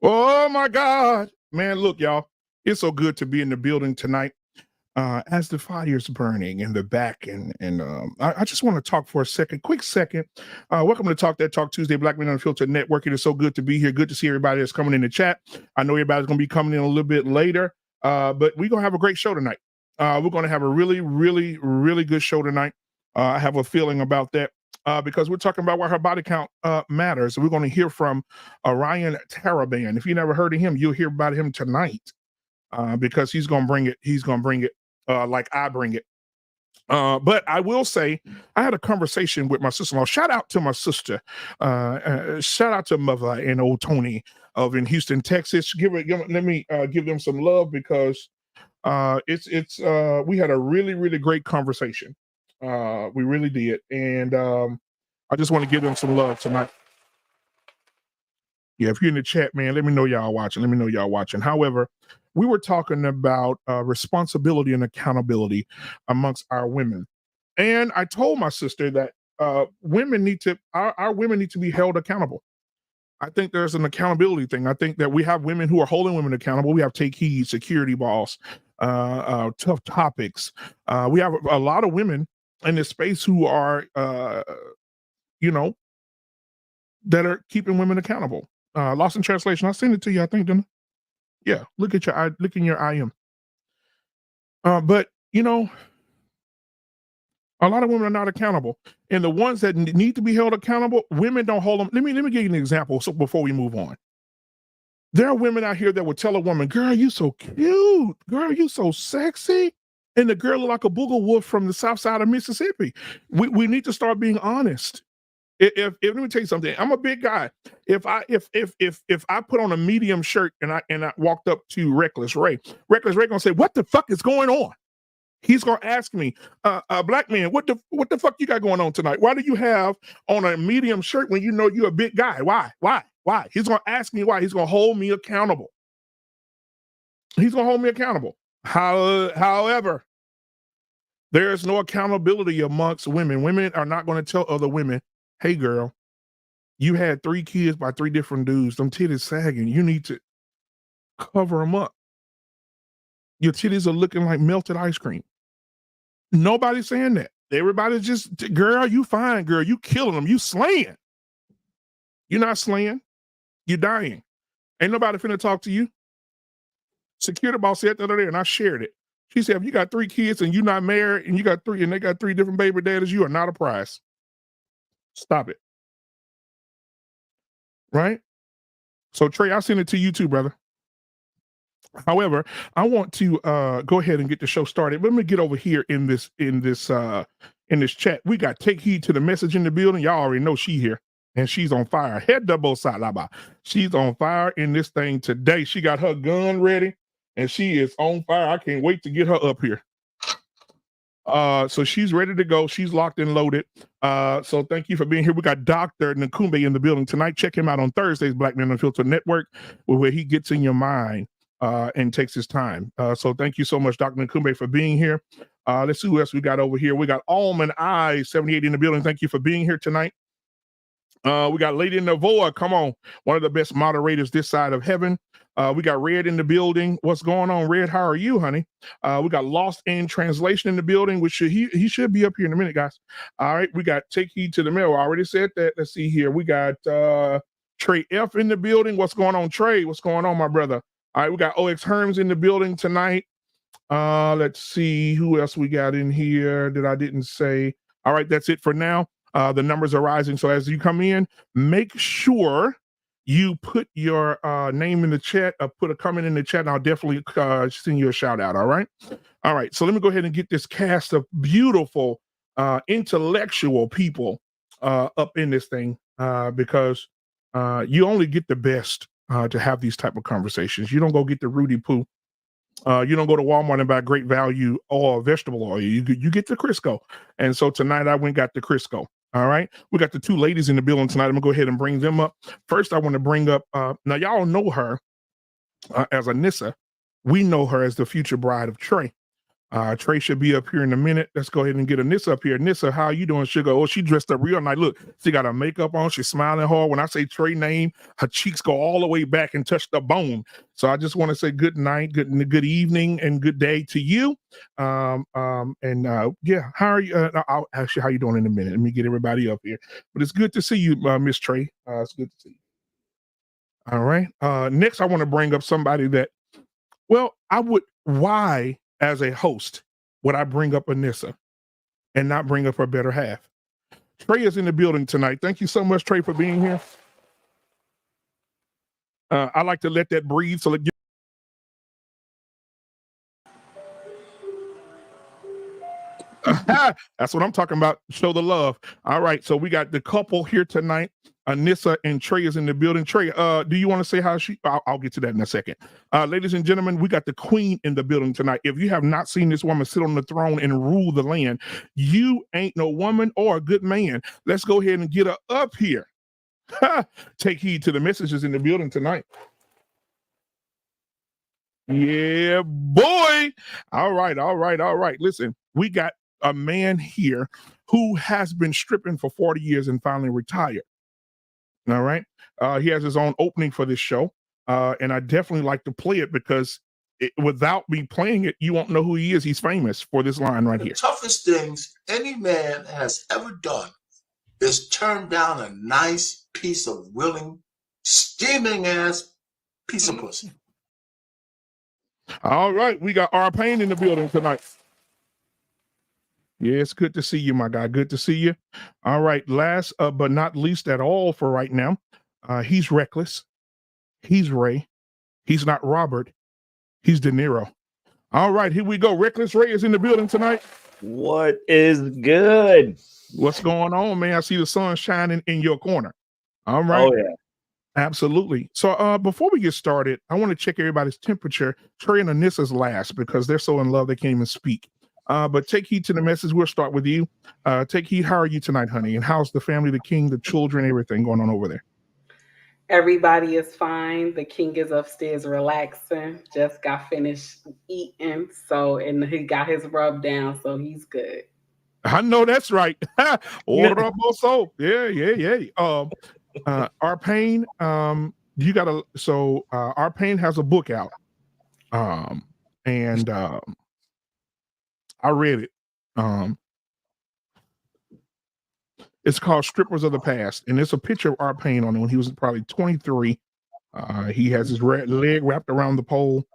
Oh my God, man! Look, y'all, it's so good to be in the building tonight. As the fire's burning in the back, and I just want to talk for a second, quick second. Welcome to Talk That Talk Tuesday, Black Men Unfiltered Network. It is so good to be here. Good to see everybody that's coming in the chat. I know everybody's going to be coming in a little bit later, but we're going to have a great show tonight. We're going to have a really, really, really good show tonight. I have a feeling about that. Because we're talking about why her body count matters. We're going to hear from Orion Taraban. If you never heard of him, you'll hear about him tonight because he's going to bring it. He's going to bring it like I bring it. But I will say, I had a conversation with my sister-in-law. Shout out to my sister. Shout out to Mother and old Tony of in Houston, Texas. Let me give them some love because we had a really, really great conversation. We really did. And I just want to give them some love tonight. Yeah, if you're in the chat, man, let me know y'all watching. Let me know y'all watching. However, we were talking about responsibility and accountability amongst our women. And I told my sister that our women need to be held accountable. I think there's an accountability thing. I think that we have women who are holding women accountable. We have Take Heed, Security Boss, Tough Topics. We have a lot of women in this space who are, that are keeping women accountable. Lost in translation. I'll send it to you. I think, didn't I? Yeah. Look in your IM. But a lot of women are not accountable, and the ones that need to be held accountable, women don't hold them. Let me give you an example. So before we move on, there are women out here that would tell a woman, "Girl, you so cute. Girl, you so sexy." And the girl look like a booger wolf from the south side of Mississippi. We need to start being honest. If let me tell you something, I'm a big guy. If I put on a medium shirt and I walked up to Reckless Ray gonna say, "What the fuck is going on?" He's gonna ask me, "Black man, what the fuck you got going on tonight? Why do you have on a medium shirt when you know you're a big guy? Why? He's gonna ask me why. He's gonna hold me accountable. However, there is no accountability amongst women. Women are not going to tell other women, "Hey, girl, you had 3 kids by 3 different dudes. Them titties sagging. You need to cover them up. Your titties are looking like melted ice cream." Nobody's saying that. Everybody's just, "Girl, you fine, girl. You killing them. You slaying." You're not slaying. You're dying. Ain't nobody finna talk to you. Security Boss said the other day, and I shared it. She said, "If you got 3 kids and you're not married and you got 3 and they got 3 different baby daddies, you are not a prize. Stop it." Right? So Trey, I'll send it to you too, brother. However, I want to go ahead and get the show started. Let me get over here in this chat. We got Take Heed to the Message in the building. Y'all already know she here. And she's on fire. Head double side laba. She's on fire in this thing today. She got her gun ready and she is on fire. I can't wait to get her up here. So she's ready to go. She's locked and loaded. So thank you for being here. We got Dr. Nkumbe in the building tonight. Check him out on Thursdays, Black Men Unfiltered Network, where he gets in your mind and takes his time. So thank you so much, Dr. Nkumbe, for being here. Let's see who else we got over here. We got Almond Eye 78 in the building. Thank you for being here tonight. We got Lady Navoa. Come on. One of the best moderators this side of heaven. We got Red in the building. What's going on, Red? How are you, honey? We got Lost in Translation in the building, which he should be up here in a minute, guys. All right. We got Take Heed to the Mail. I already said that. Let's see here. We got Trey F in the building. What's going on, Trey? What's going on, my brother? All right. We got OX Herms in the building tonight. Let's see who else we got in here that I didn't say. All right. That's it for now. The numbers are rising. So as you come in, make sure you put your name in the chat, put a comment in the chat, and I'll definitely send you a shout out. All right. All right. So let me go ahead and get this cast of beautiful, intellectual people up in this thing because you only get the best to have these type of conversations. You don't go get the Rudy Poo. You don't go to Walmart and buy great value oil, vegetable oil. You get the Crisco. And so tonight I went and got the Crisco. All right. We got the 2 ladies in the building tonight. I'm gonna go ahead and bring them up. First, I want to bring up now y'all know her as Anissa. We know her as the future bride of Trey. Trey should be up here in a minute. Let's go ahead and get Anissa up here. Anissa, how you doing, sugar? Oh, she dressed up real nice. Look, she got her makeup on. She's smiling hard. When I say Trey name, her cheeks go all the way back and touch the bone. So I just want to say good night, good evening, and good day to you. Yeah, how are you? I'll ask you how you doing in a minute. Let me get everybody up here. But it's good to see you, Miss Trey. It's good to see you. All right. Next, I want to bring up somebody that, why, as a host, would I bring up Anissa and not bring up her better half? Trey is in the building tonight. Thank you so much, Trey, for being here. I like to let that breathe. So that's what I'm talking about. Show the love. All right. So we got the couple here tonight. Anissa and Trey is in the building. Trey, do you want to say how I'll get to that in a second. Ladies and gentlemen, we got the queen in the building tonight. If you have not seen this woman sit on the throne and rule the land, you ain't no woman or a good man. Let's go ahead and get her up here. Take heed to the messages in the building tonight. Yeah, boy. All right. Listen, we got a man here who has been stripping for 40 years and finally retired. All right. He has his own opening for this show. And I definitely like to play it because without me playing it, you won't know who he is. He's famous for this line right here. The toughest things any man has ever done is turn down a nice piece of willing, steaming ass piece of pussy. All right. We got our pain in the building tonight. Yeah, it's good to see you, my guy. Good to see you. All right. Last but not least at all for right now, he's reckless. He's Ray. He's not Robert. He's De Niro. All right, here we go. Reckless Ray is in the building tonight. What is good? What's going on, man? I see the sun shining in your corner. All right. Oh, yeah. Absolutely. So before we get started, I want to check everybody's temperature. Trey and Anissa's last because they're so in love they can't even speak. But take heed to the message. We'll start with you. Take heed. How are you tonight, honey? And how's the family, the king, the children, everything going on over there? Everybody is fine. The king is upstairs relaxing. Just got finished eating. And he got his rub down, so he's good. I know that's right. Order up also. Yeah. Our pain, you gotta our pain has a book out. And I read it. It's called Strippers of the Past, and it's a picture of our pain on it when he was probably 23. He has his leg wrapped around the pole.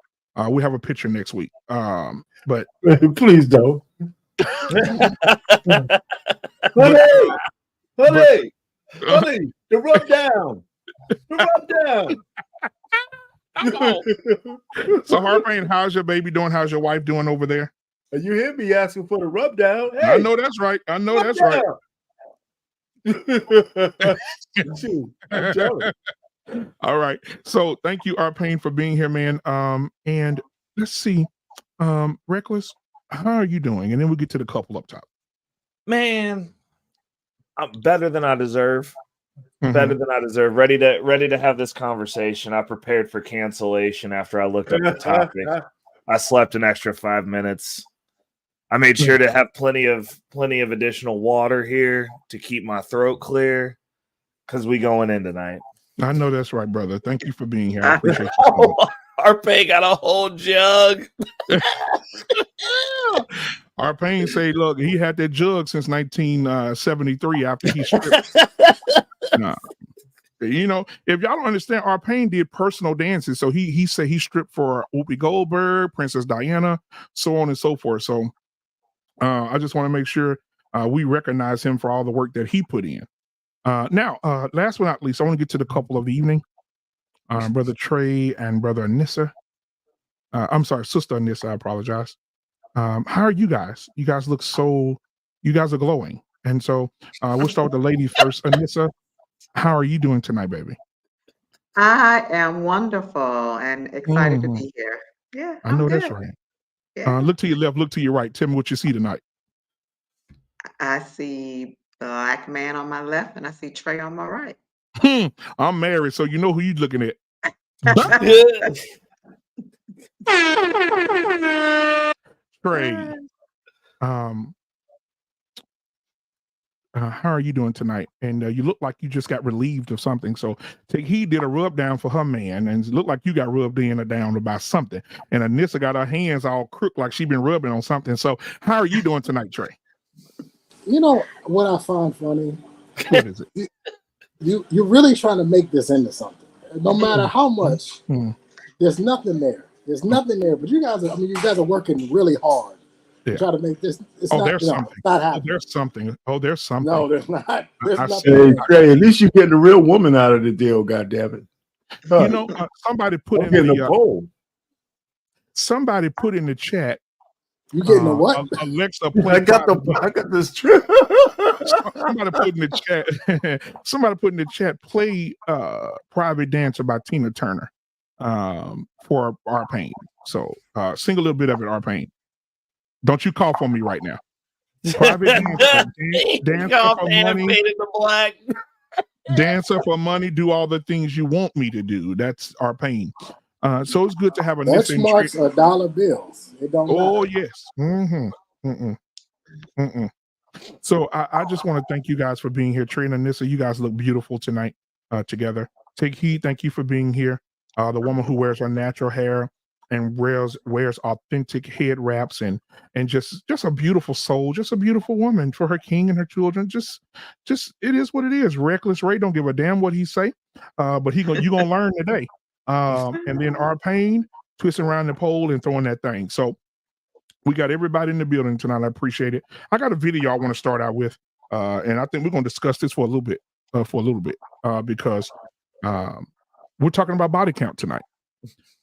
We have a picture next week. But please don't. Honey, the rub down. So Harvey, how's your baby doing? How's your wife doing over there? You hear me asking for the rub down? Hey, I know that's right. I'm jealous. All right. So thank you, Arpain, for being here, man. And let's see. Reckless, how are you doing? And then we'll get to the couple up top. Man, I'm better than I deserve. Better than I deserve. Ready to have this conversation. I prepared for cancellation after I looked up the topic. I slept an extra 5 minutes. I made sure to have plenty of additional water here to keep my throat clear because we going in tonight. I know that's right, brother. Thank you for being here. I appreciate you. So much. Arpain got a whole jug. Arpain say, look, he had that jug since 1973 after he stripped. You know, if y'all don't understand, Arpain did personal dances. So he said he stripped for Whoopi Goldberg, Princess Diana, so on and so forth. So I just want to make sure we recognize him for all the work that he put in. Now, last but not least, I want to get to the couple of the evening. Brother Trey and Brother Anissa. I'm sorry, Sister Anissa, I apologize. How are you guys? You guys are glowing. And so we'll start with the lady first. Anissa, how are you doing tonight, baby? I am wonderful and excited to be here. Yeah, I know good. that's right. Yeah. Look to your left, look to your right. Tell me what you see tonight. I see the black man on my left and I see Trey on my right. I'm married, so you know who you looking at. Trey, how are you doing tonight? And you look like you just got relieved of something. So he did a rub down for her man, and it looked like you got rubbed in or down about something. And Anissa got her hands all crooked like she been rubbing on something. So how are you doing tonight, Trey? You know what I find funny? What is it? You're really trying to make this into something. No matter how much, there's nothing there. There's nothing there. But you guys are working really hard to try to make this. It's not, there's something. Not happening. There's something. Oh, there's something. No, there's not. There's nothing. Hey, Trey, at least you're getting a real woman out of the deal, goddammit. You know, somebody put in the poll. Somebody put in the chat. You getting a what? Alexa, I got this trip. Somebody put in the chat. Somebody put in the chat. Play "Private Dancer" by Tina Turner for Our Pain. So sing a little bit of it, Our Pain. Don't you cough on me right now. Private Dancer for money. Dancer for money. Do all the things you want me to do. That's Our Pain. So it's good to have a benchmarks are dollar bills. It don't matter. Yes. So I just want to thank you guys for being here. Trey and Anissa, you guys look beautiful tonight together. Take heed. Thank you for being here. The woman who wears her natural hair and wears authentic head wraps and just a beautiful soul, just a beautiful woman for her king and her children. Just it is what it is. Reckless Ray don't give a damn what he say, but you gonna learn today. And then Our Pain, twisting around the pole and throwing that thing. So we got everybody in the building tonight. I appreciate it. I got a video I want to start out with, and I think we're going to discuss this for a little bit, because we're talking about body count tonight.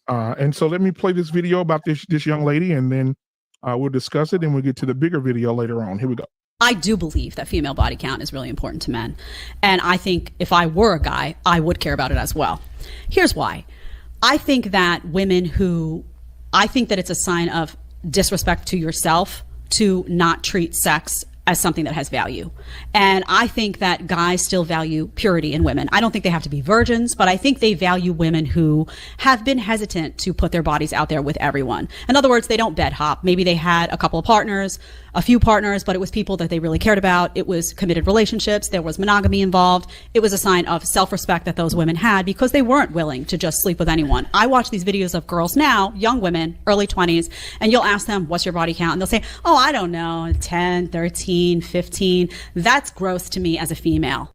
And so let me play this video about this young lady, and then we'll discuss it, and we'll get to the bigger video later on. Here we go. I do believe that female body count is really important to men. And I think if I were a guy, I would care about it as well. Here's why. I think that it's a sign of disrespect to yourself to not treat sex as something that has value. And I think that guys still value purity in women. I don't think they have to be virgins, but I think they value women who have been hesitant to put their bodies out there with everyone. In other words, they don't bed hop. Maybe they had a couple of partners, a few partners, but it was people that they really cared about. It was committed relationships. There was monogamy involved. It was a sign of self-respect that those women had because they weren't willing to just sleep with anyone. I watch these videos of girls now, young women, early 20s, and you'll ask them, what's your body count? And they'll say, oh, I don't know, 10, 13, 15. That's gross to me as a female.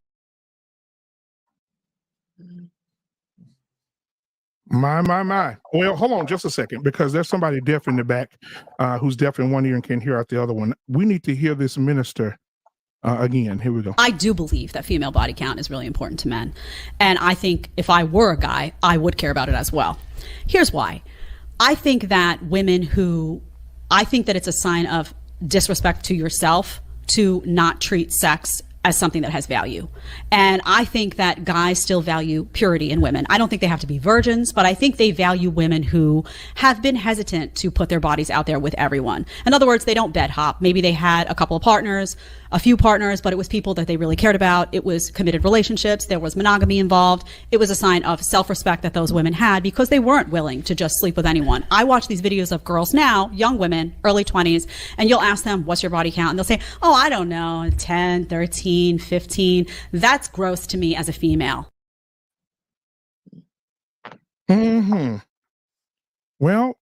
My. Well, hold on just a second, because there's somebody deaf in the back who's deaf in one ear and can't hear out the other one. We need to hear this minister again. Here we go. I do believe that female body count is really important to men. And I think if I were a guy, I would care about it as well. Here's why. I think that it's a sign of disrespect to yourself to not treat sex as something that has value. And I think that guys still value purity in women. I don't think they have to be virgins, but I think they value women who have been hesitant to put their bodies out there with everyone. In other words, they don't bed hop. Maybe they had a couple of partners, a few partners, but it was people that they really cared about. It was committed relationships. There was monogamy involved. It was a sign of self-respect that those women had because they weren't willing to just sleep with anyone. I watch these videos of girls now, young women, early 20s, and you'll ask them, what's your body count? And they'll say, oh, I don't know, 10, 13, 15. That's gross to me as a female. Well,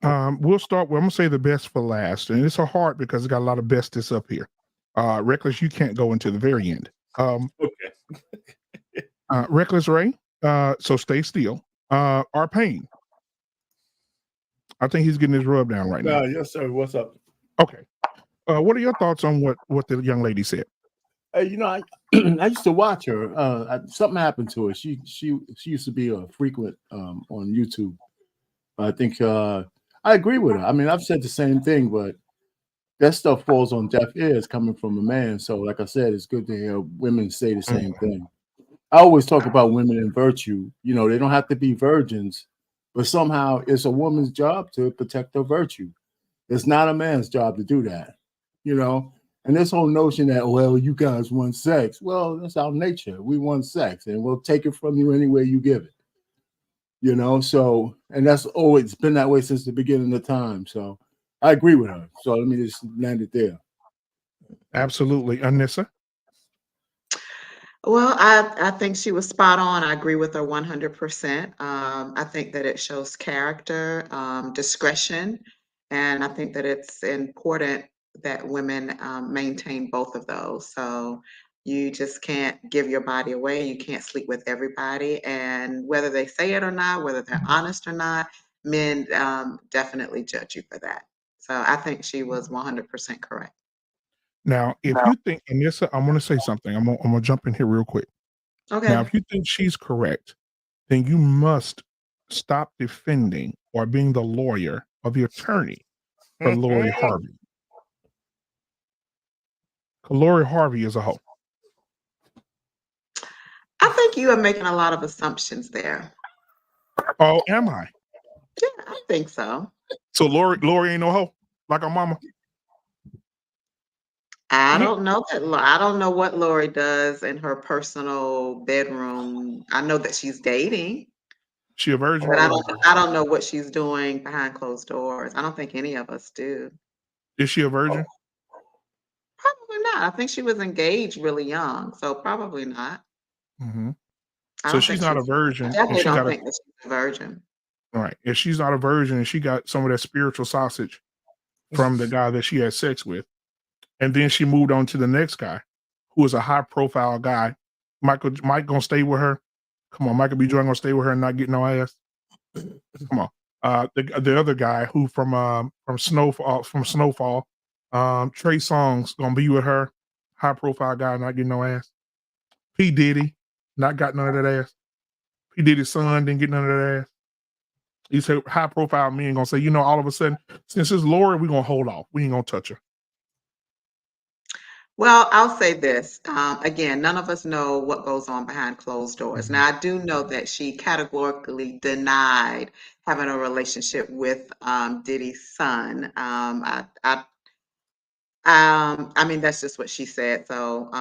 we'll start. Well, I'm gonna say the best for last, and it's hard because it's got a lot of bestest up here. Reckless, you can't go into the very end. Okay. Reckless Ray, so stay still. Our Pain. I think he's getting his rub down right now. Yes, sir. What's up? Okay. What are your thoughts on what the young lady said? You know, I used to watch her. Something happened to her. She used to be a frequent on YouTube. I think I agree with her. I mean, I've said the same thing, but that stuff falls on deaf ears coming from a man. So, like I said, it's good to hear women say the same thing. I always talk about women and virtue. You know, they don't have to be virgins, but somehow it's a woman's job to protect her virtue. It's not a man's job to do that, you know? And this whole notion that, well, you guys want sex. Well, that's our nature. We want sex, and we'll take it from you any way you give it. You know, so, and that's always been that way since the beginning of time. So I agree with her. So let me just land it there. Absolutely. Anissa? Well, I think she was spot on. I agree with her 100%. I think that it shows character, discretion, and I think that it's important that women maintain both of those. So you just can't give your body away. You can't sleep with everybody. And whether they say it or not, whether they're honest or not, men definitely judge you for that. So I think she was 100% correct. Now, if you think, Anissa, I'm going to say something. I'm going to jump in here real quick. Okay. Now, if you think she's correct, then you must stop defending or being the lawyer or the attorney for Lori Harvey. Lori Harvey is a hoe. I think you are making a lot of assumptions there. Oh, am I? Yeah, I think so. So Lori ain't no hoe like her mama. I don't know that. I don't know what Lori does in her personal bedroom. I know that she's dating, She a virgin? but I don't know what she's doing behind closed doors. I don't think any of us do. Is she a virgin? Probably not. I think she was engaged really young, so probably not. Mm-hmm. I So don't she's think not a virgin. I definitely and she don't got think that she's a virgin. all right. If she's not a virgin and she got some of that spiritual sausage from the guy that she had sex with, and then she moved on to the next guy, who is a high profile guy. Mike gonna stay with her. Come on, Michael B. Jordan gonna stay with her and not get no ass. Come on. The other guy who from Snowfall, Trey Songz gonna be with her. High profile guy, not getting no ass. P. Diddy, not got none of that ass. P. Diddy's son didn't get none of that ass. These high profile men gonna say, you know, all of a sudden, since it's Lori, we're gonna hold off. We ain't gonna touch her. Well, I'll say this. Again, none of us know what goes on behind closed doors. Now, I do know that she categorically denied having a relationship with Diddy's son. I mean, that's just what she said. So,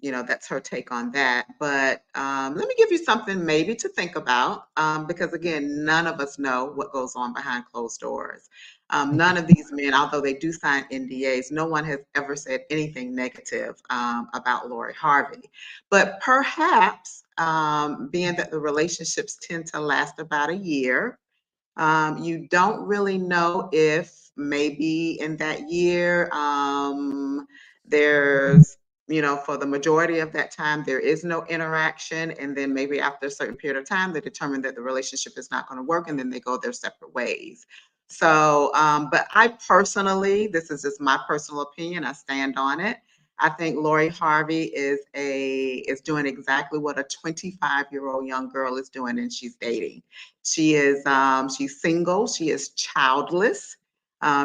you know, that's her take on that. But let me give you something maybe to think about, because again, none of us know what goes on behind closed doors. None of these men, although they do sign NDAs, no one has ever said anything negative about Lori Harvey. But perhaps, being that the relationships tend to last about a year, you don't really know if maybe in that year there's, you know, for the majority of that time, there is no interaction. And then maybe after a certain period of time, they determine that the relationship is not going to work and then they go their separate ways. So, but I personally, this is just my personal opinion, I stand on it. I think Lori Harvey is doing exactly what a 25-year-old young girl is doing, and she's dating. She is she's single, she is childless,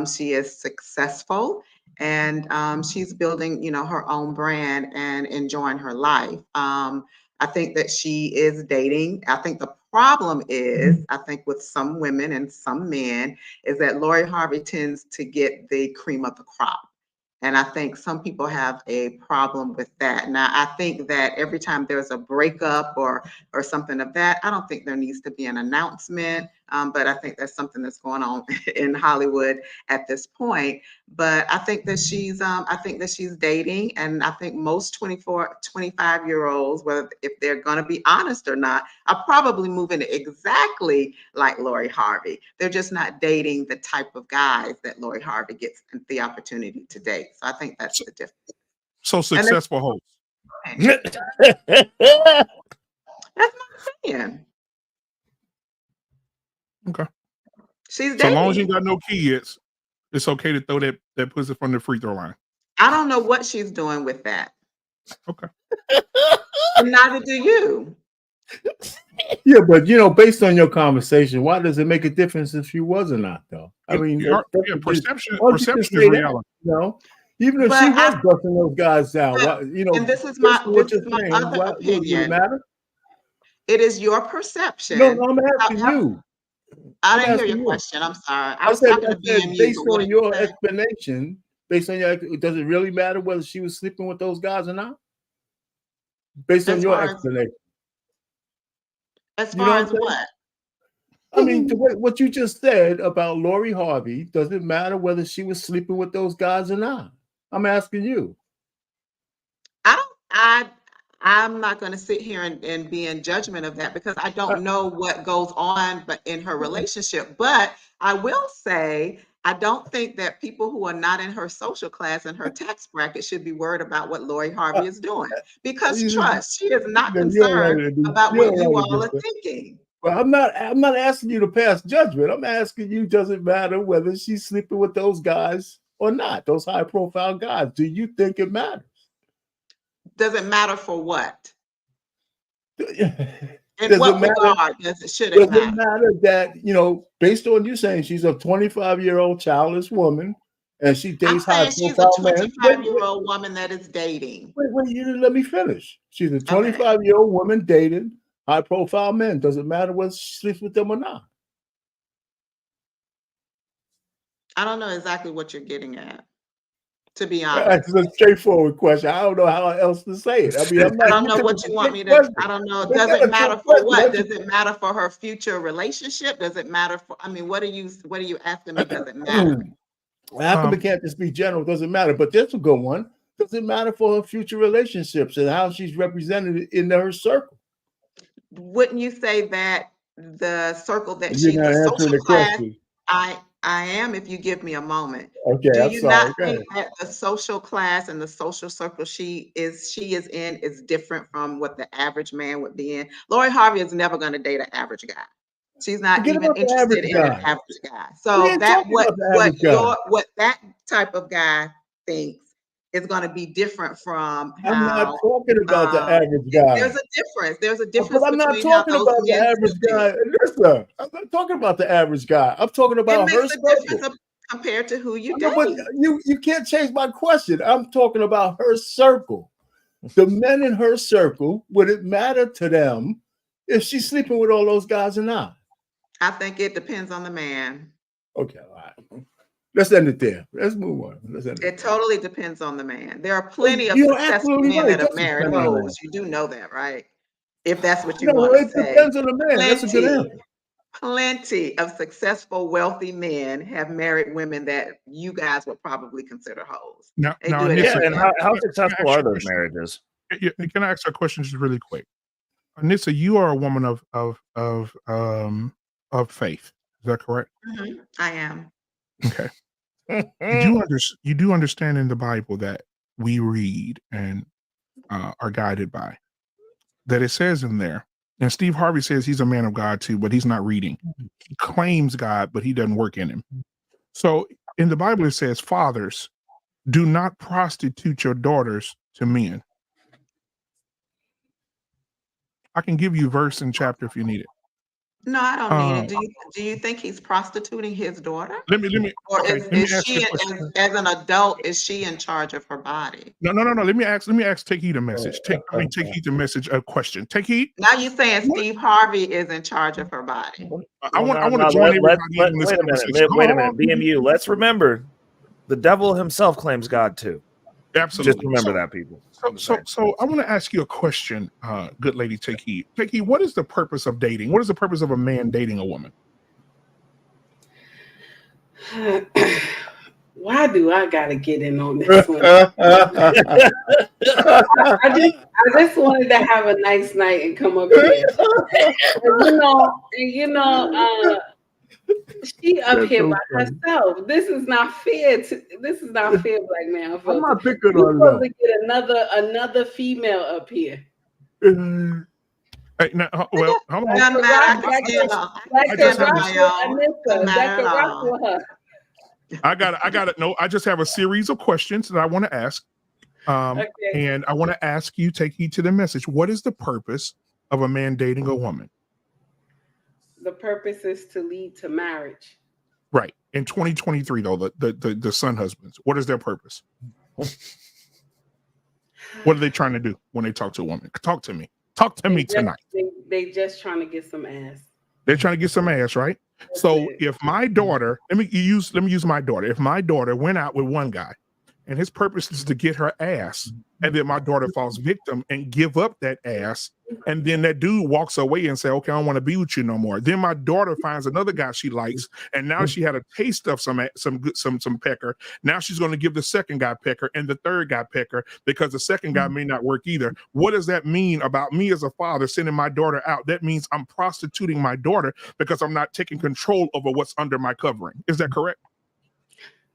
she is successful, and she's building, you know, her own brand and enjoying her life. I think that she is dating. I think the problem is, I think with some women and some men, is that Lori Harvey tends to get the cream of the crop. And I think some people have a problem with that. Now, I think that every time there's a breakup or something of that, I don't think there needs to be an announcement. But I think that's something that's going on in Hollywood at this point. But I think that she's dating, and I think most 24, 25-year-olds, whether if they're going to be honest or not, are probably moving exactly like Lori Harvey. They're just not dating the type of guys that Lori Harvey gets the opportunity to date. So I think that's the difference. So successful hosts. That's my opinion. Okay. She's dating. So long as you got no kids, it's okay to throw that pussy from the free throw line. I don't know what she's doing with that. Okay. And neither do you. Yeah, but you know, based on your conversation, why does it make a difference if she was or not, though? I mean, perception is You reality. know, even if she was busting those guys down, why, you know, and this is my other would opinion. it matter? It is your perception. No, I'm asking you. I didn't hear your question. I'm sorry. I was talking to BMU. Based on your explanation, does it really matter whether she was sleeping with those guys or not? Based on your explanation. As far as what? I mean, what you just said about Lori Harvey doesn't matter whether she was sleeping with those guys or not. I'm asking you. I'm not going to sit here and be in judgment of that because I don't know what goes on but in her relationship. But I will say, I don't think that people who are not in her social class and her tax bracket should be worried about what Lori Harvey is doing. Because trust, she is not concerned about what you all are thinking. Well, I'm not asking you to pass judgment. I'm asking you, does it matter whether she's sleeping with those guys or not, those high-profile guys? Do you think it matters? Does it matter for what? In Does what it matter, regard should it matter? Does it matter that, based on you saying she's a 25-year-old childless woman and she dates high-profile men? She's a 25-year-old woman that is dating. Wait, you didn't let me finish. She's a 25-year-old woman dating high-profile men. Does it matter whether she sleeps with them or not? I don't know exactly what you're getting at, to be honest. That's a straightforward question. I don't know how else to say it. I mean, I don't know what you want me to. I don't know. Does it matter for what? Does it matter for her future relationship? Does it matter for? I mean, what are you asking me? Does it matter? How come it can't just be general? Doesn't matter. But that's a good one. Does it matter for her future relationships and how she's represented in her circle? Wouldn't you say that the circle that she's the social class? I am, if you give me a moment. Okay, do you not think that the social class and the social circle she is in is different from what the average man would be in? Lori Harvey is never going to date an average guy. She's not even interested in an average guy. So that what that type of guy thinks is going to be different from how. I'm not talking about the average guy. There's a difference. There's a difference. But I'm not talking about the average guy. Listen, I'm not talking about the average guy. I'm talking about her circle. Compared to who you date. But you can't change my question. I'm talking about her circle. The men in her circle, would it matter to them if she's sleeping with all those guys or not? I think it depends on the man. Okay, all right. Let's end it there. Let's move on. It totally depends on the man. There are plenty of successful men that have married hoes. You do know that, right? If that's what you want to say. It depends on the man. That's a good answer. Plenty of successful, wealthy men have married women that you guys would probably consider hoes. And how successful are those marriages? Can I ask a question just really quick? Anissa, you are a woman of faith. Is that correct? Mm-hmm. I am. Okay. You do understand in the Bible that we read and are guided by, that it says in there, and Steve Harvey says he's a man of God too, but he's not reading. He claims God, but he doesn't work in him. So in the Bible, it says, fathers, do not prostitute your daughters to men. I can give you verse and chapter if you need it. No, I don't need it. Do you think he's prostituting his daughter? Let me. Or is she, as an adult, is she in charge of her body? No. Let me ask Take Heed a message. Take Heed a message, a question. Take Heed. Now you're saying Steve Harvey is in charge of her body. I want to join everybody in this conversation. Wait a minute. BMU, let's remember, the devil himself claims God too. Absolutely. Just remember that, people. So I want to ask you a question, good lady. Take Heed. Take Heed. What is the purpose of dating? What is the purpose of a man dating a woman? Why do I gotta get in on this one? I just wanted to have a nice night and come up here. She up here by herself. This is not fair. This is not fair, Black Man. I'm not picking on that. To get another female up here. Hey, now, well, hold on. I got it. No, I just have a series of questions that I want to ask. And I want to ask you, take heed to the message. What is the purpose of a man dating a woman? The purpose is to lead to marriage. Right. In 2023, though, the son husbands, what is their purpose? What are they trying to do when they talk to a woman? Talk to me. Talk to me tonight. They just trying to get some ass. They're trying to get some ass, right? So if my daughter, let me use my daughter. If my daughter went out with one guy and his purpose is to get her ass. And then my daughter falls victim and give up that ass. And then that dude walks away and say, okay, I don't want to be with you no more. Then my daughter finds another guy she likes. And now she had a taste of some pecker. Now she's going to give the second guy pecker and the third guy pecker because the second guy may not work either. What does that mean about me as a father sending my daughter out? That means I'm prostituting my daughter because I'm not taking control over what's under my covering. Is that correct?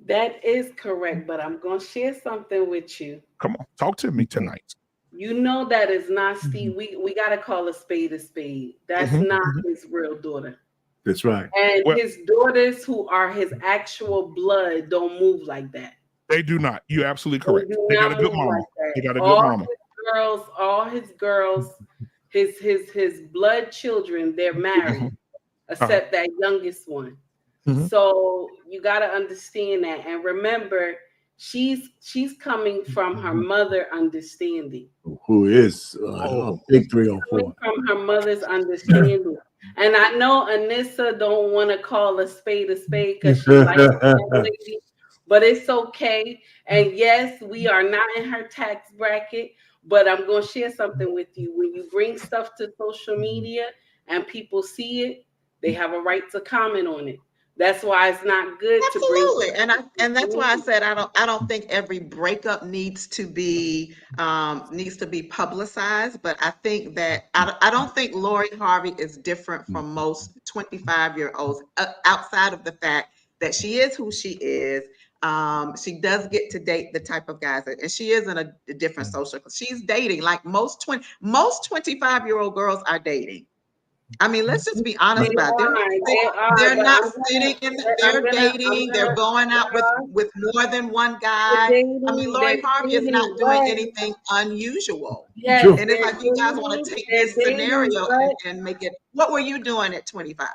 That is correct, but I'm going to share something with you. Come on, talk to me tonight. You know that is not Steve. We got to call a spade a spade. That's not his real daughter. That's right. And his daughters who are his actual blood don't move like that. They do not. You're absolutely correct. They got a good mama. Like they got a good mama. All his girls, his blood children, they're married, except that youngest one. So you got to understand that, and remember, she's coming from her mother understanding. Who is big 304? From her mother's understanding, and I know Anissa don't want to call a spade because she likes that lady, but it's okay. And yes, we are not in her tax bracket, but I'm going to share something with you. When you bring stuff to social media and people see it, they have a right to comment on it. That's why it's not good to bring. And that's why I said I don't think every breakup needs to be publicized. But I think that I don't think Lori Harvey is different from most 25-year-olds outside of the fact that she is who she is. She does get to date the type of guys, and she is in a different social. She's dating like most 25-year-old girls are dating. I mean, let's just be honest about it. They're not sitting in they're dating, they're going out with more than one guy. I mean, Lori Harvey is not doing anything unusual. Yes, and it's like you guys want to take this scenario and make it. What were you doing at 25?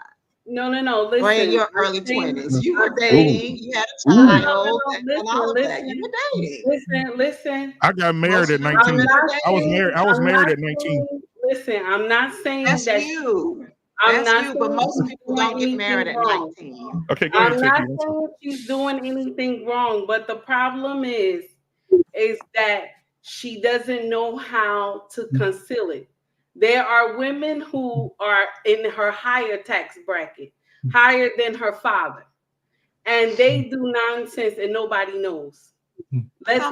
No. Listen, or in your early 20s, you were dating, you had a child, and all of that. You were dating. Listen. I got married at 19. I was married at 19. Listen, I'm not saying that's that you. I'm that's not you, but most people don't get married at 19. Okay, go ahead. I'm not saying she's doing anything wrong, but the problem is that she doesn't know how to conceal it. There are women who are in her higher tax bracket, higher than her father, and they do nonsense and nobody knows. Let's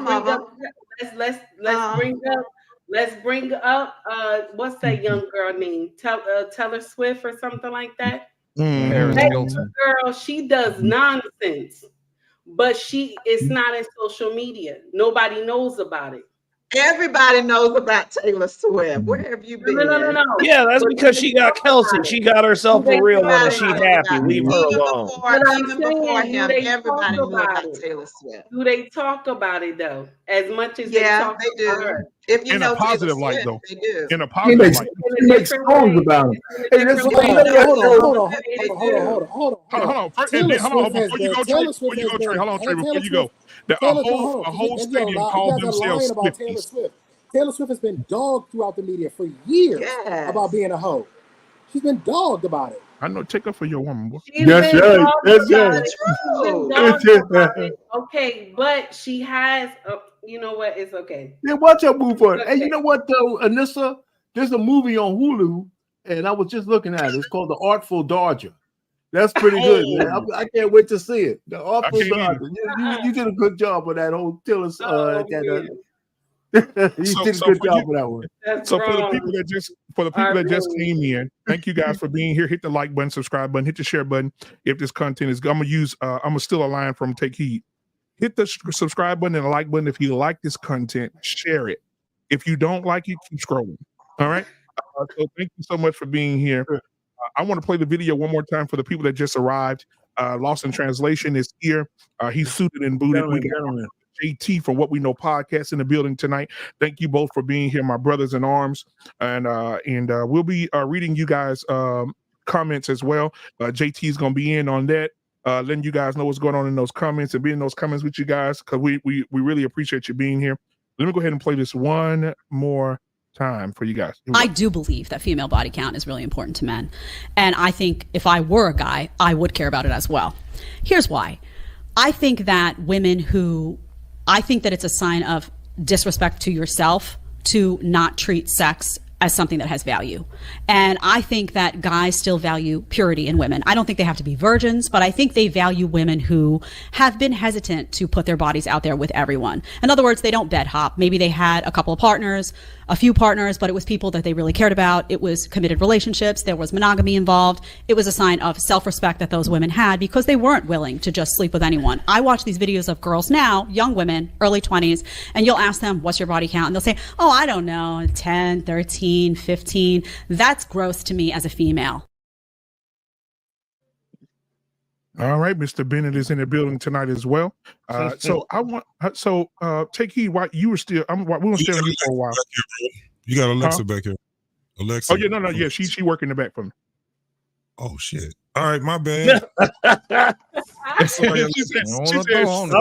bring up what's that young girl name? Taylor Swift or something like that. That girl, she does nonsense, but she is not in social media. Nobody knows about it. Everybody knows about Taylor Swift. Where have you been? No. Yeah, that's because she got Kelsey. She got herself a real one and she happy. Leave her alone. Even before him, everybody knew about Taylor Swift. Do they talk about it though? As much as they talk do. About her? If you in know a positive Taylor light, Swift, though. they do. In a positive light. He makes songs about him. Hey, that's Hold on. Before you go, Trey, before you go. A whole stadium called themselves Swifties. Taylor Swift has been dogged throughout the media for years about being a hoe. She's been dogged about it. I know. Take up for your woman, boy. Yes. Okay, but she has. You know what? It's okay. Yeah, watch her move on. Okay. Hey, you know what though, Anissa? There's a movie on Hulu, and I was just looking at it. It's called The Artful Dodger. That's pretty good, man. I can't wait to see it. The Artful Dodger. You did a good job with that whole Taylor. You did a good job with that one. So for the people that just came in, thank you guys for being here. Hit the like button, subscribe button, hit the share button. If this content is good, I'm gonna steal a line from Take Heed. Hit the subscribe button and the like button if you like this content. Share it. If you don't like it, keep scrolling. All right. So thank you so much for being here. I want to play the video one more time for the people that just arrived. Lost in Translation is here. He's suited and booted. We got JT from What We Know podcast in the building tonight. Thank you both for being here, my brothers in arms. And we'll be reading you guys comments as well. JT is going to be in on that. Letting you guys know what's going on in those comments and being in those comments with you guys, because we really appreciate you being here. Let me go ahead and play this one more time for you guys. I do believe that female body count is really important to men. And I think if I were a guy, I would care about it as well. Here's why. I think that women who I think that it's a sign of disrespect to yourself to not treat sex as something that has value. And I think that guys still value purity in women. I don't think they have to be virgins, but I think they value women who have been hesitant to put their bodies out there with everyone. In other words, they don't bed hop. Maybe they had a couple of partners, a few partners, but it was people that they really cared about. It was committed relationships. There was monogamy involved. It was a sign of self-respect that those women had because they weren't willing to just sleep with anyone. I watch these videos of girls now, young women, early 20s, and you'll ask them, what's your body count? And they'll say, oh, I don't know, 10, 13, 15. That's gross to me as a female. All right, Mr. Bennett is in the building tonight as well. So I want take heed. While you were still, we were stay on you for a while. You got Alexa back here. Alexa. Oh yeah, no, yeah, she working the back for me. Oh shit. All right, my bad. I'm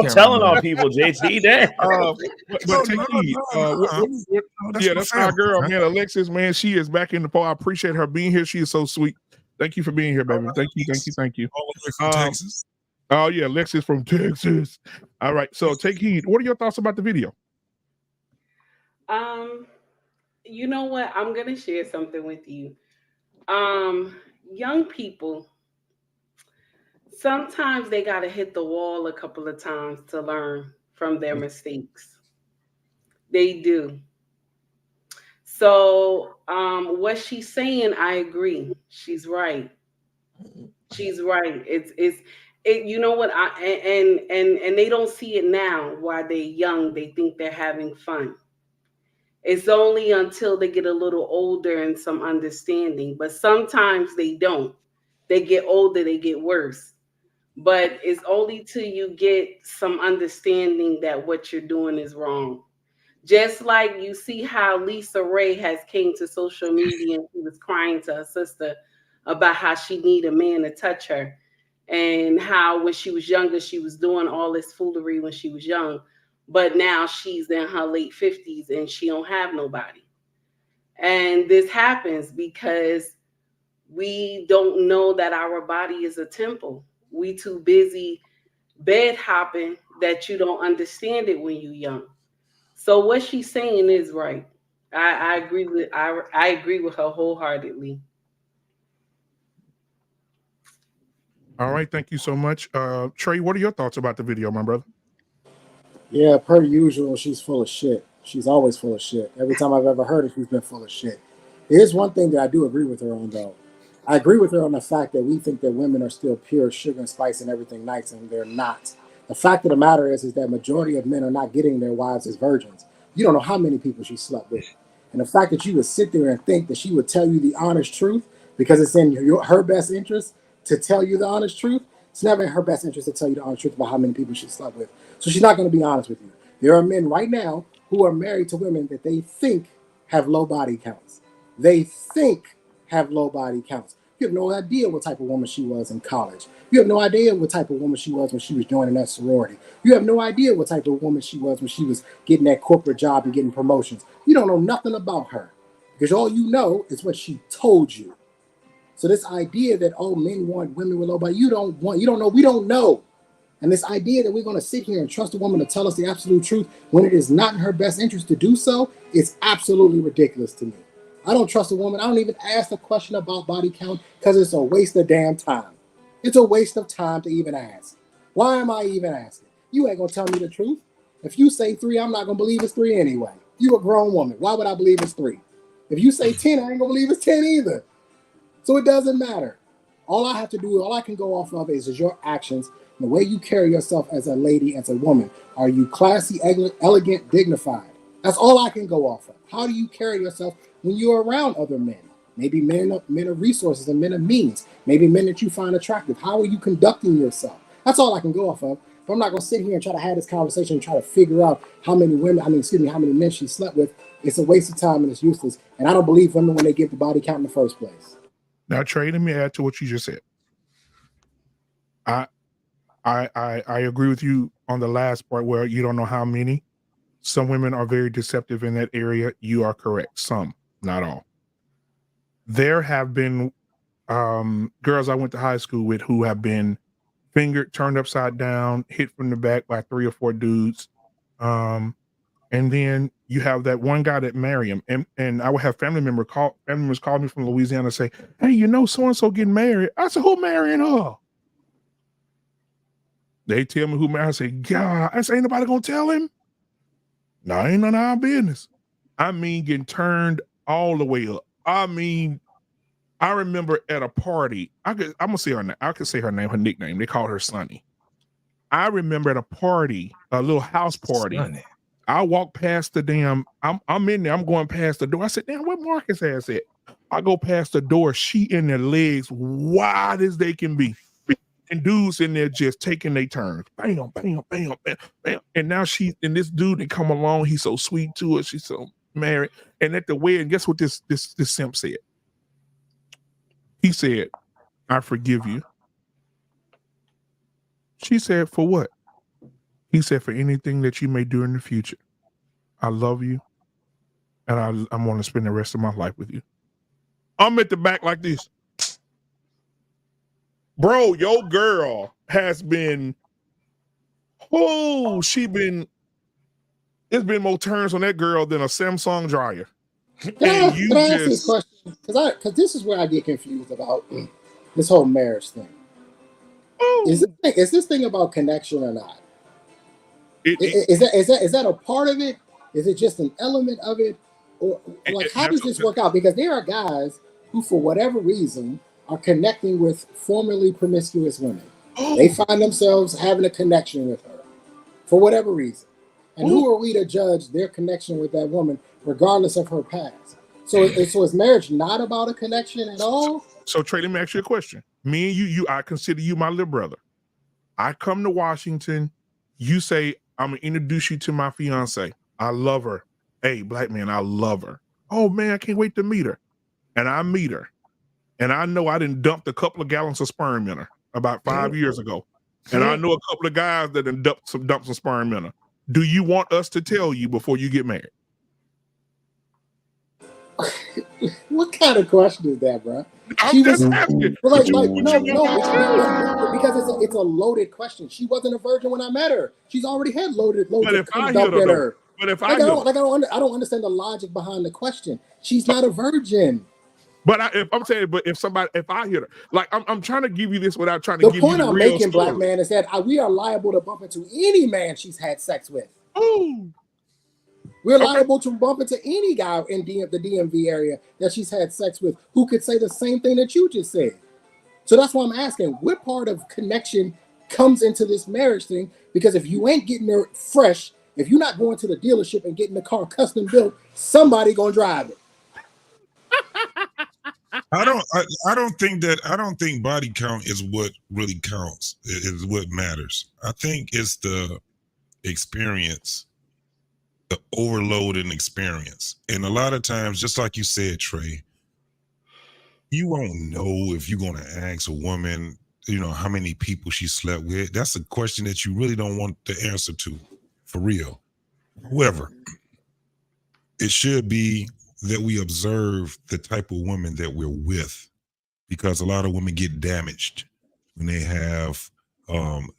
telling all people, JT, that. But take heed. Yeah, that's our girl, man. Alexis, man, she is back in the poll. I appreciate her being here. She is so sweet. Thank you for being here, baby. Thank you. All the way from Texas. Oh yeah, Alexis from Texas. All right, so take heed. What are your thoughts about the video? You know what? I'm gonna share something with you. Young people, sometimes they gotta hit the wall a couple of times to learn from their mistakes. They do. So what she's saying, I agree. She's right. She's right. It's you know what, and they don't see it now while they're young. They think they're having fun. It's only until they get a little older and some understanding. But sometimes they don't. They get older, they get worse. But it's only till you get some understanding that what you're doing is wrong. Just like you see how Lisa Ray has came to social media and she was crying to her sister about how she need a man to touch her. And how when she was younger, she was doing all this foolery when she was young. But now she's in her late 50s and she don't have nobody. And this happens because we don't know that our body is a temple. We too busy bed hopping that you don't understand it when you're young. So what she's saying is right. I agree with her wholeheartedly. All right, thank you so much. Trey, what are your thoughts about the video, my brother? Yeah, per usual, she's full of shit. She's always full of shit. Every time I've ever heard her, she's been full of shit. Here's one thing that I do agree with her on, though. I agree with her on the fact that we think that women are still pure sugar and spice and everything nice, and they're not. The fact of the matter is that majority of men are not getting their wives as virgins. You don't know how many people she slept with. And the fact that you would sit there and think that she would tell you the honest truth because it's in her best interest to tell you the honest truth, it's never in her best interest to tell you the honest truth about how many people she slept with. So she's not going to be honest with you. There are men right now who are married to women that they think have low body counts. They think have low body counts. You have no idea what type of woman she was in college. You have no idea what type of woman she was when she was joining that sorority. You have no idea what type of woman she was when she was getting that corporate job and getting promotions. You don't know nothing about her because all you know is what she told you. So this idea that, oh, men want women with low body, we don't know. And this idea that we're going to sit here and trust a woman to tell us the absolute truth when it is not in her best interest to do so is absolutely ridiculous to me. I don't trust a woman. I don't even ask a question about body count because it's a waste of damn time. It's a waste of time to even ask. Why am I even asking? You ain't going to tell me the truth. If you say 3, I'm not going to believe it's 3 anyway. You a grown woman. Why would I believe it's 3? If you say 10, I ain't going to believe it's 10 either. So it doesn't matter. All I have to do, all I can go off of is your actions, the way you carry yourself as a lady, as a woman. Are you classy, elegant, dignified? That's all I can go off of. How do you carry yourself when you're around other men? Maybe men of resources and men of means. Maybe men that you find attractive. How are you conducting yourself? That's all I can go off of. But I'm not going to sit here and try to have this conversation and try to figure out how many men she slept with. It's a waste of time and it's useless. And I don't believe women when they give the body count in the first place. Now, Trey, let me add to what you just said. I agree with you on the last part where you don't know how many. Some women are very deceptive in that area. You are correct. Some, not all. There have been girls I went to high school with who have been fingered, turned upside down, hit from the back by 3 or 4 dudes, And then you have that one guy that marry him, and I would have family members call me from Louisiana and say, "Hey, you know, so and so getting married." I said, "Who marrying her?" They tell me who married. I say, "God," I say, "Ain't nobody gonna tell him." No, ain't none of our business. I mean, getting turned all the way up. I mean, I remember at a party. I'm gonna say her name. I could say her name, her nickname. They called her Sunny. I remember at a party, a little house party. Sunny. I walk past the damn. I'm in there. I'm going past the door. I said, "Damn, where Marcus has it?" I go past the door. She in their legs wide as they can be, and dudes in there just taking their turns. Bam, bam, bam, bam, bam. And now and this dude that come along. He's so sweet to her. She's so married. And at the wedding, guess what this simp said? He said, "I forgive you." She said, "For what?" He said, "For anything that you may do in the future. I love you, and I want to spend the rest of my life with you." I'm at the back like this. Bro, your girl has been, it's been more turns on that girl than a Samsung dryer. Can I ask this question? Because this is where I get confused about this whole marriage thing. Is this thing about connection or not? Is that a part of it? Is it just an element of it? Or like, how does this work out? Because there are guys who, for whatever reason, are connecting with formerly promiscuous women. They find themselves having a connection with her for whatever reason. And who are we to judge their connection with that woman, regardless of her past? So is marriage not about a connection at all? So Trey, let me ask you a question. Me and you, I consider you my little brother. I come to Washington. You say, "I'm going to introduce you to my fiance. I love her. Hey, black man, I love her. Oh, man, I can't wait to meet her." And I meet her. And I know I done dumped a couple of gallons of sperm in her about 5 years ago. And I know a couple of guys that done dumped some sperm in her. Do you want us to tell you before you get married? What kind of question is that, bro? I'm just asking. Like, no, because it's a loaded question. She wasn't a virgin when I met her. She's already had loads of cum dumped in her. But if I don't understand the logic behind the question. She's not a virgin. But if I hit her, like I'm trying to give you this without trying to give you the point I'm making, black man, is that we are liable to bump into any man she's had sex with. Ooh. We're liable to bump into any guy in the DMV area that she's had sex with who could say the same thing that you just said. So that's why I'm asking, what part of connection comes into this marriage thing? Because if you ain't getting there fresh, if you're not going to the dealership and getting the car custom built, somebody gonna drive it. I don't think body count is what really counts. Is what matters. I think it's the experience, the overload and experience. And a lot of times, just like you said, Trey, you won't know if you're going to ask a woman, how many people she slept with. That's a question that you really don't want the answer to, for real. However, it should be that we observe the type of women that we're with, because a lot of women get damaged when they have an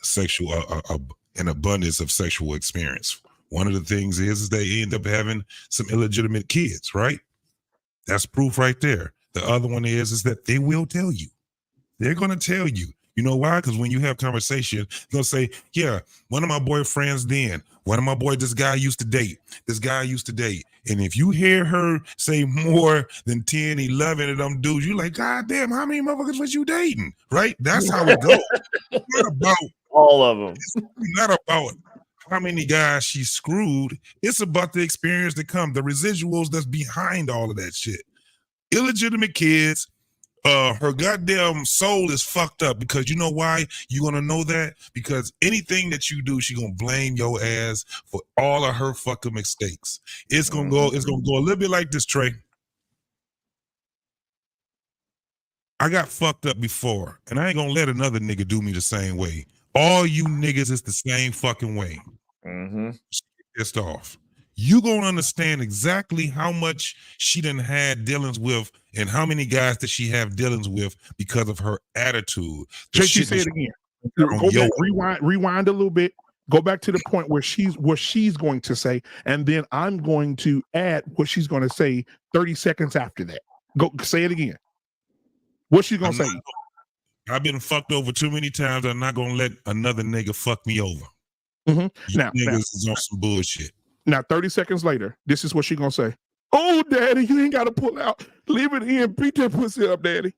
abundance of sexual experience. One of the things is they end up having some illegitimate kids, right? That's proof right there. The other one is that they will tell you. They're going to tell you. You know why? Because when you have conversation, you're going to say, yeah, one of my boyfriends this guy used to date. This guy used to date. And if you hear her say more than 10, 11 of them dudes, you're like, God damn, how many motherfuckers was you dating? Right? That's how it goes. It's not about all of them. It's not about how many guys she screwed. It's about the experience that comes, the residuals that's behind all of that shit. Illegitimate kids. Her goddamn soul is fucked up, because you know why you're gonna know that? Because anything that you do, she gonna blame your ass for all of her fucking mistakes. It's gonna go a little bit like this, Trey. I got fucked up before, and I ain't gonna let another nigga do me the same way. All you niggas is the same fucking way. Pissed off. You gonna understand exactly how much she done had dealings with, and how many guys that she have dealings with because of her attitude. Tracy, say it again. Go back, rewind a little bit. Go back to the point where she's going to say, and then I'm going to add what she's going to say 30 seconds after that. Go say it again. What's she gonna say? I've been fucked over too many times. I'm not gonna let another nigga fuck me over. Mm-hmm. You niggas is on some bullshit. Now, 30 seconds later, this is what she gonna say. Oh, daddy, you ain't gotta pull out. Leave it in. Beat that pussy up, daddy.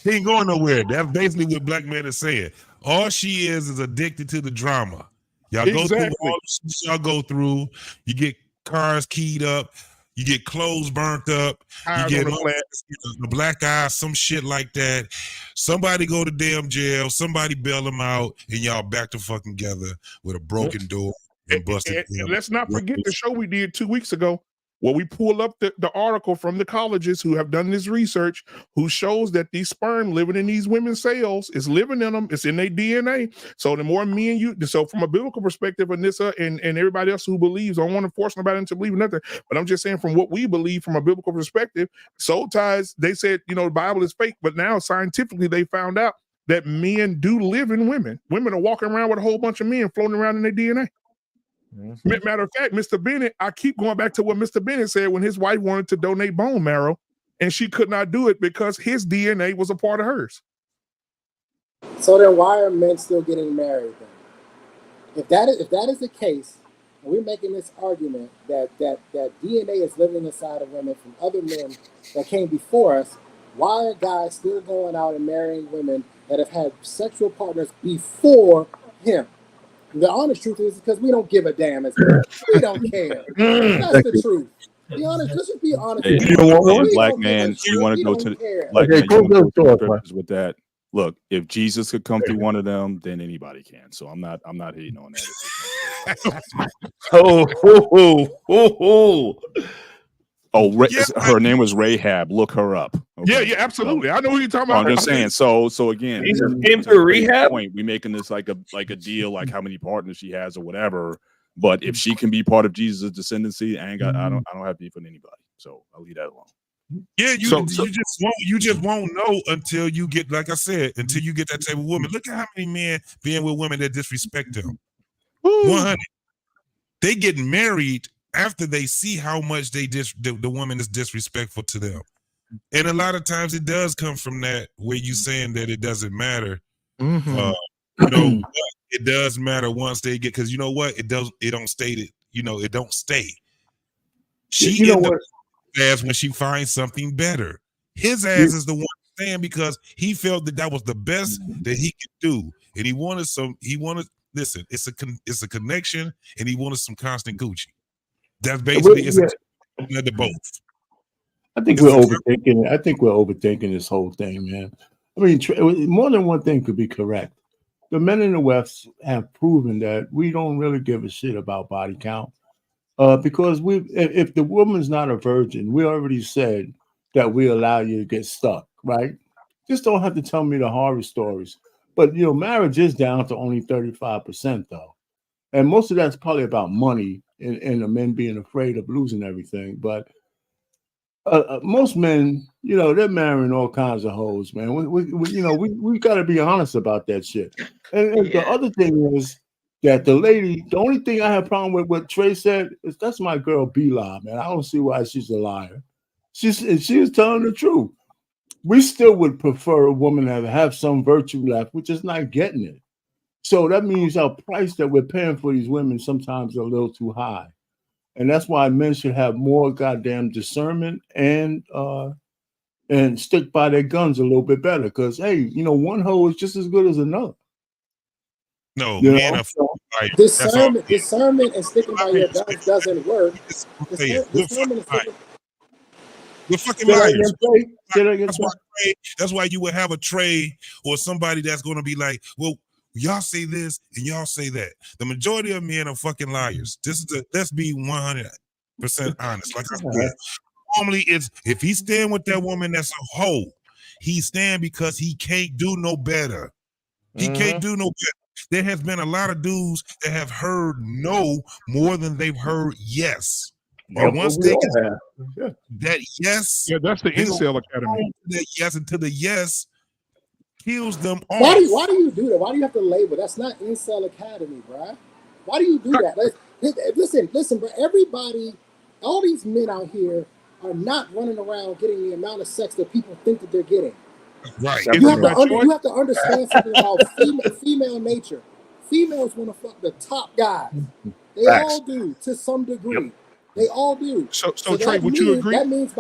He ain't going nowhere. That's basically what black men are saying. All she is addicted to the drama. Y'all go through all the shit y'all go through. You get cars keyed up. You get clothes burnt up. You get a black eye, some shit like that. Somebody go to damn jail. Somebody bail them out, and y'all back to fucking together with a broken door and busted. And let's not forget the show we did 2 weeks ago, where we pull up the article from the colleges who have done this research, who shows that these sperm living in these women's cells is living in them. It's in their DNA. So the more me and you, so from a biblical perspective, Anissa and everybody else who believes, I don't want to force nobody into believing nothing, but I'm just saying from what we believe from a biblical perspective, soul ties, they said, the Bible is fake, but now scientifically they found out that men do live in women. Women are walking around with a whole bunch of men floating around in their DNA. Mm-hmm. Matter of fact, Mr. Bennett, I keep going back to what Mr. Bennett said when his wife wanted to donate bone marrow and she could not do it because his DNA was a part of hers. So then why are men still getting married then? If that is the case, and we're making this argument that DNA is living inside of women from other men that came before us, why are guys still going out and marrying women that have had sexual partners before him? The honest truth is because we don't give a damn as men. We don't care. That's the truth. Be honest. Let's just be honest. Hey, you know what, black man, you want to go to the scriptures with that. Look, if Jesus could come through one of them, then anybody can. So I'm not hating on that. Her name was Rahab. Look her up. Okay? Yeah, absolutely. I know who you're talking about. I'm just saying. So again, Jesus came through rehab. We making this like a deal, like how many partners she has or whatever. But if she can be part of Jesus' descendancy, I don't have beef with anybody. So I'll leave that alone. Yeah, you just won't know until you get, like I said, until you get that type of woman. Look at how many men being with women that disrespect them. 100. They get married after they see how much the woman is disrespectful to them. And a lot of times it does come from that where you saying that it doesn't matter. Mm-hmm. It does matter once they get, because you know what? It don't stay. It don't stay. She ends up ass when she finds something better. His ass is the one staying because he felt that was the best that he could do. And he wanted listen, it's a connection, and he wanted some constant Gucci. That's basically the both. I think we're overthinking it. I think we're overthinking this whole thing, man. I mean, more than one thing could be correct. The men in the West have proven that we don't really give a shit about body count, because if the woman's not a virgin, we already said that we allow you to get stuck, right? Just don't have to tell me the horror stories. But marriage is down to only 35% though, and most of that's probably about money and the men being afraid of losing everything. But most men, they're marrying all kinds of hoes, man. We got to be honest about that shit. And the other thing is that the only thing I have a problem with what Trey said is that's my girl Bila, man. I don't see why she's a liar. She was telling the truth. We still would prefer a woman that have some virtue left, which is not getting it. So that means our price that we're paying for these women sometimes are a little too high. And that's why men should have more goddamn discernment and stick by their guns a little bit better. Because, hey, one hoe is just as good as another. No, man, discernment and sticking by your guns doesn't work. We're fucking liars. That's why you would have a Trey or somebody that's going to be like, well, y'all say this and y'all say that. The majority of men are fucking liars. Let's be 100% honest. Like I said, normally it's if he's staying with that woman that's a hoe, he's staying because he can't do no better. He can't do no better. There has been a lot of dudes that have heard no more than they've heard yes. And once they get that yes, that's the incel academy. That yes, until the yes, kills them off. Why do you do that? Why do you have to label? That's not Incel Academy, bruh. Why do you do that? Listen, bro. Everybody, all these men out here are not running around getting the amount of sex that people think that they're getting. Right. You have to understand something about female nature. Females want to fuck the top guys. They all do to some degree. Yep. They all do. So Trey, would you agree? That means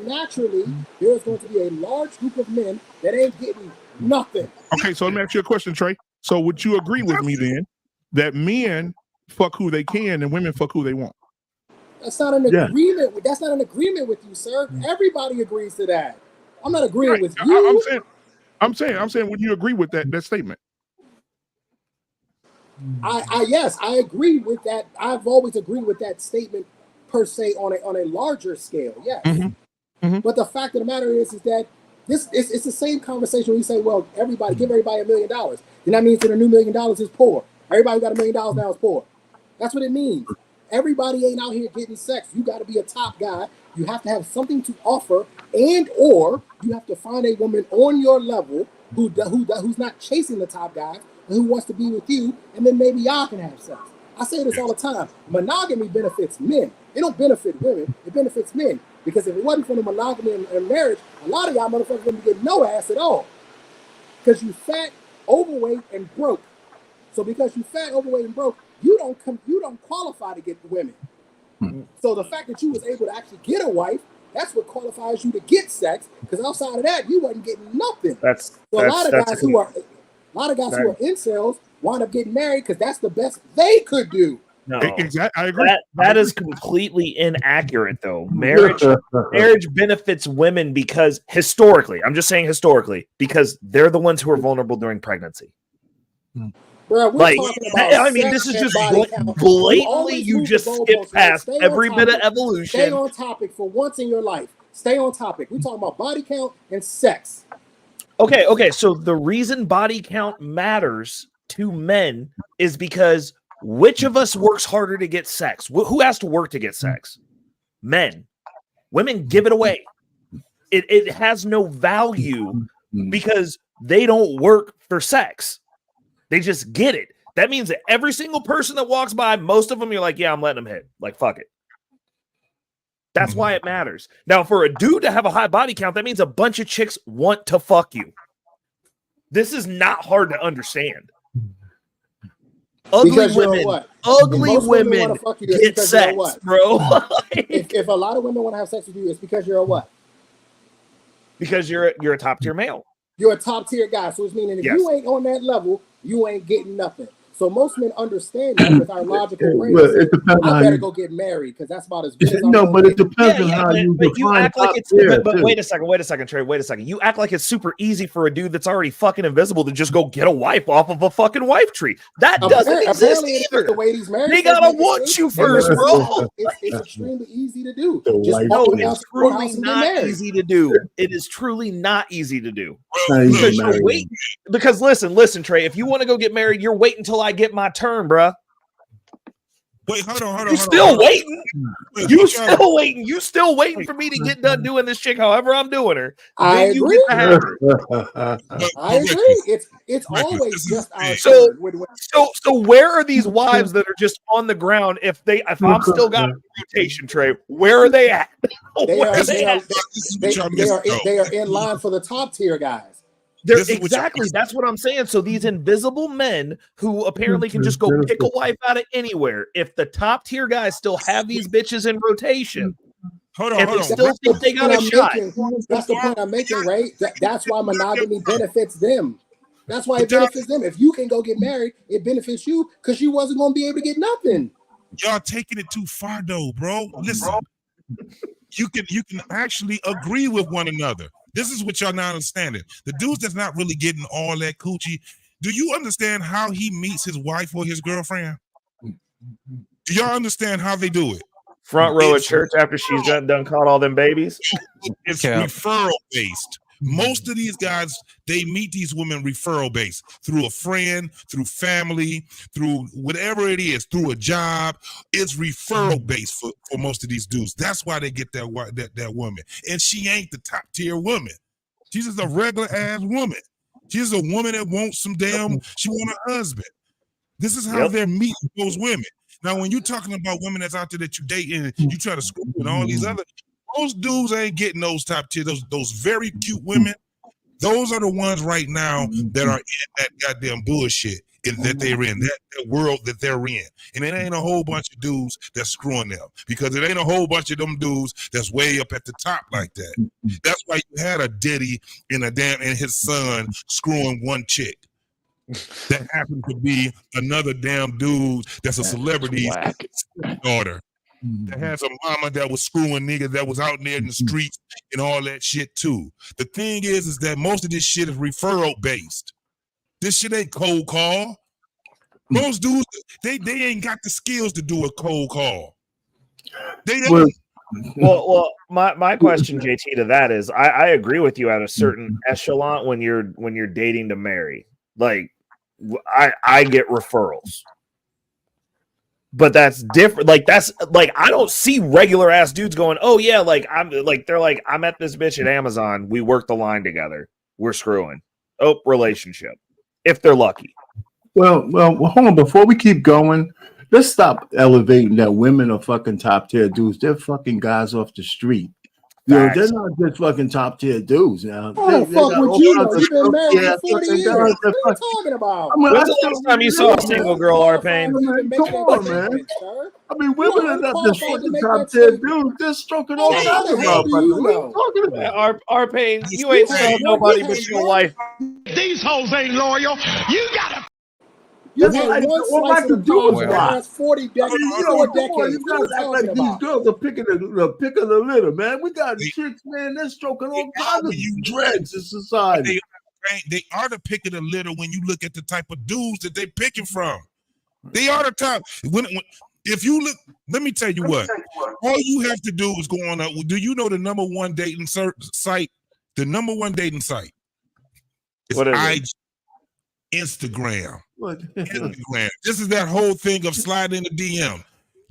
naturally there is going to be a large group of men that ain't getting nothing. Okay, so let me ask you a question, Trey. So would you agree with me then that men fuck who they can and women fuck who they want? That's not an agreement. That's not an agreement with you, sir. Everybody agrees to that. I'm not agreeing with you. I'm saying, would you agree with that statement? Yes, I agree with that. I've always agreed with that statement per se on a larger scale. Yes. But the fact of the matter is that it's the same conversation when you say, well, give everybody $1 million. Then that means that a new $1 million is poor. Everybody got $1 million now is poor. That's what it means. Everybody ain't out here getting sex. You got to be a top guy. You have to have something to offer, or you have to find a woman on your level who's not chasing the top guys and who wants to be with you, and then maybe y'all can have sex. I say this all the time. Monogamy benefits men. It don't benefit women. It benefits men. Because if it wasn't for the monogamy and marriage, a lot of y'all motherfuckers wouldn't get no ass at all. Because you fat, overweight, and broke. So because you fat, overweight, and broke, you don't qualify to get women. So the fact that you was able to actually get a wife, that's what qualifies you to get sex. Because outside of that, you wasn't getting nothing. A lot of guys who are incels wind up getting married because that's the best they could do. No, exactly. I agree. That is completely inaccurate, though. Marriage benefits women because historically, I'm just saying historically, because they're the ones who are vulnerable during pregnancy. Bro, this is just blatantly you just skip past every bit of evolution. Stay on topic for once in your life. Stay on topic. We're talking about body count and sex. Okay. So the reason body count matters to men is because which of us works harder to get sex? Who has to work to get sex? Men. Women give it away. It has no value because they don't work for sex. They just get it. That means that every single person that walks by, most of them, you're like, yeah, I'm letting them hit. Like, fuck it. That's why it matters. Now, for a dude to have a high body count, that means a bunch of chicks want to fuck you. This is not hard to understand. Ugly women get sex, bro. If a lot of women want to have sex with you, it's because you're a what? Because you're a top tier male. You're a top tier guy. So it's meaning if you ain't on that level, you ain't getting nothing. So most men understand that with our logical brain. I better go get married because that's about as good as but it depends on how you act like it's. But wait a second, Trey. Wait a second. You act like it's super easy for a dude that's already fucking invisible to just go get a wife off of a fucking wife tree. That doesn't exist either. The way these married they gotta want you first, bro. It's extremely easy to do. It's truly not easy to do. It is truly not easy to do. Because listen, Trey. If you want to go get married, you're waiting until I get my turn, bruh. Wait, hold on. You still waiting? You still waiting? You still waiting for me to get done doing this chick however I'm doing her? I agree. I agree. It's always just our turn. So where are these wives that are just on the ground? If I'm still got a rotation, Trey, where are they at? They are in line for the top tier guys. That's what I'm saying. So these invisible men who apparently can just go pick a wife out of anywhere, if the top tier guys still have these bitches in rotation, hold on. Still think they got a shot. That's the point I'm making, right? That's why monogamy benefits them. That's why it benefits them. If you can go get married, it benefits you because you wasn't going to be able to get nothing. Y'all taking it too far, though, bro. Listen, you can actually agree with one another. This is what y'all not understanding. The dudes that's not really getting all that coochie, do you understand how he meets his wife or his girlfriend? Do y'all understand how they do it? Front row at church after she's done caught all them babies? It's referral based. Most of these guys, they meet these women referral based through a friend, through family, through whatever it is, through a job. It's referral based for most of these dudes. That's why they get that woman. And she ain't the top tier woman. She's just a regular ass woman. She's a woman that wants some damn, she want a husband. This is how they're meeting those women. Now, when you're talking about women that's out there that you date and you try to screw with all these other, most dudes ain't getting those top tier, those very cute women. Those are the ones right now that are in that goddamn bullshit that they're in, that world that they're in. And it ain't a whole bunch of dudes that's screwing them, because it ain't a whole bunch of them dudes that's way up at the top like that. That's why you had a Diddy and his son screwing one chick. That happened to be another damn dude that's a celebrity's daughter. That has a mama that was screwing niggas that was out there in the streets and all that shit too. The thing is that most of this shit is referral based. This shit ain't cold call. Most dudes, they ain't got the skills to do a cold call. They don't. Well, my question, JT, to that is, I agree with you at a certain echelon when you're dating to marry. Like, I get referrals, but that's different. Like, that's like, I don't see regular ass dudes going, oh yeah, like they're like, I met this bitch at Amazon, we worked the line together, we're screwing. Oh, relationship, if they're lucky. Well, hold on. Before we keep going, let's stop elevating that women are fucking top tier dudes. They're fucking guys off the street. You know, they're not just fucking top tier dudes now. Oh, fuck with you. You've been married for 40 years. What are you talking about? When's the last time you saw a single girl, R-Pain? Come on, man. I mean, women are not just fucking top tier dudes. They're stroking all kinds of motherfuckers. What are you talking about? R-Pain, you ain't saw nobody but your wife. These hoes ain't loyal. You gotta. You had one slice of the pie for the last 40 decades. You guys act like these girls are picking the pick of the litter, man. We got chicks, man. They're stroking all kinds of dreads in society. They are the pick of the litter when you look at the type of dudes that they're picking from. They are the top. If you look, let me tell you what. All you have to do is go on. Do you know the number one dating site? The number one dating site is IG. Instagram. Instagram. This is that whole thing of sliding the DM.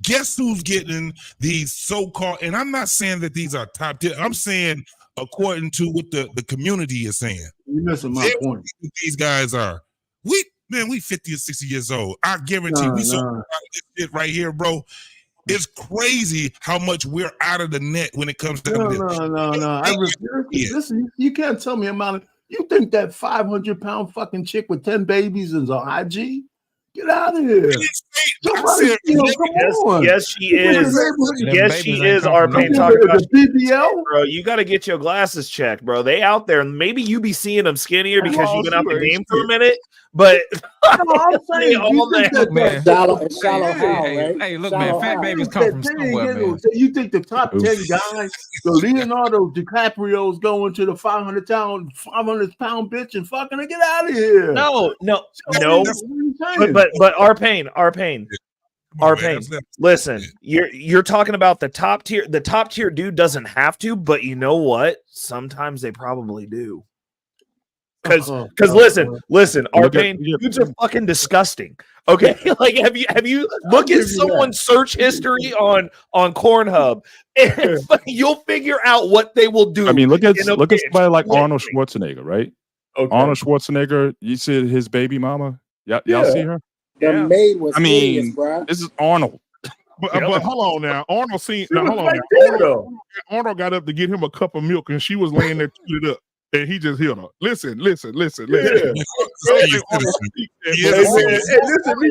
Guess who's getting these so-called, and I'm not saying that these are top tier. I'm saying according to what the community is saying. You're missing my point. These guys are. We 50 or 60 years old. I guarantee we so proud of this shit right here, bro. It's crazy how much we're out of the net when it comes to this. No. Listen, you can't tell me amount of. You think that 500-pound fucking chick with 10 babies is on IG? Get out of here. Come on. Yes, she is. Yes, she is. R-Pain talking about BBL, bro. You got to get your glasses checked, bro. They out there. Maybe you be seeing them skinnier because you've been out the game for a minute. But I'm saying, shallow how, right? Hey, look, man, fat babies come from somewhere, man. You think the top 10 guys, the Leonardo DiCaprio's going to the 500-pound bitch and fucking get out of here? No. But R-Pain. Listen, you're talking about the top tier. The top tier dude doesn't have to, but you know what? Sometimes they probably do. Because listen, R-Pain, dudes are fucking disgusting. Okay, like have you look at someone's search history on Pornhub, and you'll figure out what they will do. I mean, look at somebody like Arnold Schwarzenegger, right? Okay. Arnold Schwarzenegger, you see his baby mama? Y'all see her? The maid was hideous, bro. This is Arnold. But hold on now. Arnold Arnold got up to get him a cup of milk, and she was laying there tooted up. And he just hit her. Listen. Yeah. Listen, let me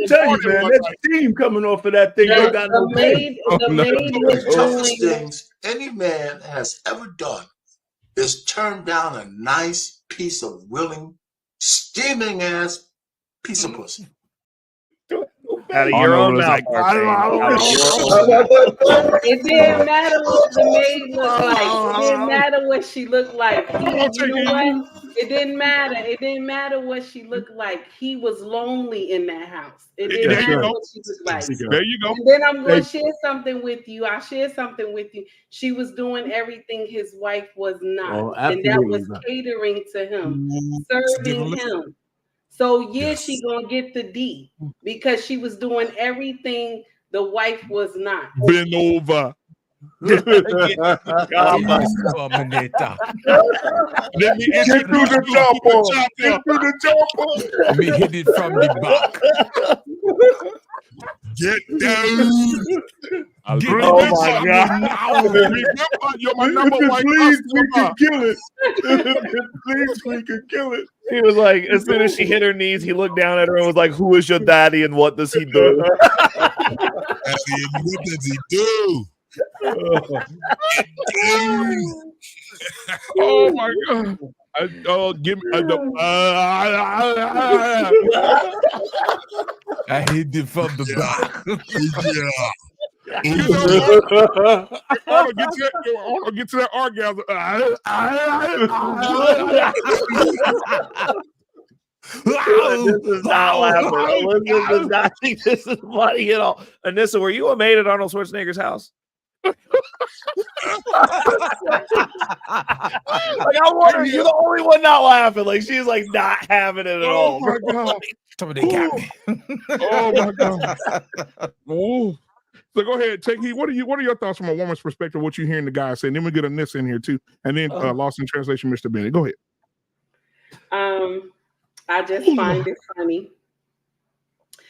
tell you, man, that steam coming off of that thing. The maid was toughest things any man has ever done is turn down a nice piece of willing, steaming ass piece of pussy. Out of your own mouth. It didn't matter what the maid looked like. It didn't matter what she looked like. You know what? It didn't matter. It didn't matter what she looked like. He was lonely in that house. It didn't matter what she looked like. There you go. And then I'm going to share something with you. I'll share something with you. She was doing everything his wife was not. And that was catering to him, serving him. So she gonna get the D because she was doing everything the wife was not. Bend over. Let me introduce the chopper. me hit it from the back. Get down. Oh my God. Remember, you're my number one Please, we customer. can kill it. Please, we can kill it. He was like, as soon as she hit her knees, he looked down at her and was like, "Who is your daddy and what does he do?" What does he do? Oh my God. Give me I hit it from the back. Yeah. Get to that orgasm. This is not laughing. Elizabeth does not think this is funny at all. Anissa, were you a maid at Arnold Schwarzenegger's house? Like, I wonder, you're the only one not laughing. Like, she's like not having it at all. Oh my God. Somebody got me. Oh my God. Oh. So go ahead, take heat. What are your thoughts from a woman's perspective? What you hearing the guys say? And then we get a Nissa in here too, and then lost in translation, Mr. Bennett. Go ahead. I just find it funny.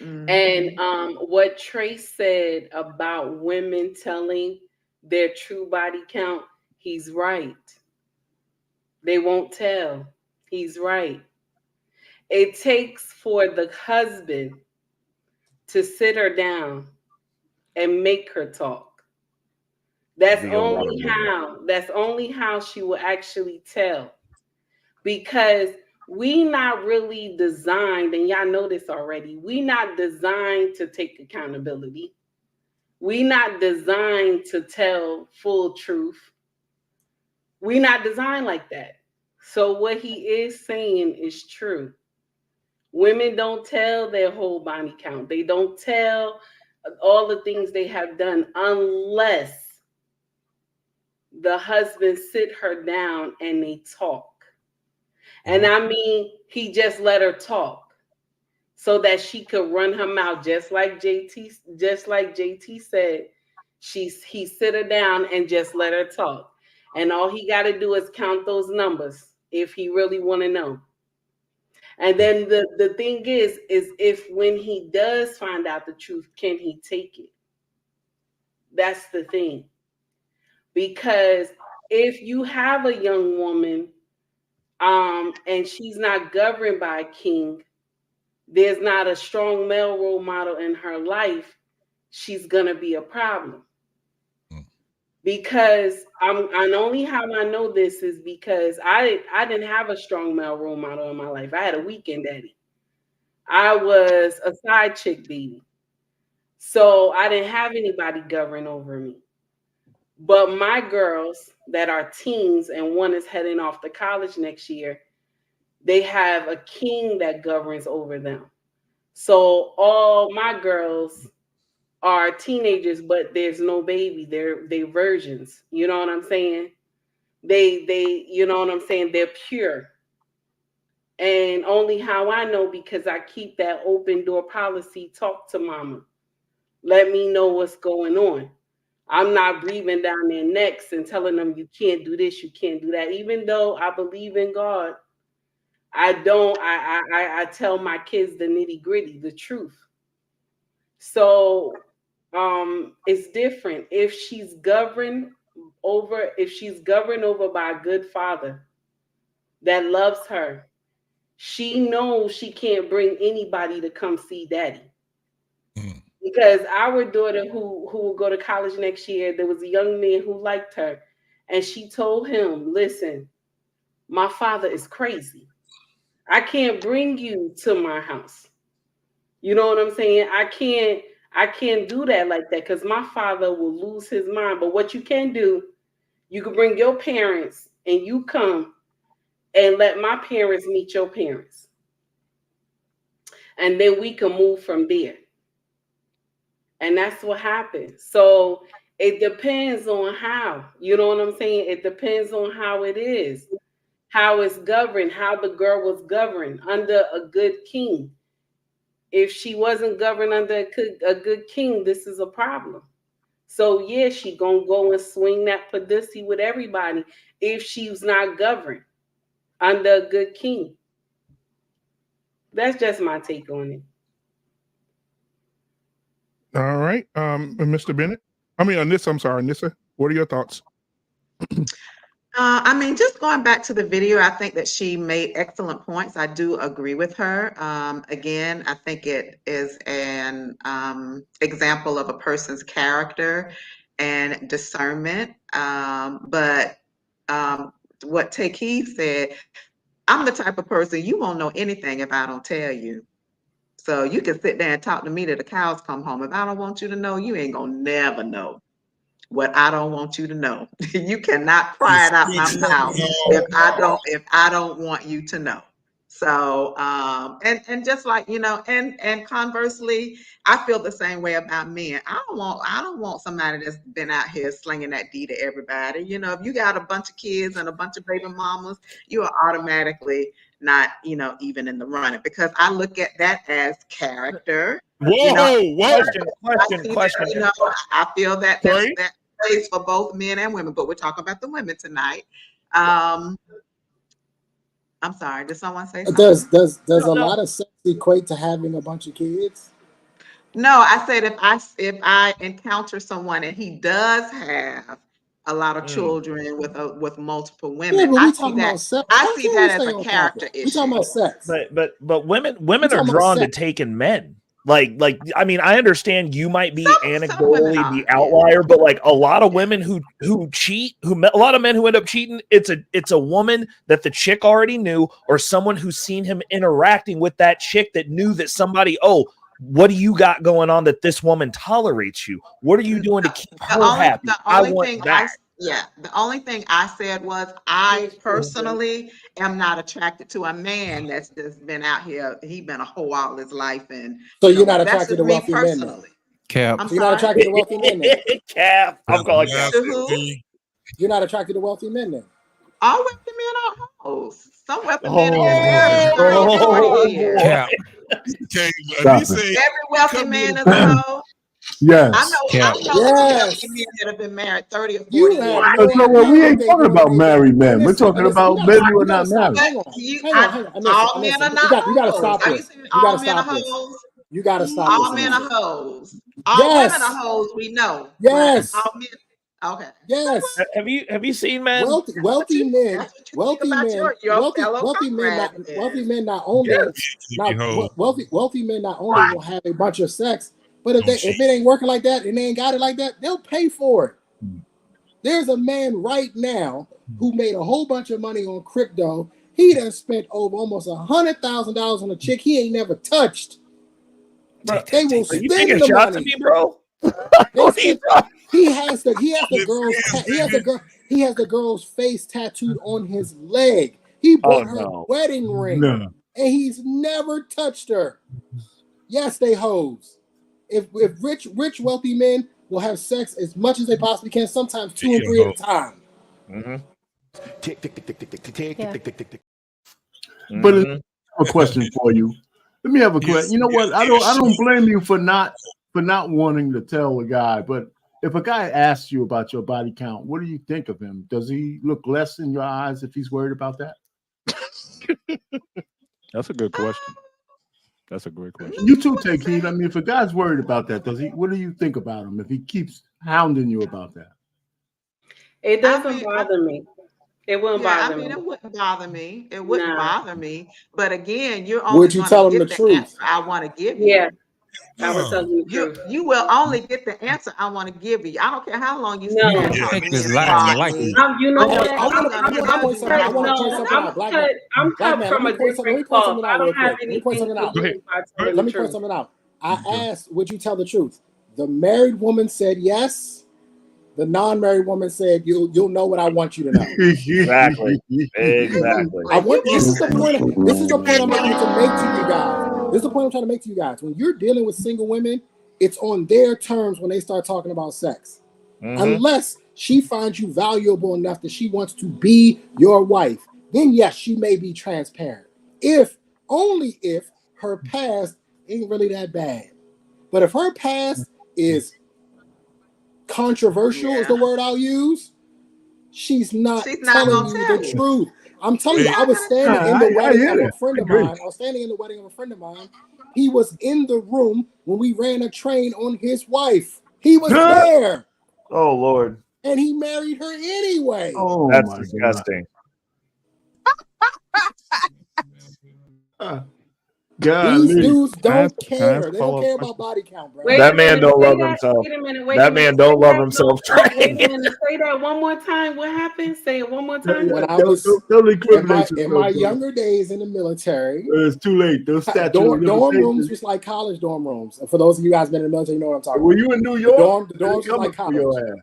And what Trace said about women telling their true body count, he's right. They won't tell. He's right. It takes for the husband to sit her down and make her talk. That's only how she will actually tell. Because we not really designed, and y'all know this already, we not designed to take accountability. We not designed to tell full truth. We not designed like that. So what he is saying is true. Women don't tell their whole body count. They don't tell all the things they have done unless the husband sit her down and they talk. And I mean, he just let her talk so that she could run her mouth, just like JT said. He sit her down and just let her talk. And all he got to do is count those numbers if he really want to know. And then the thing is if when he does find out the truth, can he take it? That's the thing. Because if you have a young woman and she's not governed by a king, there's not a strong male role model in her life, she's gonna be a problem. Because and only how I know this is because I didn't have a strong male role model in my life. I had a weekend daddy. I was a side chick baby. So I didn't have anybody govern over me. But my girls that are teens and one is heading off to college next year, they have a king that governs over them. So all my girls are teenagers, but there's no baby. They're virgins. You know what I'm saying? They you know what I'm saying? They're pure. And only how I know, because I keep that open door policy, talk to mama. Let me know what's going on. I'm not breathing down their necks and telling them you can't do this, you can't do that. Even though I believe in God, I tell my kids the nitty-gritty, the truth. So it's different. If she's governed over by a good father that loves her, she knows she can't bring anybody to come see daddy. Because our daughter who will go to college next year, there was a young man who liked her. And she told him, listen, my father is crazy. I can't bring you to my house. You know what I'm saying? I can't do that like that because my father will lose his mind. But what you can do, you can bring your parents and you come and let my parents meet your parents. And then we can move from there. And that's what happens. So it depends on how, you know what I'm saying? It depends on how it is, how it's governed, how the girl was governed under a good king. If she wasn't governed under a good king, this is a problem. So yeah, she gonna go and swing that pussy with everybody if she's not governed under a good king. That's just my take on it. All right, Mr. Bennett. Anissa. I'm sorry, Anissa. What are your thoughts? I mean, just going back to the video, I think that she made excellent points. I do agree with her. Again, I think it is an example of a person's character and discernment. But what Takey said, I'm the type of person you won't know anything if I don't tell you. So you can sit there and talk to me till the cows come home. If I don't want you to know, you ain't gonna never know what I don't want you to know. You cannot pry it out my mouth if I don't want you to know. So and just like, you know, and conversely, I feel the same way about men. I don't want somebody that's been out here slinging that D to everybody. You know, if you got a bunch of kids and a bunch of baby mamas, you are automatically not, you know, even in the running, because I look at that as character. Whoa, you know, Question. You know, I feel that that plays for both men and women, but we're talking about the women tonight. I'm sorry, did someone say something? Does a lot of sex equate to having a bunch of kids? No, I said if I encounter someone and he does have a lot of children with multiple women, Yeah, but I we see talking that about sex. I see that as a character issue. We talking about sex. But women are drawn to taking men. Like I mean, I understand you might be anecdotally the outlier, but like a lot of women who cheat, a lot of men who end up cheating, it's a woman that the chick already knew, or someone who's seen him interacting with that chick that knew that somebody, what do you got going on that this woman tolerates you? What are you doing to keep her happy? The only thing I said was I personally am not attracted to a man that's just been out here. He's been a hoe all his life, and so you're not attracted to wealthy men then? Cap. So you're not attracted to wealthy men then? Cap. I'm calling Cap. You're not attracted to wealthy men then? All wealthy men are hoes. Some wealthy men are married 30, 40 years. Cap. Every wealthy man is a hoe. Yes. I know wealthy men that have been married 30 or 40 years. So we ain't talking about married men. We're talking about men who are not married. Hang on. All men are not You gotta stop hoes. this. You gotta stop this. You gotta stop this. All men are hoes. All women are hoes, we know. Yes. All men. Okay. Yes. Have you seen men? Wealthy men not only will have a bunch of sex, but if it ain't working like that and they ain't got it like that, they'll pay for it. There's a man right now who made a whole bunch of money on crypto. He done spent over almost $100,000 on a chick he ain't never touched. They will spend the money, me, bro. He has the girl's face tattooed on his leg. He bought her wedding ring, and he's never touched her. Yes, they hoes. If rich wealthy men will have sex as much as they possibly can, sometimes 2 and 3 at a time. But a question for you. Let me have a question. You know what? I don't blame you for not wanting to tell a guy, but if a guy asks you about your body count, what do you think of him? Does he look less in your eyes if he's worried about that? That's a good question. That's a great question. You too, take heed. I mean, if a guy's worried about that, what do you think about him if he keeps hounding you about that? It doesn't bother me. It wouldn't bother me. It wouldn't bother me. It wouldn't bother me. But again, you're only going to get the truth? I want to give you. Yeah. I will tell you the truth. You will only get the answer I want to give you. I don't care how long you spend. You know what? I'm cut from a different cloth. I don't have anything to lose. Let me point something out. I asked, would you tell the truth? The married woman said yes. The non-married woman said, "You'll know what I want you to know." Exactly. This is the point I'm trying to make to you guys. This is the point I'm trying to make to you guys. When you're dealing with single women, it's on their terms when they start talking about sex. Unless she finds you valuable enough that she wants to be your wife, then yes, she may be transparent. Only if her past ain't really that bad. But if her past is controversial is the word I'll use. She's not telling you the truth. I'm telling you, I was standing in the wedding of a friend of mine. I was standing in the wedding of a friend of mine. He was in the room when we ran a train on his wife. He was there. Oh Lord. And he married her anyway. Oh, that's my disgusting. These dudes don't Can I ask care. a They don't follow-up care question? about body count, bro. That man don't love that. himself. Wait a minute. Wait That a minute. man don't Say love that, himself. Wait a minute. Say that one more time. What happened? Say it one more time. When I was in my younger days in the military, it's too late. Those statutes. Dorm rooms was like college dorm rooms. And for those of you guys been in the military, you know what I'm talking Were about. you in New York? The dorms was like college.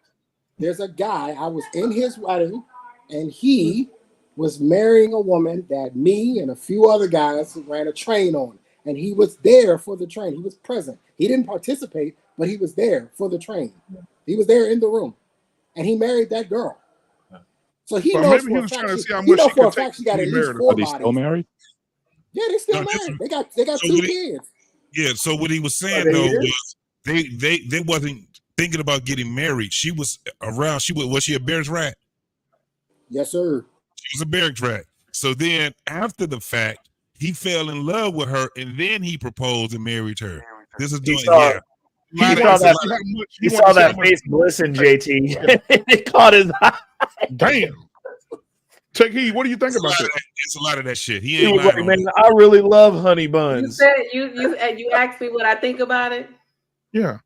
There's a guy, I was in his wedding, and he was marrying a woman that me and a few other guys ran a train on. And he was there for the train. He was present. He didn't participate, but he was there for the train. He was there in the room. And he married that girl. So he knows for a fact she got at least 4 bodies. Are they still married? Yeah, they still married. They got 2 kids. Yeah, so what he was saying though was they wasn't thinking about getting married. She was around. Was she a barracks rat? Yes, sir. She was a barracks rat. So then after the fact, he fell in love with her, and then he proposed and married her. This is doing He saw that face glisten, JT. It caught his eye. Damn. Take heed. What do you think about that? It's a lot of that shit. He He ain't was like, lying. man, I really love honey You buns. said you asked me what I think about it. Yeah.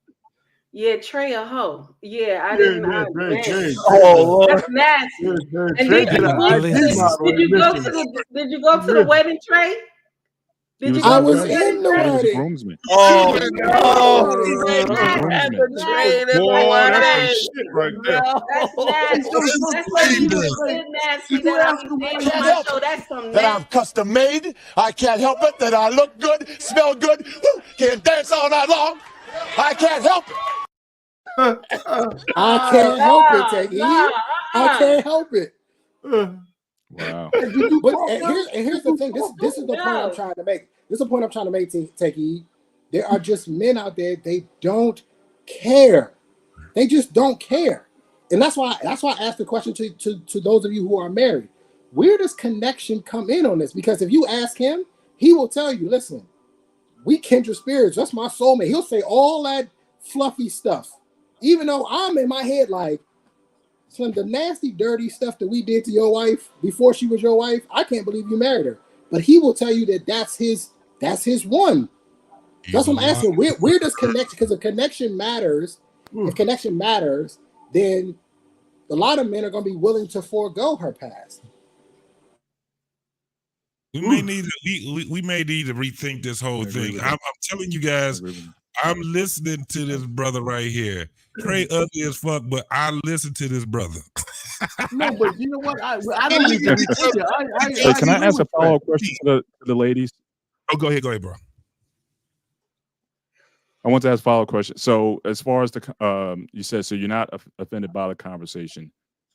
Yeah, Trey a hoe. Yeah, I Yeah, didn't. yeah, Man. Trey. Oh Lord. That's nasty. And Trey did you go to the wedding, Trey? Did you I go to was the in the He was a wedding. groomsman. Oh That's at the train in Boy, the that's some wedding. shit right there. That's nasty. That's something you did nasty that I be saying on my show. That's some That nasty. I'm custom made. I can't help it. That I look good, smell good, can dance all night long. I can't help it. I can't help it, Take Heed. I can't help it. Wow. But here's the thing. This is the point I'm trying to make. This is the point I'm trying to make, Take Heed. There are just men out there. They don't care. They just don't care. And that's why I asked the question to those of you who are married. Where does connection come in on this? Because if you ask him, he will tell you, listen, we kindred spirits. That's my soulmate. He'll say all that fluffy stuff. Even though I'm in my head like, son, the nasty, dirty stuff that we did to your wife before she was your wife, I can't believe you married her. But he will tell you that that's his one. That's what I'm asking. Where does connection? Because if connection matters, then a lot of men are going to be willing to forego her past. We may need to rethink this whole thing. I'm telling you guys, I'm listening to this brother right here. Trey ugly as fuck, but I listen to this brother. No, but you know what? I don't need to rethink it. Hey, can I ask a follow-up question to the ladies? Oh, go ahead, bro. I want to ask a follow-up question. So, as far as you said, so you're not offended by the conversation.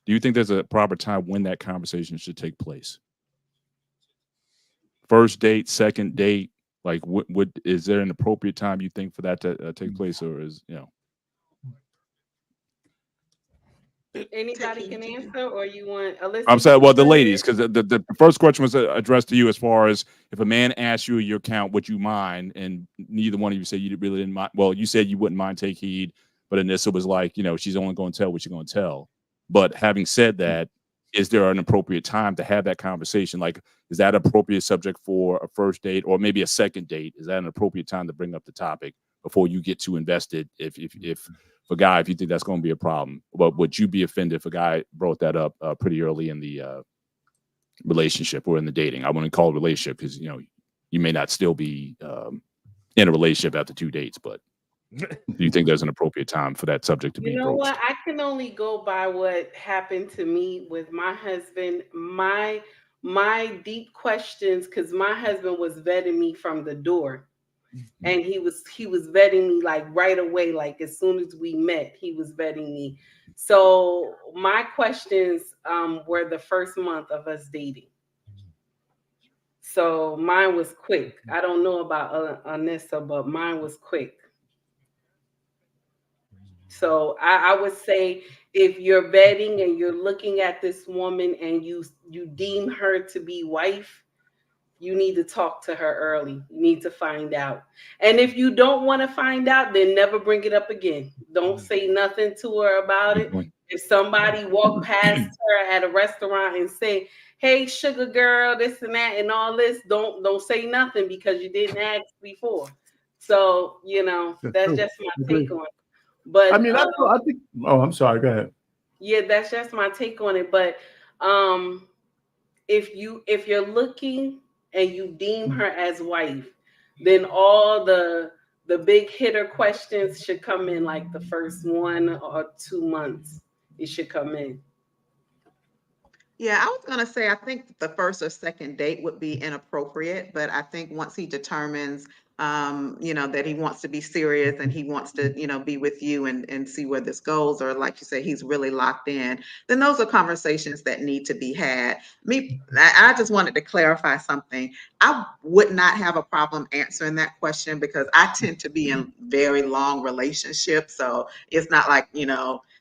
Do you think there's a proper time when that conversation should take place? First date, second date, like what is there an appropriate time you think for that to take place, or is Anybody can answer, or you want Alyssa? I'm saying, well, the ladies, because the first question was addressed to you as far as if a man asks you your count, would you mind? And neither one of you said you really didn't mind. Well, you said you wouldn't mind, take heed, but Anissa was like, she's only going to tell what she's going to tell. But having said that, is there an appropriate time to have that conversation? Like, is that appropriate subject for a first date or maybe a second date? Is that an appropriate time to bring up the topic before you get too invested? If for a guy, if you think that's going to be a problem, but would you be offended if a guy brought that up pretty early in the relationship or in the dating? I wouldn't call it a relationship because you may not still be in a relationship after 2 dates, but do you think there's an appropriate time for that subject to be broached? What? I can only go by what happened to me with my husband. My deep questions, because my husband was vetting me from the door. And he was vetting me like right away, like as soon as we met, he was vetting me. So my questions were the first month of us dating. So mine was quick. I don't know about Anissa, but mine was quick. So I would say if you're vetting and you're looking at this woman and you deem her to be wife, you need to talk to her early. You need to find out. And if you don't want to find out, then never bring it up again. Don't say nothing to her about it. If somebody walk past her at a restaurant and say, "Hey, sugar girl, this and that and all this," don't say nothing because you didn't ask before. So, that's just my take on it. But I mean, I think. Oh, I'm sorry. Go ahead. Yeah, that's just my take on it. But if you're looking and you deem her as wife, then all the big hitter questions should come in like the first 1 or 2 months. It should come in. Yeah, I was going to say, I think the first or second date would be inappropriate, but I think once he determines, that he wants to be serious and he wants to, be with you and see where this goes, or like you say, he's really locked in, then those are conversations that need to be had. I just wanted to clarify something. I would not have a problem answering that question because I tend to be in very long relationships. So it's not like,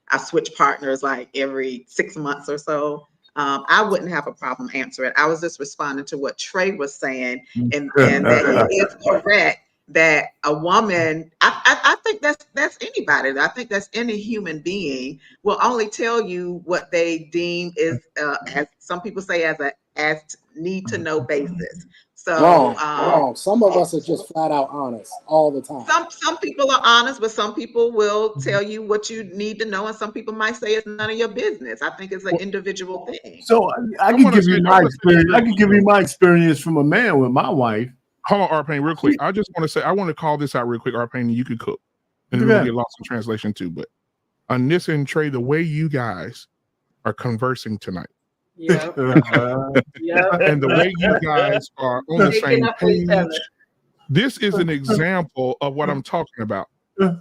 I switch partners like every 6 months or so. I wouldn't have a problem answering it. I was just responding to what Trey was saying, and that he is correct that a woman, I think that's anybody. I think that's any human being will only tell you what they deem is, as some people say, as need to know basis. So wrong. Some of us are just flat out honest all the time. Some people are honest, but some people will tell you what you need to know, and some people might say it's none of your business. I think it's an individual thing. So I can give you my experience. I can give you my experience from a man with my wife. Hold on, Arpain, real quick. I just want to say, I want to call this out real quick, Arpain, and you could cook. And then we'll get lost in translation too. But Anissa and Trey, the way you guys are conversing tonight. Yeah. And the way you guys are on the same page. This is an example of what I'm talking about.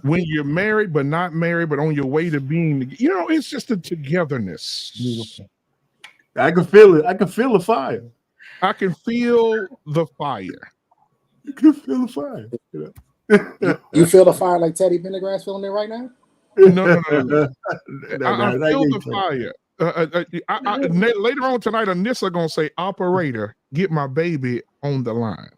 When you're married, but not married, but on your way to being, it's just a togetherness. I can feel it. I can feel the fire. I can feel the fire. You can feel the fire. You feel the fire like Teddy Pendergrass feeling it right now? No. I feel the fire. Later on tonight, Anissa gonna say, "Operator, get my baby on the line."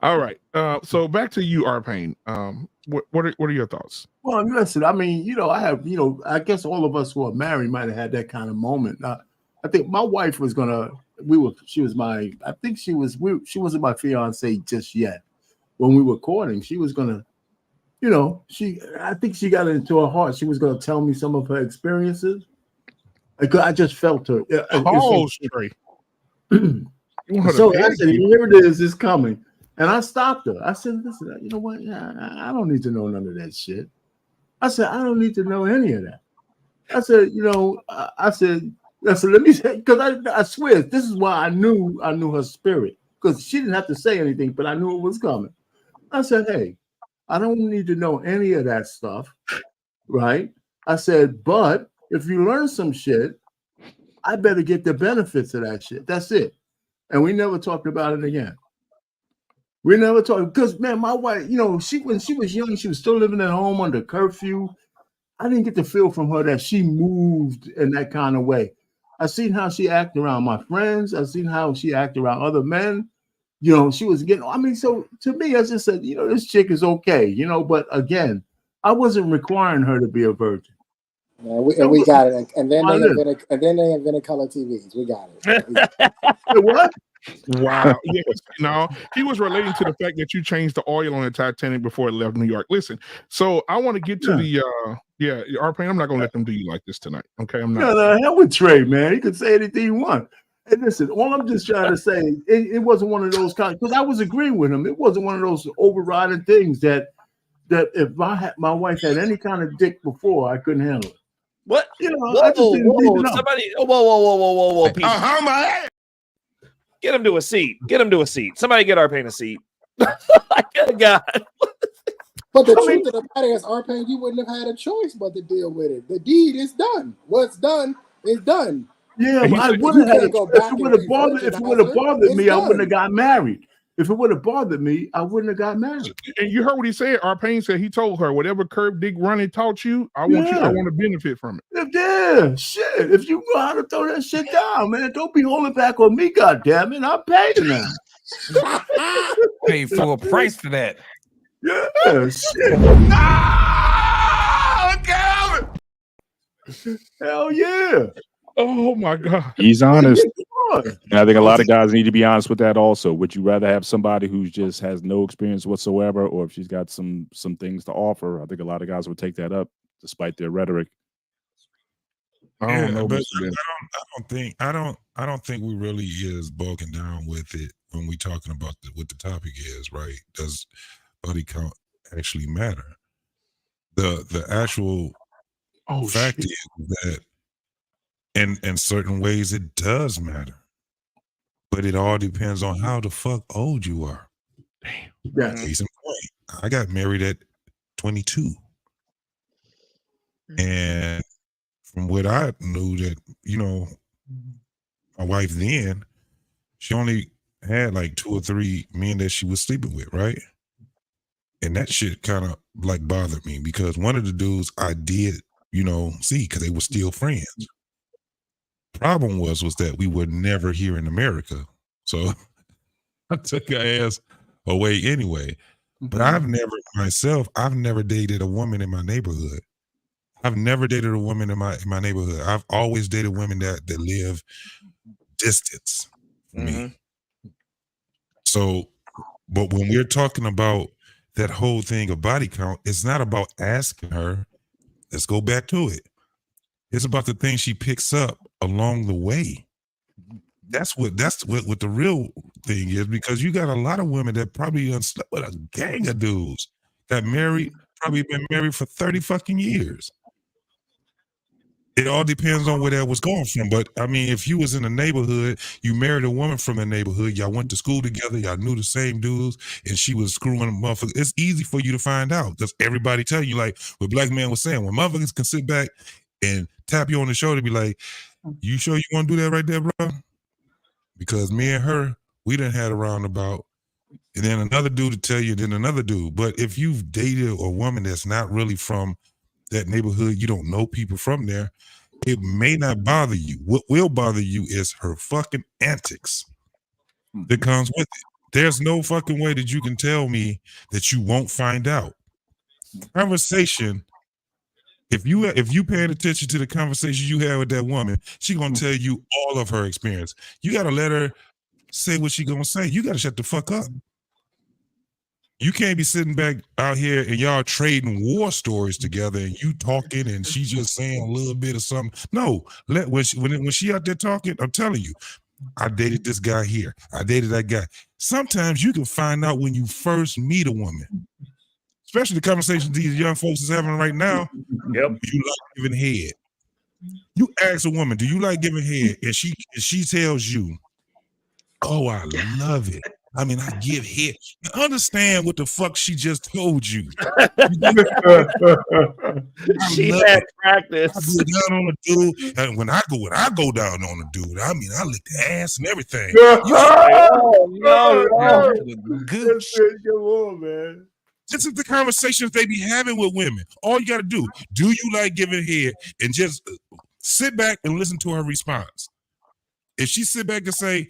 All right. So back to you, Arpain. What are your thoughts? Well, listen. I mean, I have, I guess all of us who are married might have had that kind of moment. I think my wife was gonna. She wasn't my fiance just yet. When we were courting, she was gonna, I think she got it into her heart. She was gonna tell me some of her experiences. I just felt her. Straight. So I said, "Here it is. It's coming." And I stopped her. I said, "Listen, you know what? I don't need to know none of that shit." I said, "I don't need to know any of that." I said, I said, let me say, because I swear, this is why I knew her spirit, because she didn't have to say anything, but I knew it was coming. I said, "Hey, I don't need to know any of that stuff, right?" I said, "But if you learn some shit, I better get the benefits of that shit. That's it." And we never talked about it again. We never talked, because, man, my wife, when she was young, she was still living at home under curfew. I didn't get the feel from her that she moved in that kind of way. I seen how she acted around my friends. I seen how she acted around other men. She was getting, so to me, I just said, this chick is okay, but again, I wasn't requiring her to be a virgin. Yeah, we got it. And then they invented color TVs. We got it. What? Wow. Yes. No, he was relating to the fact that you changed the oil on the Titanic before it left New York. Listen, so I want to get to Arpain, I'm not going to let them do you like this tonight. Okay, I'm not. No, hell with Trey, man. He could say anything he wants. And listen, all I'm just trying to say, it wasn't one of those kind, because I was agreeing with him. It wasn't one of those overriding things that if my wife had any kind of dick before, I couldn't handle it. What? I just didn't need to know. Somebody, whoa. my head. Get him to a seat. Somebody get Arpain a seat. God. But the truth of the matter is, Arpain, you wouldn't have had a choice but to deal with it. The deed is done. What's done is done. Yeah, but I wouldn't have. If it would have bothered me, I wouldn't have got married. If it would have bothered me, I wouldn't have got married. And you heard what he said. Our Payne said he told her, whatever curb Dick running taught you, I want to benefit from it. Yeah, shit. If you know how to throw that shit down, man, don't be holding back on me, goddammit. I'm paying now. Pay full price for that. Yeah, shit. Hell yeah. Oh my God. He's honest. And I think a lot of guys need to be honest with that also. Would you rather have somebody who just has no experience whatsoever, or if she's got some things to offer? I think a lot of guys would take that up despite their rhetoric. I don't know, but I don't think we really is bogging down with it when we talking about what the topic is, right? Does body count actually matter? The actual fact is that in certain ways it does matter, but it all depends on how the fuck old you are. Damn. Case in point, I got married at 22, and from what I knew, that my wife then, she only had like 2 or 3 men that she was sleeping with, right? And that shit kind of like bothered me because one of the dudes I did, see, because they were still friends. Problem was that we were never here in America, so I took her ass away anyway. But I've never dated a woman in my neighborhood. I've never dated a woman in my neighborhood. I've always dated women that live distance from me. So, but when we're talking about that whole thing of body count, it's not about asking her. Let's go back to it. It's about the things she picks up along the way. That's what the real thing is, because you got a lot of women that probably done slept with a gang of dudes, got married, probably been married for 30 fucking years. It all depends on where that was going from. But I mean, if you was in a neighborhood, you married a woman from a neighborhood, y'all went to school together, y'all knew the same dudes, and she was screwing a motherfucker, it's easy for you to find out because everybody tell you, like what Black Man was saying, when motherfuckers can sit back and tap you on the shoulder, be like, you sure you want to do that right there, bro? Because me and her, we done had a roundabout, and then another dude to tell you, then another dude. But if you've dated a woman that's not really from that neighborhood, you don't know people from there, it may not bother you. What will bother you is her fucking antics that comes with it. There's no fucking way that you can tell me that you won't find out. Conversation, if you paying attention to the conversation you had with that woman, she gonna tell you all of her experience. You gotta let her say what she gonna say. You gotta shut the fuck up. You can't be sitting back out here and y'all trading war stories together and you talking and she just saying a little bit of something. No, when she out there talking, I'm telling you, I dated this guy here. I dated that guy. Sometimes you can find out when you first meet a woman, especially the conversations these young folks is having right now. Yep. You like giving head. You ask a woman, do you like giving head? And she tells you, oh, I love it. I mean, I give head. Understand what the fuck she just told you. She had practice. I go down on a dude, and when I go down on a dude, I mean, I lick the ass and everything. Man. This is the conversations they be having with women. All you got to do you like giving head? And just sit back and listen to her response. If she sit back and say,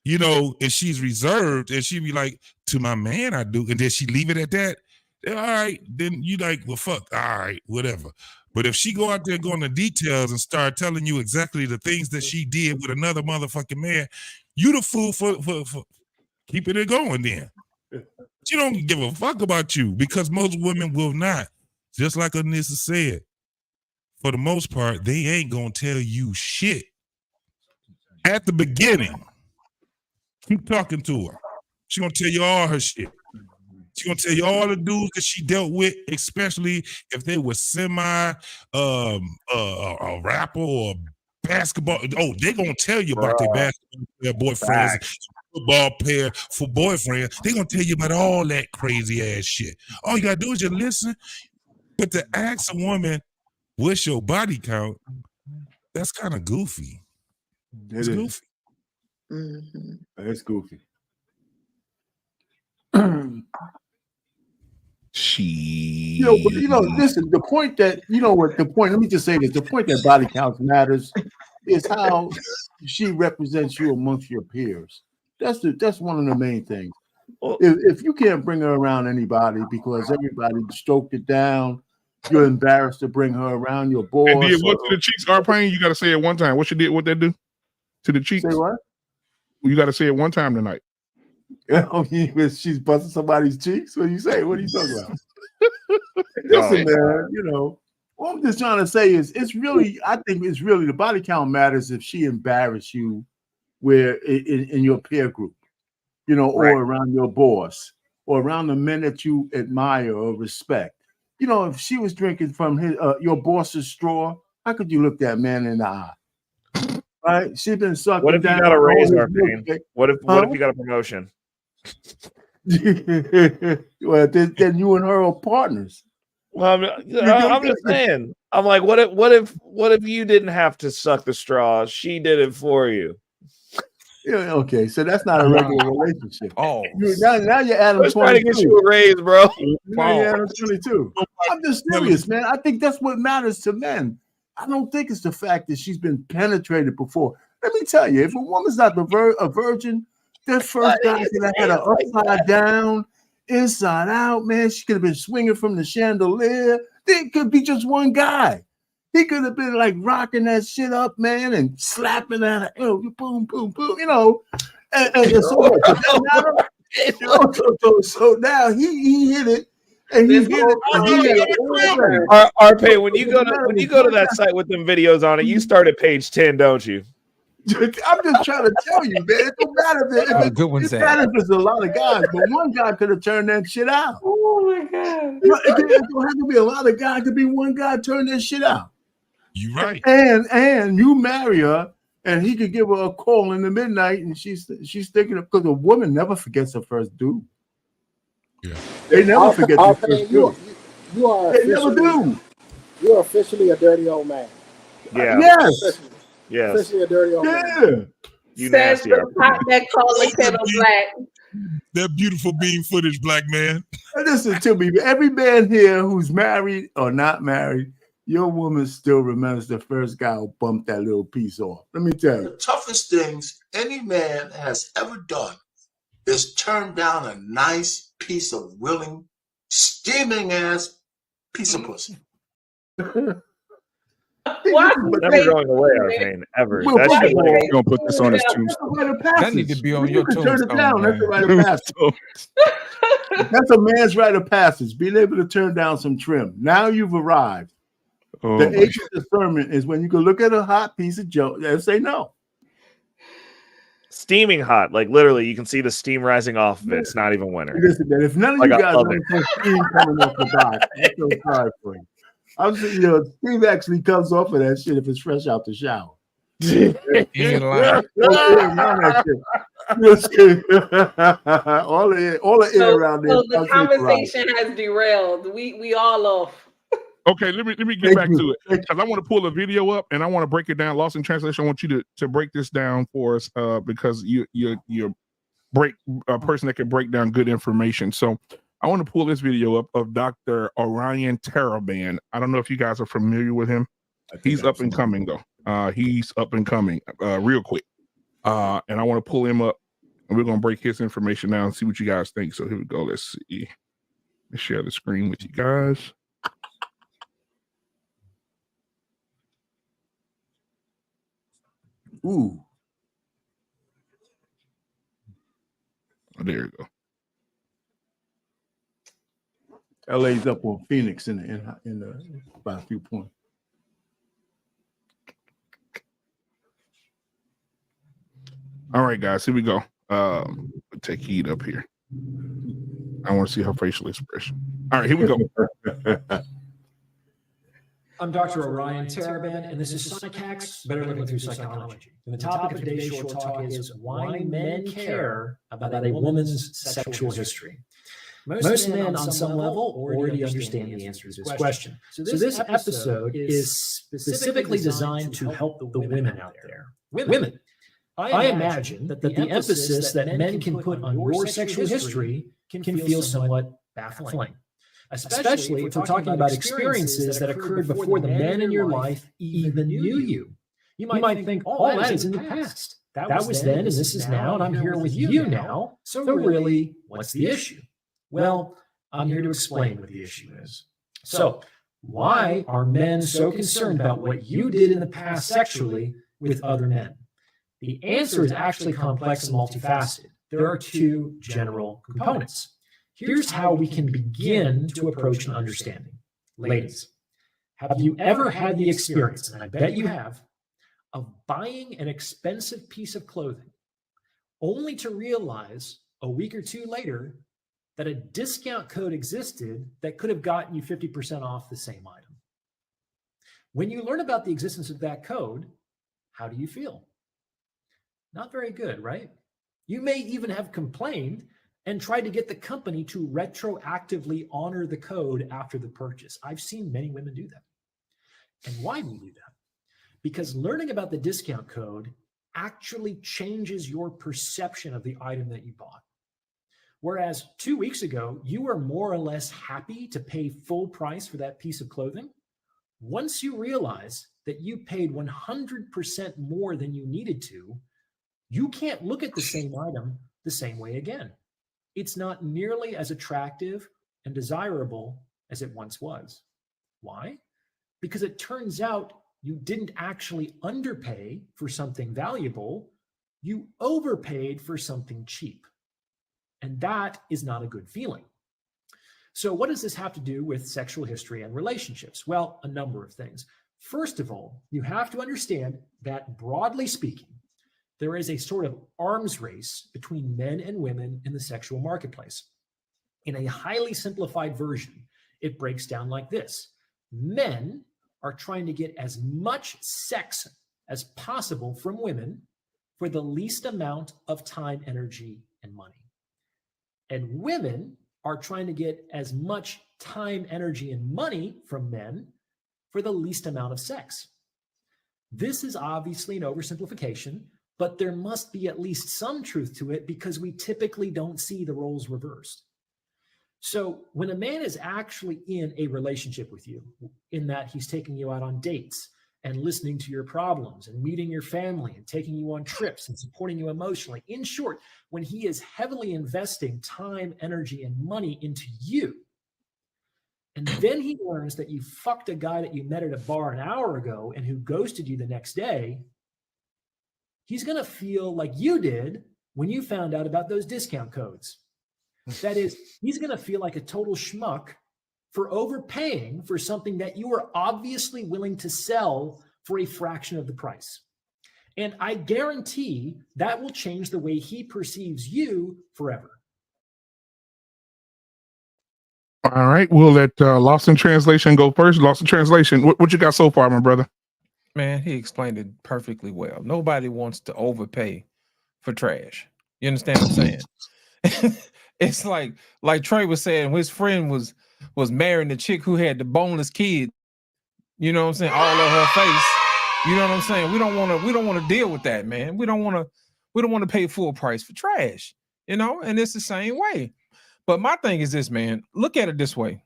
if she's reserved and she be like, to my man, I do, and then she leave it at that, then all right, then you like, well, fuck, all right, whatever. But if she go out there, go into details and start telling you exactly the things that she did with another motherfucking man, you the fool for keeping it going then. She don't give a fuck about you, because most women will not. Just like Anissa said, for the most part, they ain't gonna tell you shit at the beginning. Keep talking to her. She gonna tell you all her shit. She gonna tell you all the dudes that she dealt with, especially if they were semi a rapper or basketball. Oh, they gonna tell you about their basketball player boyfriends, football player for boyfriends. They gonna tell you about all that crazy ass shit. All you gotta do is just listen. But to ask a woman, what's your body count? That's kind of goofy. It's goofy. It's goofy. Listen, the point that, let me just say this, the point that body count matters is how she represents you amongst your peers. That's one of the main things. If you can't bring her around anybody because everybody stroked it down, you're embarrassed to bring her around your boss. And did what to the cheeks, R-Pain? You got to say it one time. What she did, what they do to the cheeks? Say what? You got to say it one time tonight. She's busting somebody's cheeks. What do you say? What are you talking about? Listen, man. What I'm just trying to say is, I think it's really the body count matters if she embarrassed you, where in your peer group, or around your boss, or around the men that you admire or respect. If she was drinking from your boss's straw, how could you look that man in the eye? Right? She's been sucking. What if you got a raise, R-Pain? What if you got a promotion? Well, then you and her are partners. Well, I'm just saying. I'm like, what if you didn't have to suck the straw? She did it for you. Yeah, okay, so that's not a regular relationship. Oh, now you're adding 22. Trying to get you a raise, bro. Now you're adding 22. I'm just serious, man. I think that's what matters to men. I don't think it's the fact that she's been penetrated before. Let me tell you, if a woman's not a virgin, that first guy could have had her upside down, inside out, man. She could have been swinging from the chandelier. There could be just one guy. He could have been like rocking that shit up, man, and slapping at her, boom, boom, boom, and so what? So now he hit it, and he hit it. R-Pain, when you go to that site with them videos on it, you start at page 10, don't you? I'm just trying to tell you, man. It don't matter if it's a lot of guys, but one guy could have turned that shit out. Oh my God! It don't have to be a lot of guys. It could be one guy turn that shit out. You right. And you marry her, and he could give her a call in the midnight, and she's thinking of, because a woman never forgets her first dude. Yeah, they never forget their first dude. You are. They never do. You're officially a dirty old man. Yeah. Yes. Officially a dirty old man. You Says nasty. the pot that call the kettle black. That beautiful beam footage, black man. Listen to me. Every man here who's married or not married, your woman still remembers the first guy who bumped that little piece off. Let me tell you. The toughest things any man has ever done is turn down a nice piece of willing, steaming ass piece of pussy. Never going away, R-Pain, ever. Well, That shit We're gonna put this on his tombstone. that need to be on your Turn it tombstone. down. That's a rite of passage. That's a man's rite of passage. Being able to turn down some trim. Now you've arrived. The age of discernment is when you can look at a hot piece of junk and say no. Steaming hot, like literally, you can see the steam rising off of it. It's not even winter. Listen, man, if none of Like you a guys oven. know steam coming off the box, I feel sorry for you. I'm saying, steam actually comes off of that shit if it's fresh out the shower. You ain't lying. all the air around there. So the conversation has derailed. We all off. Okay, let me get back to it, because I want to pull a video up and I want to break it down. Lost in translation, I want you to break this down for us, because you're a person that can break down good information. So I want to pull this video up of Dr. Orion Taraban. I don't know if you guys are familiar with him. He's up and coming though. He's up and coming real quick. And I want to pull him up, and we're gonna break his information down and see what you guys think. So here we go. Let's see. Let's share the screen with you guys. Ooh. Oh, there you go. LA's up on Phoenix in the by a few points. All right, guys, here we go. Take heat up here. I want to see her facial expression. All right, here we go. I'm Dr. Orion Taraban, and this is Psych.Hacks, Better Living Through Psychology. And the topic of today's short talk is why men care about a woman's sexual history. Most men on some level already understand the answer to this question. So this episode is specifically designed to help the women out there. Women, I imagine that the emphasis that men can put on your sexual history can feel somewhat baffling. Especially if we're talking about experiences that occurred before the men in your life even knew you. You might think, oh, that is in the past. That was then, and this is now, and I'm here with you now. So really, what's the issue? Well, I'm here to explain what the issue is. So, why are men so concerned about what you did in the past sexually with other men? The answer is actually complex and multifaceted. There are two general components. Here's how we can begin to approach an understanding. Ladies, have you ever had the experience, and I bet you have, of buying an expensive piece of clothing only to realize a week or two later that a discount code existed that could have gotten you 50% off the same item? When you learn about the existence of that code, how do you feel? Not very good, right? You may even have complained and tried to get the company to retroactively honor the code after the purchase. I've seen many women do that. And why do you do that? Because learning about the discount code actually changes your perception of the item that you bought. Whereas 2 weeks ago, you were more or less happy to pay full price for that piece of clothing. Once you realize that you paid 100% more than you needed to, you can't look at the same item the same way again. It's not nearly as attractive and desirable as it once was. Why? Because it turns out you didn't actually underpay for something valuable, you overpaid for something cheap. And that is not a good feeling. So what does this have to do with sexual history and relationships? Well, a number of things. First of all, you have to understand that broadly speaking, there is a sort of arms race between men and women in the sexual marketplace. In a highly simplified version, it breaks down like this. Men are trying to get as much sex as possible from women for the least amount of time, energy, and money. And women are trying to get as much time, energy, and money from men for the least amount of sex. This is obviously an oversimplification, but there must be at least some truth to it because we typically don't see the roles reversed. So when a man is actually in a relationship with you, in that he's taking you out on dates and listening to your problems and meeting your family and taking you on trips and supporting you emotionally, in short, when he is heavily investing time, energy, and money into you, and then he learns that you fucked a guy that you met at a bar an hour ago and who ghosted you the next day, he's going to feel like you did when you found out about those discount codes. That is, he's going to feel like a total schmuck for overpaying for something that you were obviously willing to sell for a fraction of the price. And I guarantee that will change the way he perceives you forever. All right, we'll let Lost in Translation go first. Lost in Translation, what you got so far, my brother? Man, he explained it perfectly well. Nobody wants to overpay for trash. You understand what I'm saying? It's like Trey was saying, his friend was marrying the chick who had the boneless kid. You know what I'm saying? All over her face. You know what I'm saying? We don't want to deal with that, man. We don't want to pay full price for trash. You know, and it's the same way. But my thing is this, man. Look at it this way.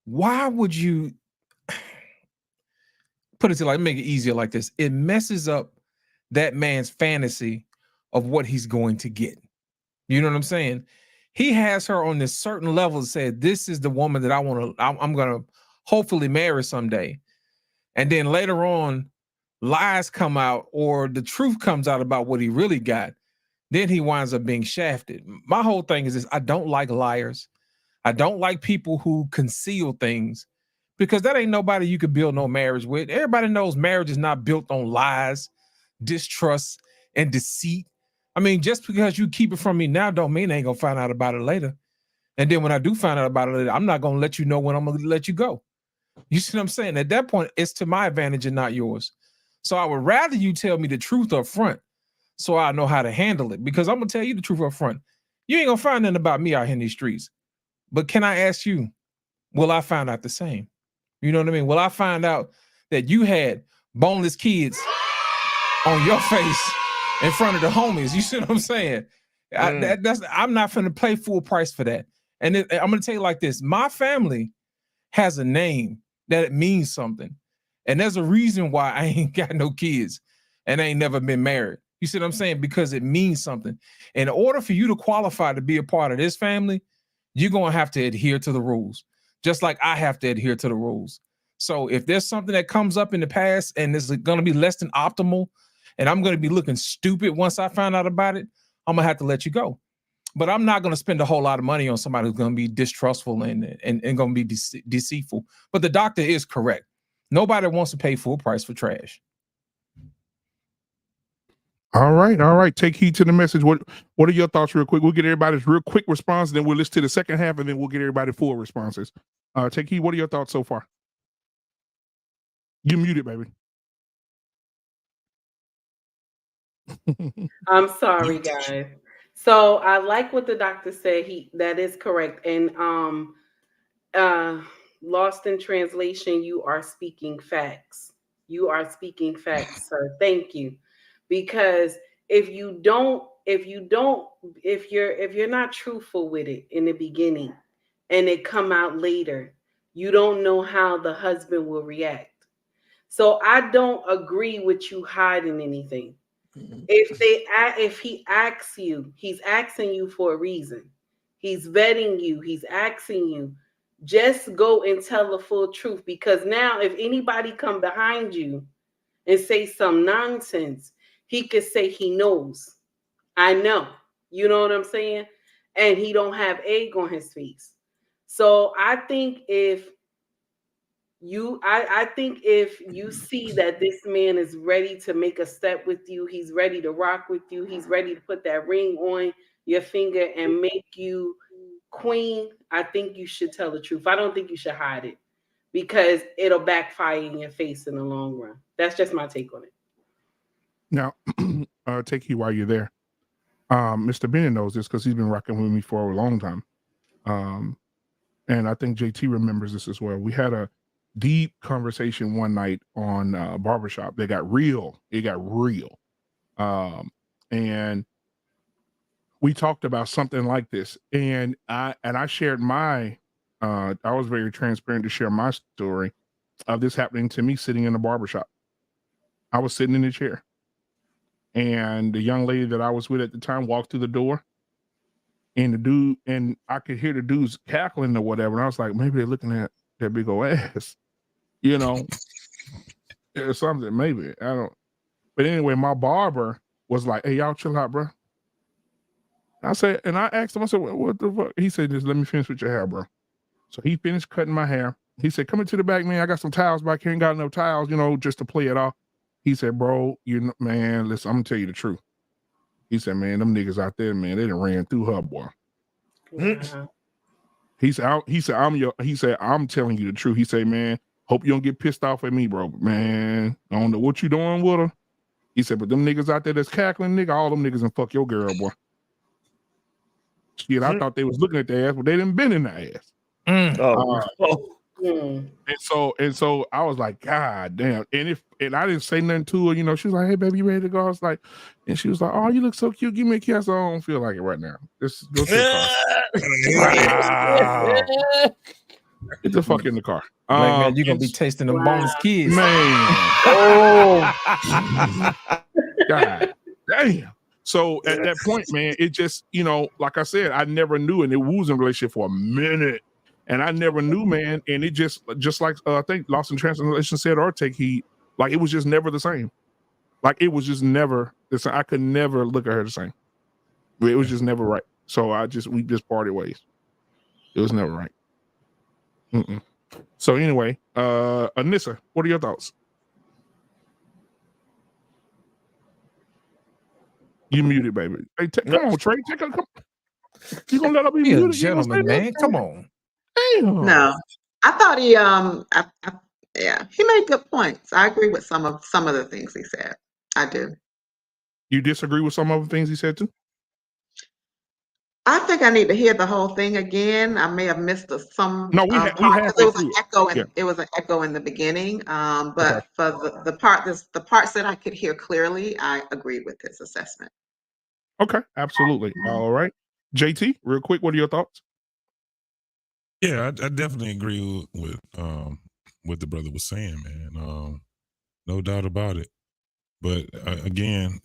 Why would you put it to make it easier like this? It messes up that man's fantasy of what he's going to get. You know what I'm saying? He has her on this certain level and said, this is the woman that I'm going to hopefully marry someday. And then later on, lies come out or the truth comes out about what he really got. Then he winds up being shafted. My whole thing is this. I don't like liars. I don't like people who conceal things because that ain't nobody you could build no marriage with. Everybody knows marriage is not built on lies, distrust, and deceit. I mean, just because you keep it from me now don't mean I ain't gonna find out about it later. And then when I do find out about it later, I'm not gonna let you know when I'm gonna let you go. You see what I'm saying? At that point, it's to my advantage and not yours. So I would rather you tell me the truth up front so I know how to handle it, because I'm gonna tell you the truth up front. You ain't gonna find nothing about me out here in these streets. But can I ask you, will I find out the same? You know what I mean? Will I find out that you had boneless kids on your face in front of the homies? You see what I'm saying? I'm not finna pay full price for that. And I'm gonna tell you like this: my family has a name that it means something, and there's a reason why I ain't got no kids and I ain't never been married. You see what I'm saying? Because it means something. In order for you to qualify to be a part of this family, you're gonna have to adhere to the rules, just like I have to adhere to the rules. So if there's something that comes up in the past and is gonna be less than optimal, and I'm gonna be looking stupid once I find out about it, I'm gonna have to let you go. But I'm not gonna spend a whole lot of money on somebody who's gonna be distrustful and gonna be deceitful. But the doctor is correct. Nobody wants to pay full price for trash. All right. Take heed to the message. What are your thoughts, real quick? We'll get everybody's real quick response, and then we'll listen to the second half, and then we'll get everybody full responses. Take heed. What are your thoughts so far? You muted, baby. I'm sorry, guys. So I like what the doctor said. That is correct. And lost in translation, you are speaking facts. You are speaking facts, sir. Thank you. Because if you're not truthful with it in the beginning and it come out later, you don't know how the husband will react. So I don't agree with you hiding anything. If he asks you, he's asking you for a reason. He's vetting you. He's asking you. Just go and tell the full truth, because now if anybody come behind you and say some nonsense, he could say he knows. I know. You know what I'm saying? And he don't have egg on his face. So I think if you see that this man is ready to make a step with you, he's ready to rock with you, he's ready to put that ring on your finger and make you queen, I think you should tell the truth. I don't think you should hide it, because it'll backfire in your face in the long run. That's just my take on it. Now, take heed while you're there. Mr. Bennett knows this because he's been rocking with me for a long time. And I think JT remembers this as well. We had a deep conversation one night on Barbershop. It got real. And we talked about something like this. And I shared my, I was very transparent to share my story of this happening to me sitting in a barbershop. I was sitting in a chair. And the young lady that I was with at the time walked through the door, and I could hear the dudes cackling or whatever. And I was like, maybe they're looking at that big old ass, you know, or something, maybe. I don't. But anyway, my barber was like, hey, y'all chill out, bro. I said, and I asked him, I said, what the fuck? He said, just let me finish with your hair, bro. So he finished cutting my hair. He said, come into the back, man. I got some towels back here. Ain't got no towels, you know, just to play it off. He said, bro, man, listen, I'm gonna tell you the truth. He said, man, them niggas out there, man, they done ran through her, boy. Wow. He said, I'm telling you the truth. He said, man, hope you don't get pissed off at me, bro. Man, I don't know what you doing with her. He said, but them niggas out there that's cackling, nigga, all them niggas and fuck your girl, boy. Shit, I thought they was looking at their ass, but they didn't been in their ass. And so I was like, God damn. And I didn't say nothing to her, you know, she was like, hey baby, you ready to go? I was like, and she was like, oh, you look so cute. Give me a kiss. I don't feel like it right now. Just go to the car. Get the fuck in the car. Like, man, you're gonna be tasting them boneless kids. Man. Oh God damn. So at that point, man, it just, you know, like I said, I never knew, and it was in a relationship for a minute. And I never knew, man. And it just like I think Lost in Translation said, or take heed, like it was just never the same. Like it was just never the same. I could never look at her the same. It was just never right. So we just parted ways. It was never right. So anyway, Anissa, what are your thoughts? You muted, baby. Hey, come on, Trey. Come. You gonna let her be muted? A gentleman, man. Come on. Damn. No, I thought he he made good points. I agree with some of the things he said. I do. You disagree with some of the things he said too? I think I need to hear the whole thing again. I may have missed some No, we part because halfway through it. it was an echo in the beginning. Okay. But for the parts that I could hear clearly, I agreed with his assessment. Okay, absolutely. All right. JT, real quick, what are your thoughts? Yeah, I definitely agree with what the brother was saying, man. No doubt about it. But again,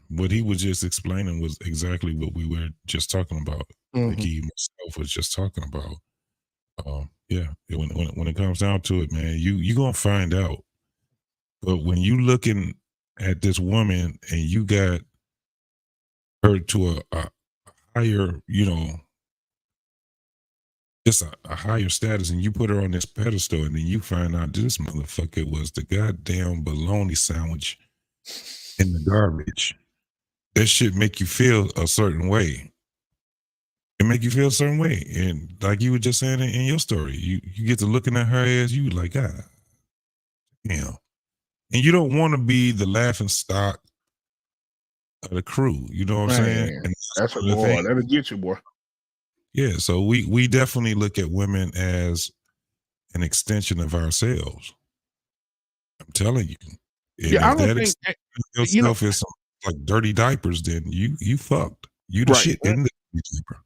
what he was just explaining was exactly what we were just talking about. Like he himself was just talking about. Yeah, when it comes down to it, man, you gonna find out. But when you looking at this woman and you got her to a higher, just a higher status, and you put her on this pedestal, and then you find out this motherfucker was the goddamn bologna sandwich in the garbage. That shit make you feel a certain way. It make you feel a certain way. And like you were just saying in your story, you get to looking at her as you like, God, damn. And you don't want to be the laughing stock of the crew. You know what I'm saying? And that's a boy. That'll get you, boy. Yeah, so we definitely look at women as an extension of ourselves. I'm telling you. And Yeah, I if don't that think extension of yourself is like dirty diapers, then you fucked. You the Right. shit in the diaper.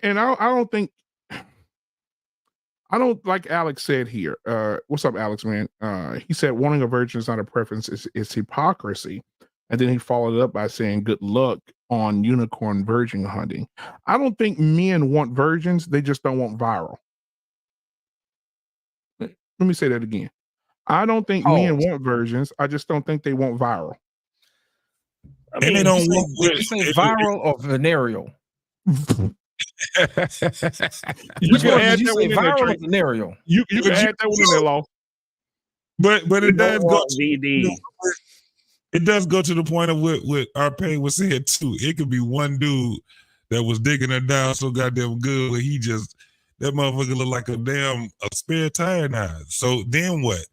And I don't think, I don't, like Alex said here. What's up, Alex, man? He said wanting a virgin is not a preference, it's hypocrisy. And then he followed it up by saying good luck on unicorn virgin hunting. I don't think men want virgins, they just don't want viral. Let me say that again. I don't think men want virgins, I just don't think they want viral. I mean, and they don't you say viral or venereal? You can add that one in there, viral Trey. or venereal? You can add that one in there, Law. But it does go to VD. It does go to the point of what our pain was saying too. It could be one dude that was digging her down so goddamn good where that motherfucker looked like a spare tire now. So then what?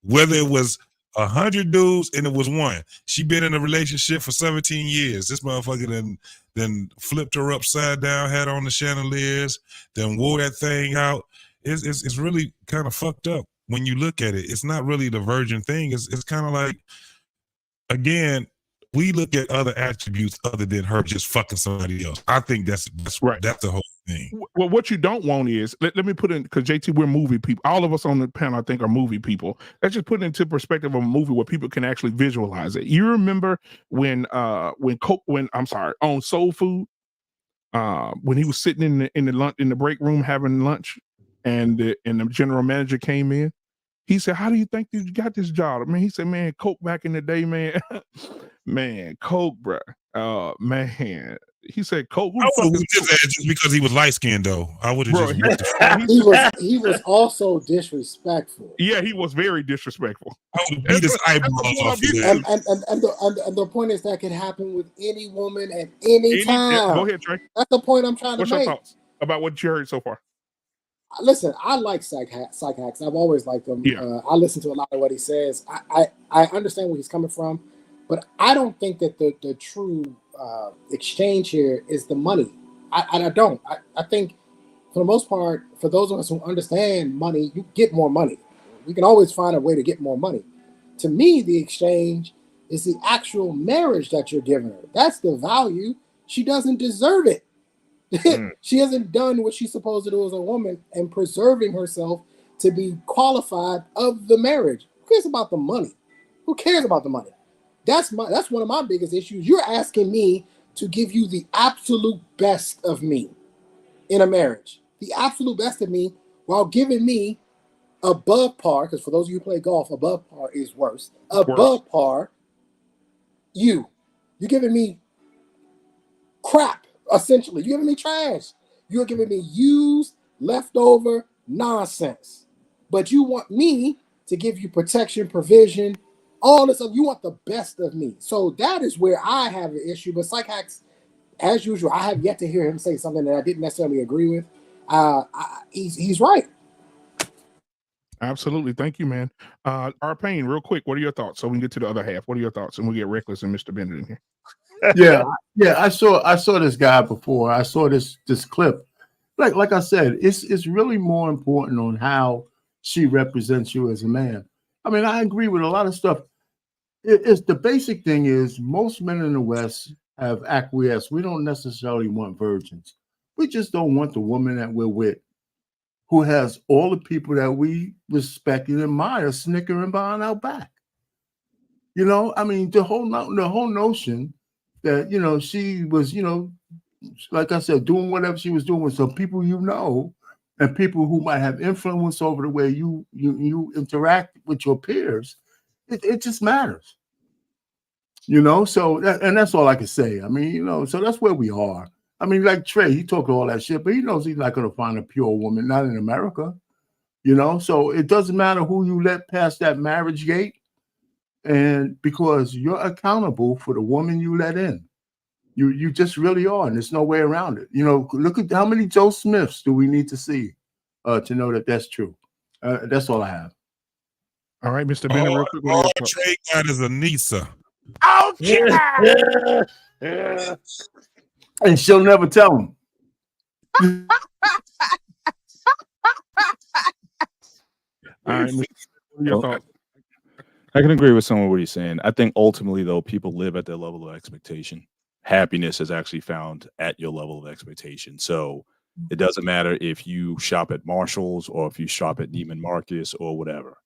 Whether it was 100 dudes and it was one. She been in a relationship for 17 years. This motherfucker then flipped her upside down, had on the chandeliers, then wore that thing out. It's really kind of fucked up when you look at it. It's not really the virgin thing. It's kind of like, again, we look at other attributes other than her just fucking somebody else. I think that's right. That's the whole thing. Well, what you don't want is, let me put in, because JT, we're movie people. All of us on the panel, I think, are movie people. Let's just put it into perspective of a movie where people can actually visualize it. You remember when on Soul Food, when he was sitting in the break room having lunch, and the general manager came in. He said, "How do you think you got this job?" I mean, he said, "Man, Coke back in the day, man, man, Coke, bro, man." He said, "Coke." I would have just because he was light skinned though. I would have just. he was also disrespectful. Yeah, he was very disrespectful. I would beat his eyeballs off. And the point is that can happen with any woman at any time. Go ahead, Trey. That's the point I'm trying to make. What's your thoughts about what you heard so far? Listen, I like Psych Hacks. I've always liked him. Yeah. I listen to a lot of what he says. I understand where he's coming from, but I don't think that the true exchange here is the money. I don't. I think for the most part, for those of us who understand money, you get more money. We can always find a way to get more money. To me, the exchange is the actual marriage that you're giving her. That's the value. She doesn't deserve it. She hasn't done what she's supposed to do as a woman and preserving herself to be qualified of the marriage. Who cares about the money? Who cares about the money? That's one of my biggest issues. You're asking me to give you the absolute best of me in a marriage. The absolute best of me while giving me above par, because for those of you who play golf, above par is worse. Above par, you're giving me crap. Essentially, you're giving me trash. You're giving me used, leftover nonsense. But you want me to give you protection, provision, all this stuff. You want the best of me. So that is where I have an issue. But Psych Hacks, as usual, I have yet to hear him say something that I didn't necessarily agree with. He's right. Absolutely. Thank you, man. Our Pain, real quick, what are your thoughts? So we can get to the other half. What are your thoughts? And we'll get Reckless and Mr. Bennett in here. Yeah, yeah. I saw this guy before. I saw this clip. Like I said, it's really more important on how she represents you as a man. I mean, I agree with a lot of stuff. It's the basic thing is most men in the West have acquiesced. We don't necessarily want virgins. We just don't want the woman that we're with who has all the people that we respect and admire snickering behind our back. You know, I mean, the whole notion that, you know, she was, you know, like I said, doing whatever she was doing with some people, you know, and people who might have influence over the way you interact with your peers. It just matters. You know, so and that's all I can say. I mean, you know, so that's where we are. I mean, like Trey, he talked all that shit, but he knows he's not going to find a pure woman, not in America. You know, so it doesn't matter who you let pass that marriage gate, and because you're accountable for the woman you let in. You just really are, and there's no way around it. You know, look at how many Joe Smiths do we need to see to know that that's true. That's all I have. All right, Mr. Bennett, real quick. All Trey got is a Nisa. Oh, and she'll never tell him. All right, Mr. your thoughts? I can agree with some of what he's saying. I think ultimately, though, people live at their level of expectation. Happiness is actually found at your level of expectation. So it doesn't matter if you shop at Marshall's or if you shop at Neiman Marcus or whatever.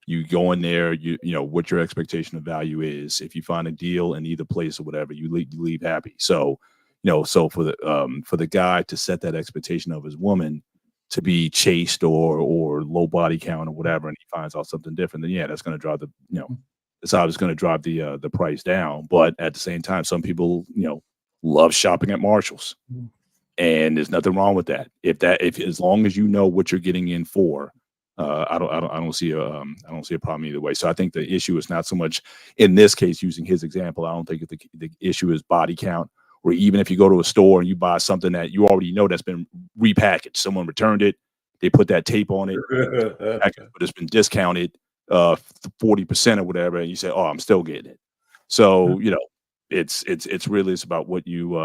You go in there, you know what your expectation of value is. If you find a deal in either place or whatever, you leave happy. So, you know, so for the guy to set that expectation of his woman to be chaste or low body count or whatever, and he finds out something different, then yeah, that's going to drive the, you know, it's obviously going to drive the price down. But at the same time, some people, you know, love shopping at Marshall's, and there's nothing wrong with that. If as long as you know what you're getting in for, I don't see a problem either way. So I think the issue is not so much in this case using his example. I don't think the issue is body count, or even if you go to a store and you buy something that you already know that's been repackaged, someone returned it, they put that tape on it, but it's been discounted 40% or whatever, and you say, "Oh, I'm still getting it." So you know, it's about what you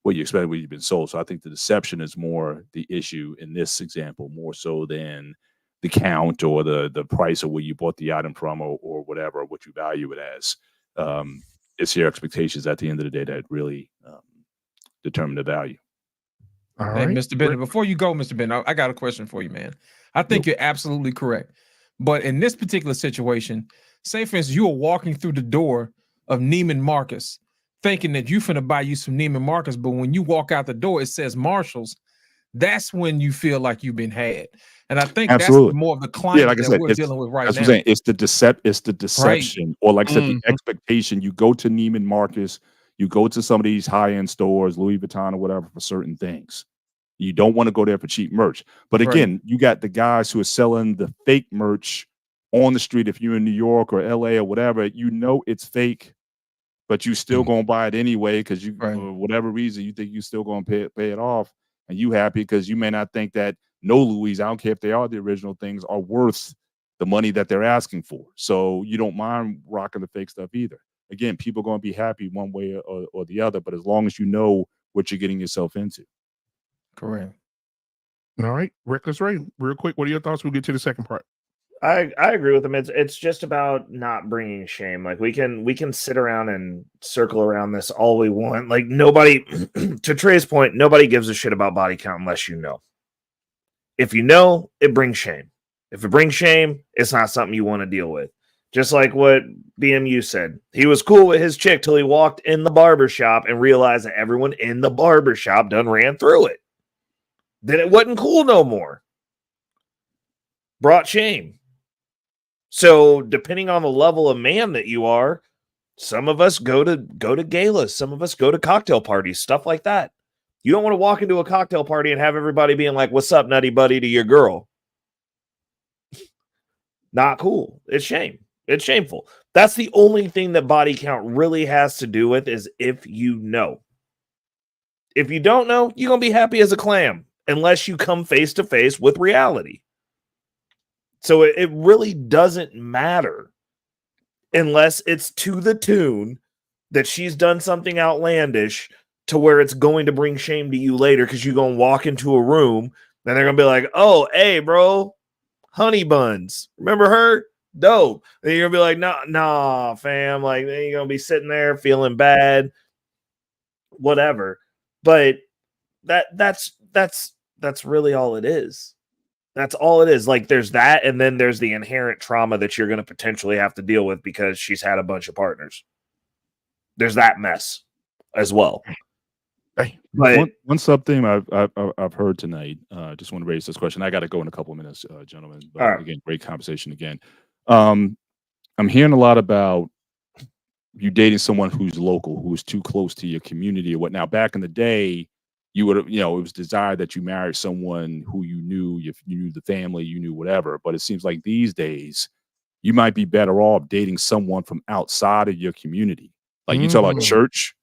expect, what you've been sold. So I think the deception is more the issue in this example, more so than the count or the price of where you bought the item from or whatever, what you value it as. It's your expectations at the end of the day that really determine the value. All hey, right, Mr. Bennett, before you go, Mr. Bennett, I got a question for you, man. I think you're absolutely correct. But in this particular situation, say, for instance, you are walking through the door of Neiman Marcus thinking that you're finna buy you some Neiman Marcus, but when you walk out the door, it says Marshall's. That's when you feel like you've been had. And I think Absolutely. That's more of the climate like I that said, we're dealing with right that's now. What I'm saying. It's the deception, right. Or like I said, the expectation. You go to Neiman Marcus, you go to some of these high-end stores, Louis Vuitton or whatever, for certain things. You don't want to go there for cheap merch. But again, you got the guys who are selling the fake merch on the street. If you're in New York or LA or whatever, you know it's fake, but you still gonna buy it anyway because you, for whatever reason, you think you still gonna pay it off, and you happy because you may not think that no Louis, I don't care if they are the original things, are worth the money that they're asking for. So you don't mind rocking the fake stuff either. Again, people are gonna be happy one way or the other, but as long as you know what you're getting yourself into. Correct. All right, Reckless Ray, real quick, what are your thoughts? We'll get to the second part. I agree with him. It's just about not bringing shame. Like we can sit around and circle around this all we want. Like nobody, to Trey's point, nobody gives a shit about body count unless you know. If you know, it brings shame. If it brings shame, it's not something you want to deal with. Just like what BMU said. He was cool with his chick till he walked in the barbershop and realized that everyone in the barbershop done ran through it. Then it wasn't cool no more. Brought shame. So depending on the level of man that you are, some of us go to galas, some of us go to cocktail parties, stuff like that. You don't want to walk into a cocktail party and have everybody being like, "What's up, nutty buddy," to your girl. Not cool. It's shame. It's shameful. That's the only thing that body count really has to do with is if you know. If you don't know, you're going to be happy as a clam unless you come face to face with reality. So it really doesn't matter unless it's to the tune that she's done something outlandish to where it's going to bring shame to you later, because you're going to walk into a room and they're going to be like, oh, hey, bro, Honey Buns. Remember her? Dope. And you're going to be like, nah, fam. Like, then you're going to be sitting there feeling bad, whatever. But that's really all it is. That's all it is. Like, there's that, and then there's the inherent trauma that you're going to potentially have to deal with because she's had a bunch of partners. There's that mess as well. But one something I've heard tonight. Just want to raise this question. I got to go in a couple of minutes, gentlemen. But right. Again, great conversation again. I'm hearing a lot about you dating someone who's local, who's too close to your community or what. Now, back in the day, you would have, it was desired that you married someone who you knew, if you knew the family, you knew whatever. But it seems like these days, you might be better off dating someone from outside of your community. Like you talk about church.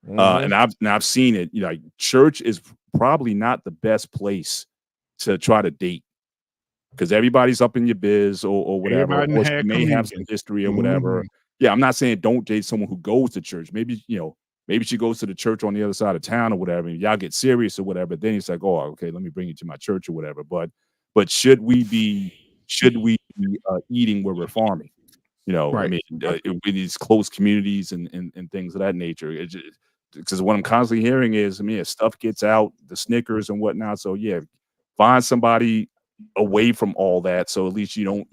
And I've seen it. Like church is probably not the best place to try to date, because everybody's up in your biz or whatever. Or you may have some history or whatever. Yeah, I'm not saying don't date someone who goes to church. Maybe maybe she goes to the church on the other side of town or whatever, and y'all get serious or whatever. Then it's like, oh, okay, let me bring you to my church or whatever. But should we be eating where we're farming? Right. I mean, in these close communities and things of that nature. Because what I'm constantly hearing is, if stuff gets out, the Snickers and whatnot. So yeah, find somebody away from all that. So at least you don't,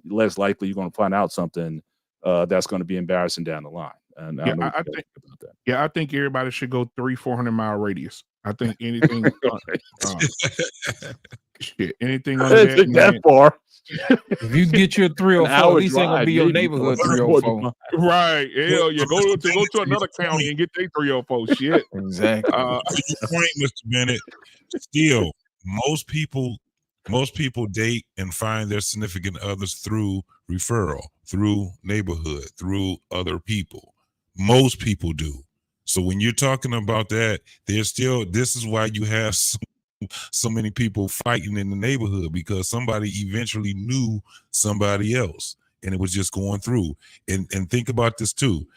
less likely you're going to find out something that's going to be embarrassing down the line. And I think about that. Yeah, I think everybody should go 300-400 mile radius. I think anything, anything on that far. If you get your 304, at least ain't gonna be your neighborhood 304. Right? Hell yeah, go to another county and get their 304. Shit, exactly. Your point, Mr. Bennett. Still, most people date and find their significant others through referral, through neighborhood, through other people. Most people do. So when you're talking about that, this is why you have so many people fighting in the neighborhood, because somebody eventually knew somebody else and it was just going through. And think about this too.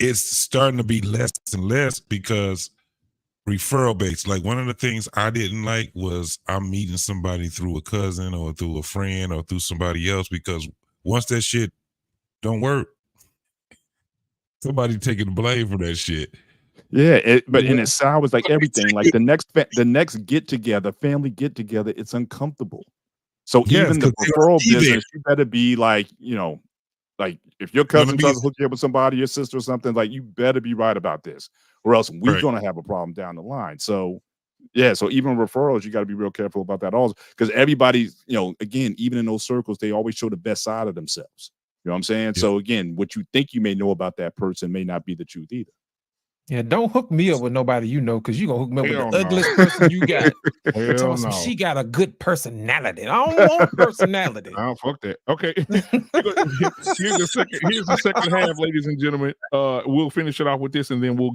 It's starting to be less and less because referral based. Like one of the things I didn't like was I'm meeting somebody through a cousin or through a friend or through somebody else, because once that shit don't work, somebody taking the blame for that shit. Yeah, but in it sours like everything. Like the next get together, family get together, it's uncomfortable. So even the referral business, you better be like, like if your cousin tries to hook you up with somebody, your sister or something, like you better be right about this, or else we're gonna have a problem down the line. So yeah, so even referrals, you got to be real careful about that also, because everybody, again, even in those circles, they always show the best side of themselves. You know what I'm saying? Yeah. So again, what you think you may know about that person may not be the truth either. Yeah, don't hook me up with nobody because you're gonna hook me up with the ugliest person you got. Hell no. She got a good personality. I don't want personality. I don't fuck that. Okay. Here's the second half, ladies and gentlemen. We'll finish it off with this, and then we'll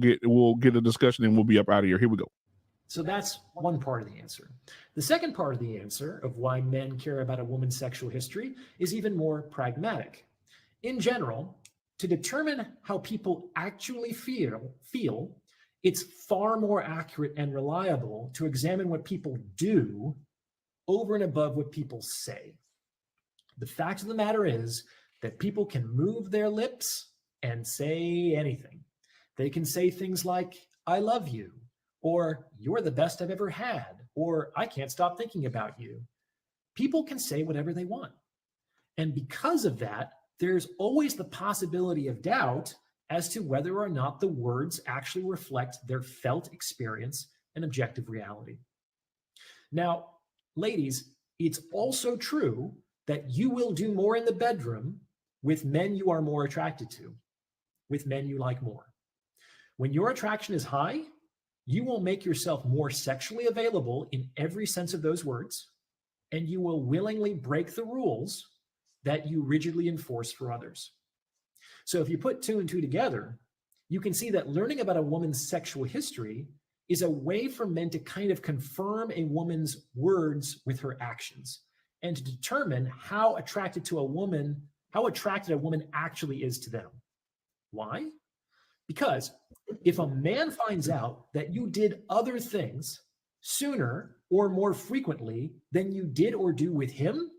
get a discussion, and we'll be up out of here. Here we go. So that's one part of the answer. The second part of the answer of why men care about a woman's sexual history is even more pragmatic. In general, to determine how people actually feel, it's far more accurate and reliable to examine what people do over and above what people say. The fact of the matter is that people can move their lips and say anything. They can say things like, I love you, or you're the best I've ever had, or I can't stop thinking about you. People can say whatever they want. And because of that, there's always the possibility of doubt as to whether or not the words actually reflect their felt experience and objective reality. Now, ladies, it's also true that you will do more in the bedroom with men you are more attracted to, with men you like more. When your attraction is high, you will make yourself more sexually available in every sense of those words, and you will willingly break the rules that you rigidly enforce for others. So if you put two and two together, you can see that learning about a woman's sexual history is a way for men to kind of confirm a woman's words with her actions and to determine how attracted a woman actually is to them. Why? Because if a man finds out that you did other things sooner or more frequently than you did or do with him,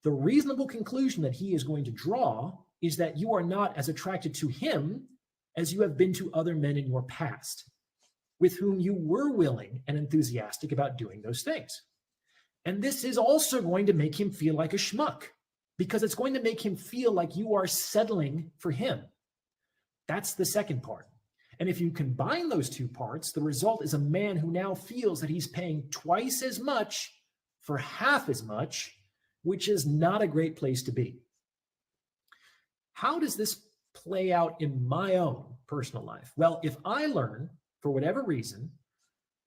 the reasonable conclusion that he is going to draw is that you are not as attracted to him as you have been to other men in your past, with whom you were willing and enthusiastic about doing those things. And this is also going to make him feel like a schmuck, because it's going to make him feel like you are settling for him. That's the second part. And if you combine those two parts, the result is a man who now feels that he's paying twice as much for half as much, which is not a great place to be. How does this play out in my own personal life? Well, if I learn, for whatever reason,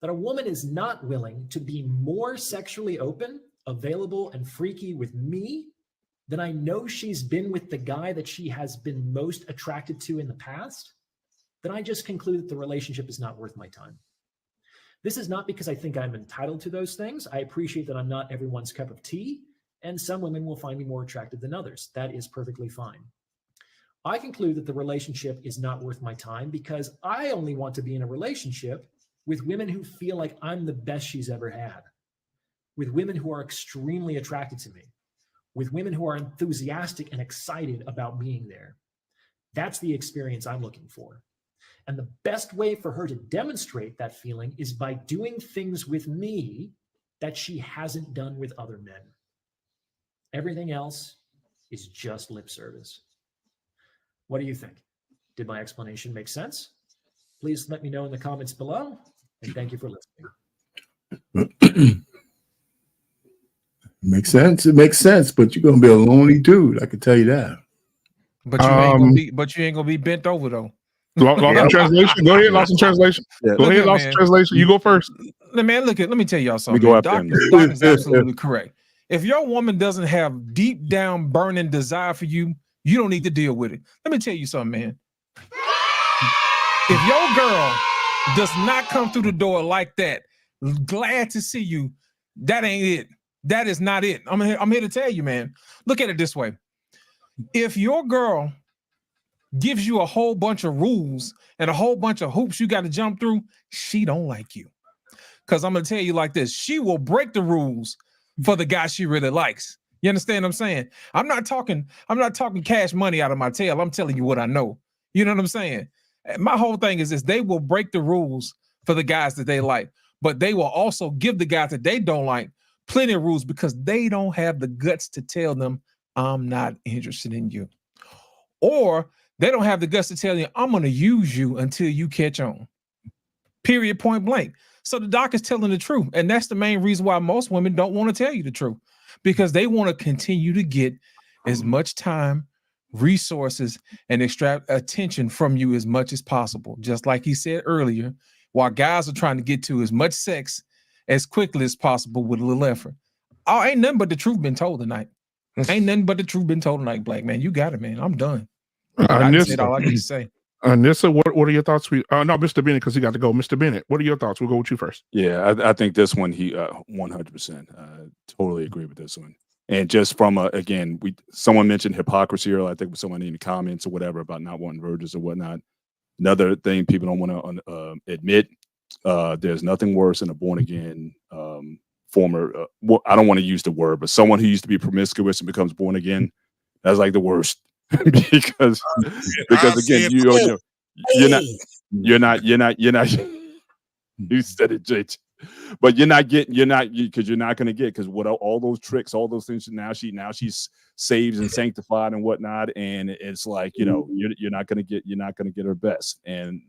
that a woman is not willing to be more sexually open, available, and freaky with me than I know she's been with the guy that she has been most attracted to in the past, then I just conclude that the relationship is not worth my time. This is not because I think I'm entitled to those things. I appreciate that I'm not everyone's cup of tea, and some women will find me more attractive than others. That is perfectly fine. I conclude that the relationship is not worth my time because I only want to be in a relationship with women who feel like I'm the best she's ever had, with women who are extremely attracted to me, with women who are enthusiastic and excited about being there. That's the experience I'm looking for. And the best way for her to demonstrate that feeling is by doing things with me that she hasn't done with other men. Everything else is just lip service. What do you think? Did my explanation make sense? Please let me know in the comments below, and thank you for listening. Makes sense. It makes sense, but you're gonna be a lonely dude. I can tell you that. But you ain't gonna be. But you ain't gonna be bent over though. Lost in translation. Go ahead, lost in translation. Yeah. Go ahead, lost in translation. You go first. Man, let me tell y'all something. go after Doc, him. Doc is absolutely correct. If your woman doesn't have deep down burning desire for you, you don't need to deal with it. Let me tell you something, man. If your girl does not come through the door like that, glad to see you, that ain't it. That is not it. I'm here to tell you, man. Look at it this way. If your girl gives you a whole bunch of rules and a whole bunch of hoops you got to jump through, she don't like you. Because I'm going to tell you like this. She will break the rules for the guy she really likes. You understand what I'm saying? I'm not talking cash money out of my tail. I'm telling you what I know. You know what I'm saying? My whole thing is this: they will break the rules for the guys that they like, but they will also give the guys that they don't like plenty of rules because they don't have the guts to tell them, I'm not interested in you. Or they don't have the guts to tell you, I'm going to use you until you catch on. Period, point blank. So the doc is telling the truth. And that's the main reason why most women don't want to tell you the truth, because they want to continue to get as much time, resources, and extract attention from you as much as possible. Just like he said earlier, while guys are trying to get to as much sex as quickly as possible with a little effort. Oh, ain't nothing but the truth been told tonight. Ain't nothing but the truth been told tonight, Black man. You got it, man. I'm done. I said all I need to say. Nissa, what are your thoughts? No, Mr. Bennett, because he got to go. Mr. Bennett, what are your thoughts? We'll go with you first. Yeah, I think this one, he 100% totally agree with this one. And just from again, someone mentioned hypocrisy, or I think with someone in the comments or whatever about not wanting virgins or whatnot. Another thing people don't want to admit, there's nothing worse than a born again former. I don't want to use the word, but someone who used to be promiscuous and becomes born again. That's like the worst. because again, you're not you said it, JT. But you're not going to get, because what all those tricks, all those things, now she's saved and sanctified and whatnot, and it's like, you're not going to get her best, and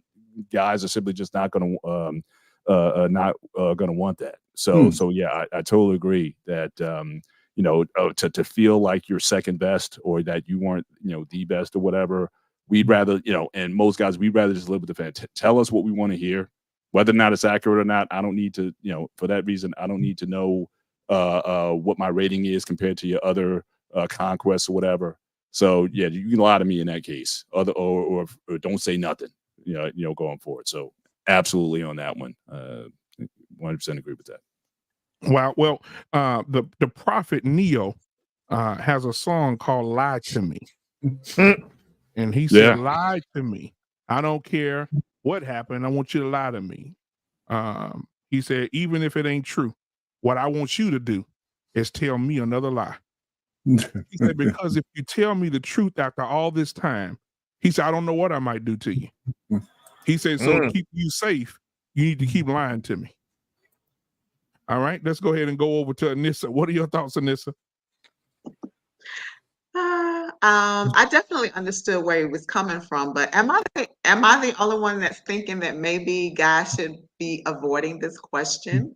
guys are simply just not going to want that. So yeah, I totally agree that to feel like you're second best, or that you weren't the best or whatever, we'd rather and most guys, we'd rather just live with the fan. Tell us what we want to hear. Whether or not it's accurate or not, I don't need to, for that reason, I don't need to know what my rating is compared to your other conquests or whatever. So yeah, you can lie to me in that case, or don't say nothing, going forward. So absolutely on that one, 100% agree with that. Wow. Well, the prophet Neo has a song called "Lie to Me," and he said, "Lie to me." I don't care what happened. I want you to lie to me. He said, even if it ain't true, what I want you to do is tell me another lie. He said, because if you tell me the truth after all this time, he said, I don't know what I might do to you. He said, so to keep you safe, you need to keep lying to me. All right, let's go ahead and go over to Anissa. What are your thoughts, Anissa? I definitely understood where he was coming from, but am I the only one that's thinking that maybe guys should be avoiding this question?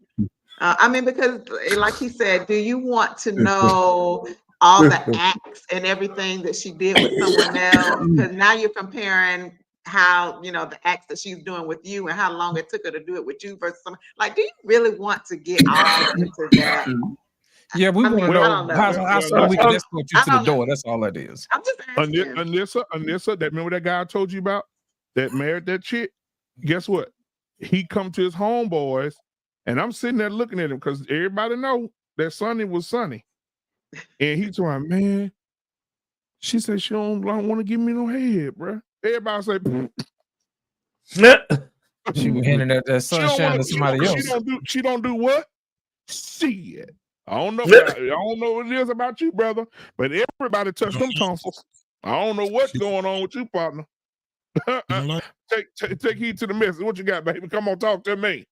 I mean, because like he said, do you want to know all the acts and everything that she did with someone else? Because now you're comparing how, you know, the acts that she's doing with you and how long it took her to do it with you versus someone. Like, do you really want to get all into that? Yeah, we want to know how soon we can escort you to the door. That's all that is. I'm just asking. Anissa, that remember that guy I told you about that married that chick? Guess what? He come to his homeboys, and I'm sitting there looking at him because everybody know that Sonny was Sonny. And he told him, man, she said she don't want to give me no head, bro. Everybody say, she was handing that sunshine to somebody else. She don't do what? Shit. I don't know what it is about you, brother, but everybody touch them tonsils. I don't know what's going on with you, partner. Take heed to the message. What you got, baby? Come on, talk to me.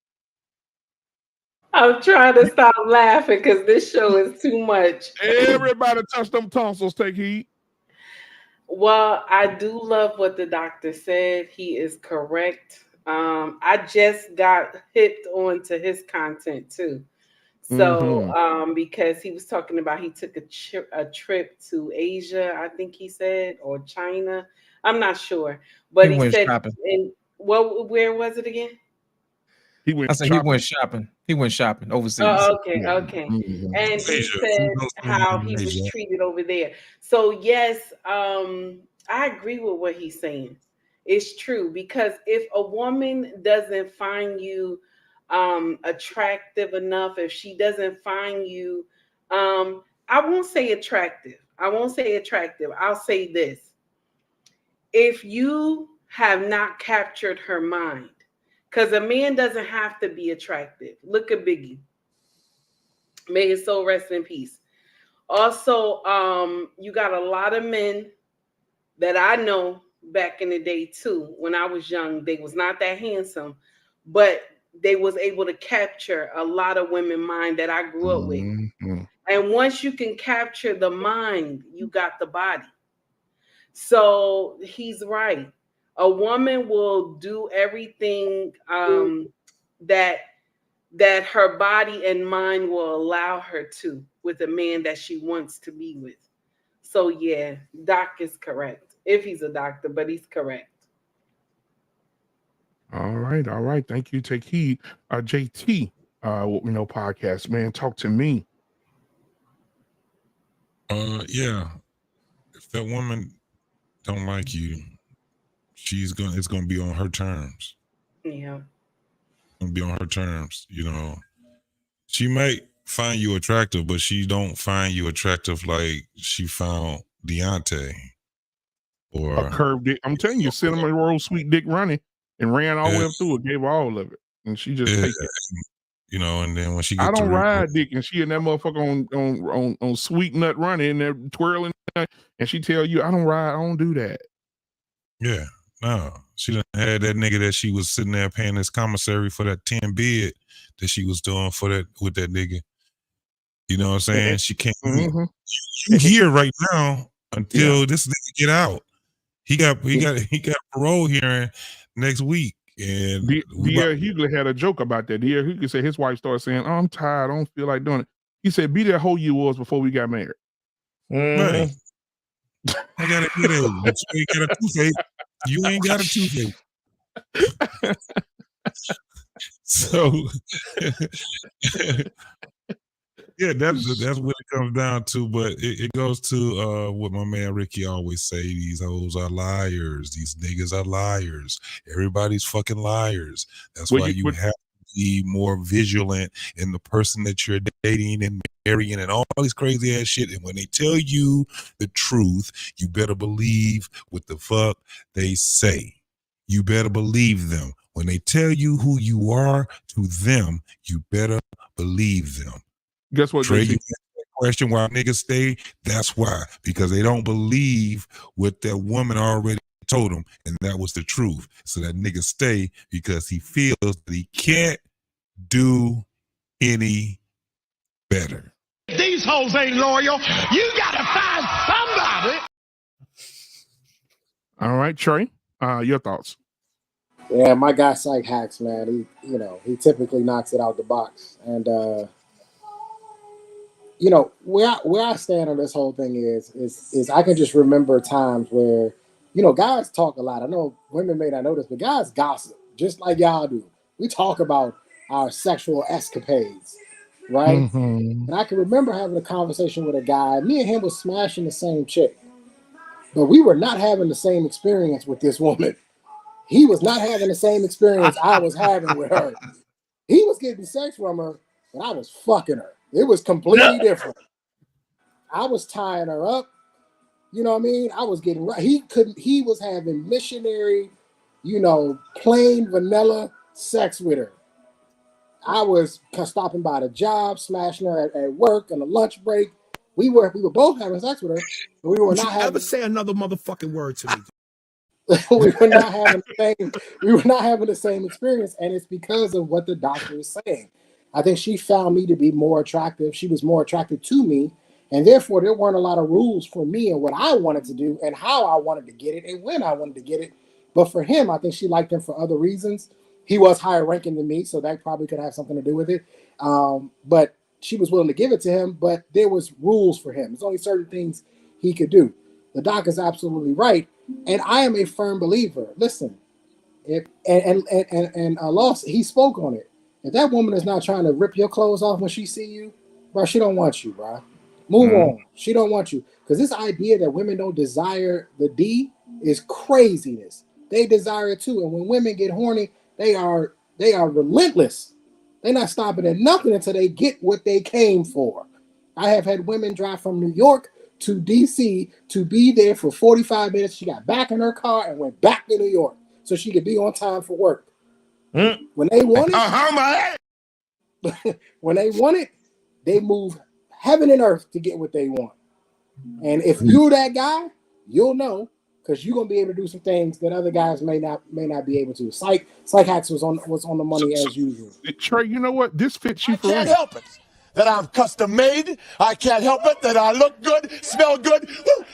I'm trying to stop laughing because this show is too much. Everybody touch them tonsils. Take heed. Well, I do love what the doctor said. He is correct. I just got hipped onto his content too. So, because he was talking about he took a trip to Asia, I think he said, or China. I'm not sure, but he said, where was it again? He went shopping. He went shopping overseas. Oh, okay. And he said how he was treated over there. So yes, I agree with what he's saying. It's true, because if a woman doesn't find you attractive enough, if she doesn't find you, I won't say attractive. I'll say this. If you have not captured her mind, because a man doesn't have to be attractive. Look at Biggie. May his soul rest in peace. Also, you got a lot of men that I know back in the day too. When I was young, they was not that handsome, but they was able to capture a lot of women's mind that I grew up with. And once you can capture the mind, you got the body. So he's right. A woman will do everything that her body and mind will allow her to with a man that she wants to be with. So yeah, Doc is correct. If he's a doctor, but he's correct. All right. Thank you. Take heed. JT, what we know podcast, man. Talk to me. Yeah. If that woman don't like you, it's gonna be on her terms. Yeah. It's gonna be on her terms, you know. She might find you attractive, but she don't find you attractive like she found Deontay. Or a curved dick. I'm telling you, cinnamon roll sweet dick running and ran all the way up through it, gave her all of it. And she just take it. You know, and then when she gets I don't ride dick, and she and that motherfucker on sweet nut running and they're twirling, and she tell you, I don't do that. Yeah, no. She done had that nigga that she was sitting there paying his commissary for that 10 bid that she was doing for that with that nigga. You know what I'm saying? She can't you here right now until this nigga get out. He got parole hearing next week. And D.L. Hughley had a joke about that. D.L. Hughley said his wife started saying, I'm tired, I don't feel like doing it. He said, be that hoe you was before we got married. Right. I gotta be there. But you ain't got a toothache. You ain't got a toothache. So yeah, that's what it comes down to. But it goes to what my man Ricky always say: these hoes are liars. These niggas are liars. Everybody's fucking liars. That's why you have to be more vigilant in the person that you're dating and marrying and all this crazy ass shit. And when they tell you the truth, you better believe what the fuck they say. you better believe them. When they tell you who you are to them, you better believe them. Guess what, Trey, JT? you asked that question why niggas stay? That's why. Because they don't believe what that woman already told them, and that was the truth. So that nigga stay because he feels that he can't do any better. These hoes ain't loyal. You gotta find somebody. All right, Trey, your thoughts? Yeah, my guy Psych Hacks, man. He typically knocks it out the box, and where I stand on this whole thing is I can just remember times where guys talk a lot. I know women may not know this, but guys gossip just like y'all do. We talk about our sexual escapades, right? Mm-hmm. And I can remember having a conversation with a guy. Me and him was smashing the same chick, but we were not having the same experience with this woman. He was not having the same experience I was having with her. He was getting sex from her, but I was fucking her. It was completely different. I was tying her up. You know what I mean? I was getting right. He was having missionary, plain vanilla sex with her. I was stopping by the job, smashing her at work on a lunch break. We were both having sex with her, but we were not having. Never say another motherfucking word to me. we were not having the same experience, and it's because of what the doctor is saying. I think she found me to be more attractive. She was more attracted to me, and therefore there weren't a lot of rules for me and what I wanted to do and how I wanted to get it and when I wanted to get it. But for him, I think she liked him for other reasons. He was higher ranking than me, so that probably could have something to do with it. But she was willing to give it to him, but there was rules for him. There's only certain things he could do. The doc is absolutely right. And I am a firm believer. Listen, Loss, he spoke on it. If that woman is not trying to rip your clothes off when she see you, bro, she don't want you, bro. Move on. She don't want you. Because this idea that women don't desire the D is craziness. They desire it too. And when women get horny, they are relentless. They're not stopping at nothing until they get what they came for. I have had women drive from New York to DC to be there for 45 minutes. She got back in her car and went back to New York so she could be on time for work. When they want it, they move heaven and earth to get what they want. And if you're that guy, you'll know, because you're gonna be able to do some things that other guys may not be able to. Psych Hacks was on the money as usual. Trey, you know what? This fits you for I can't help it that I'm custom made. I can't help it that I look good, smell good,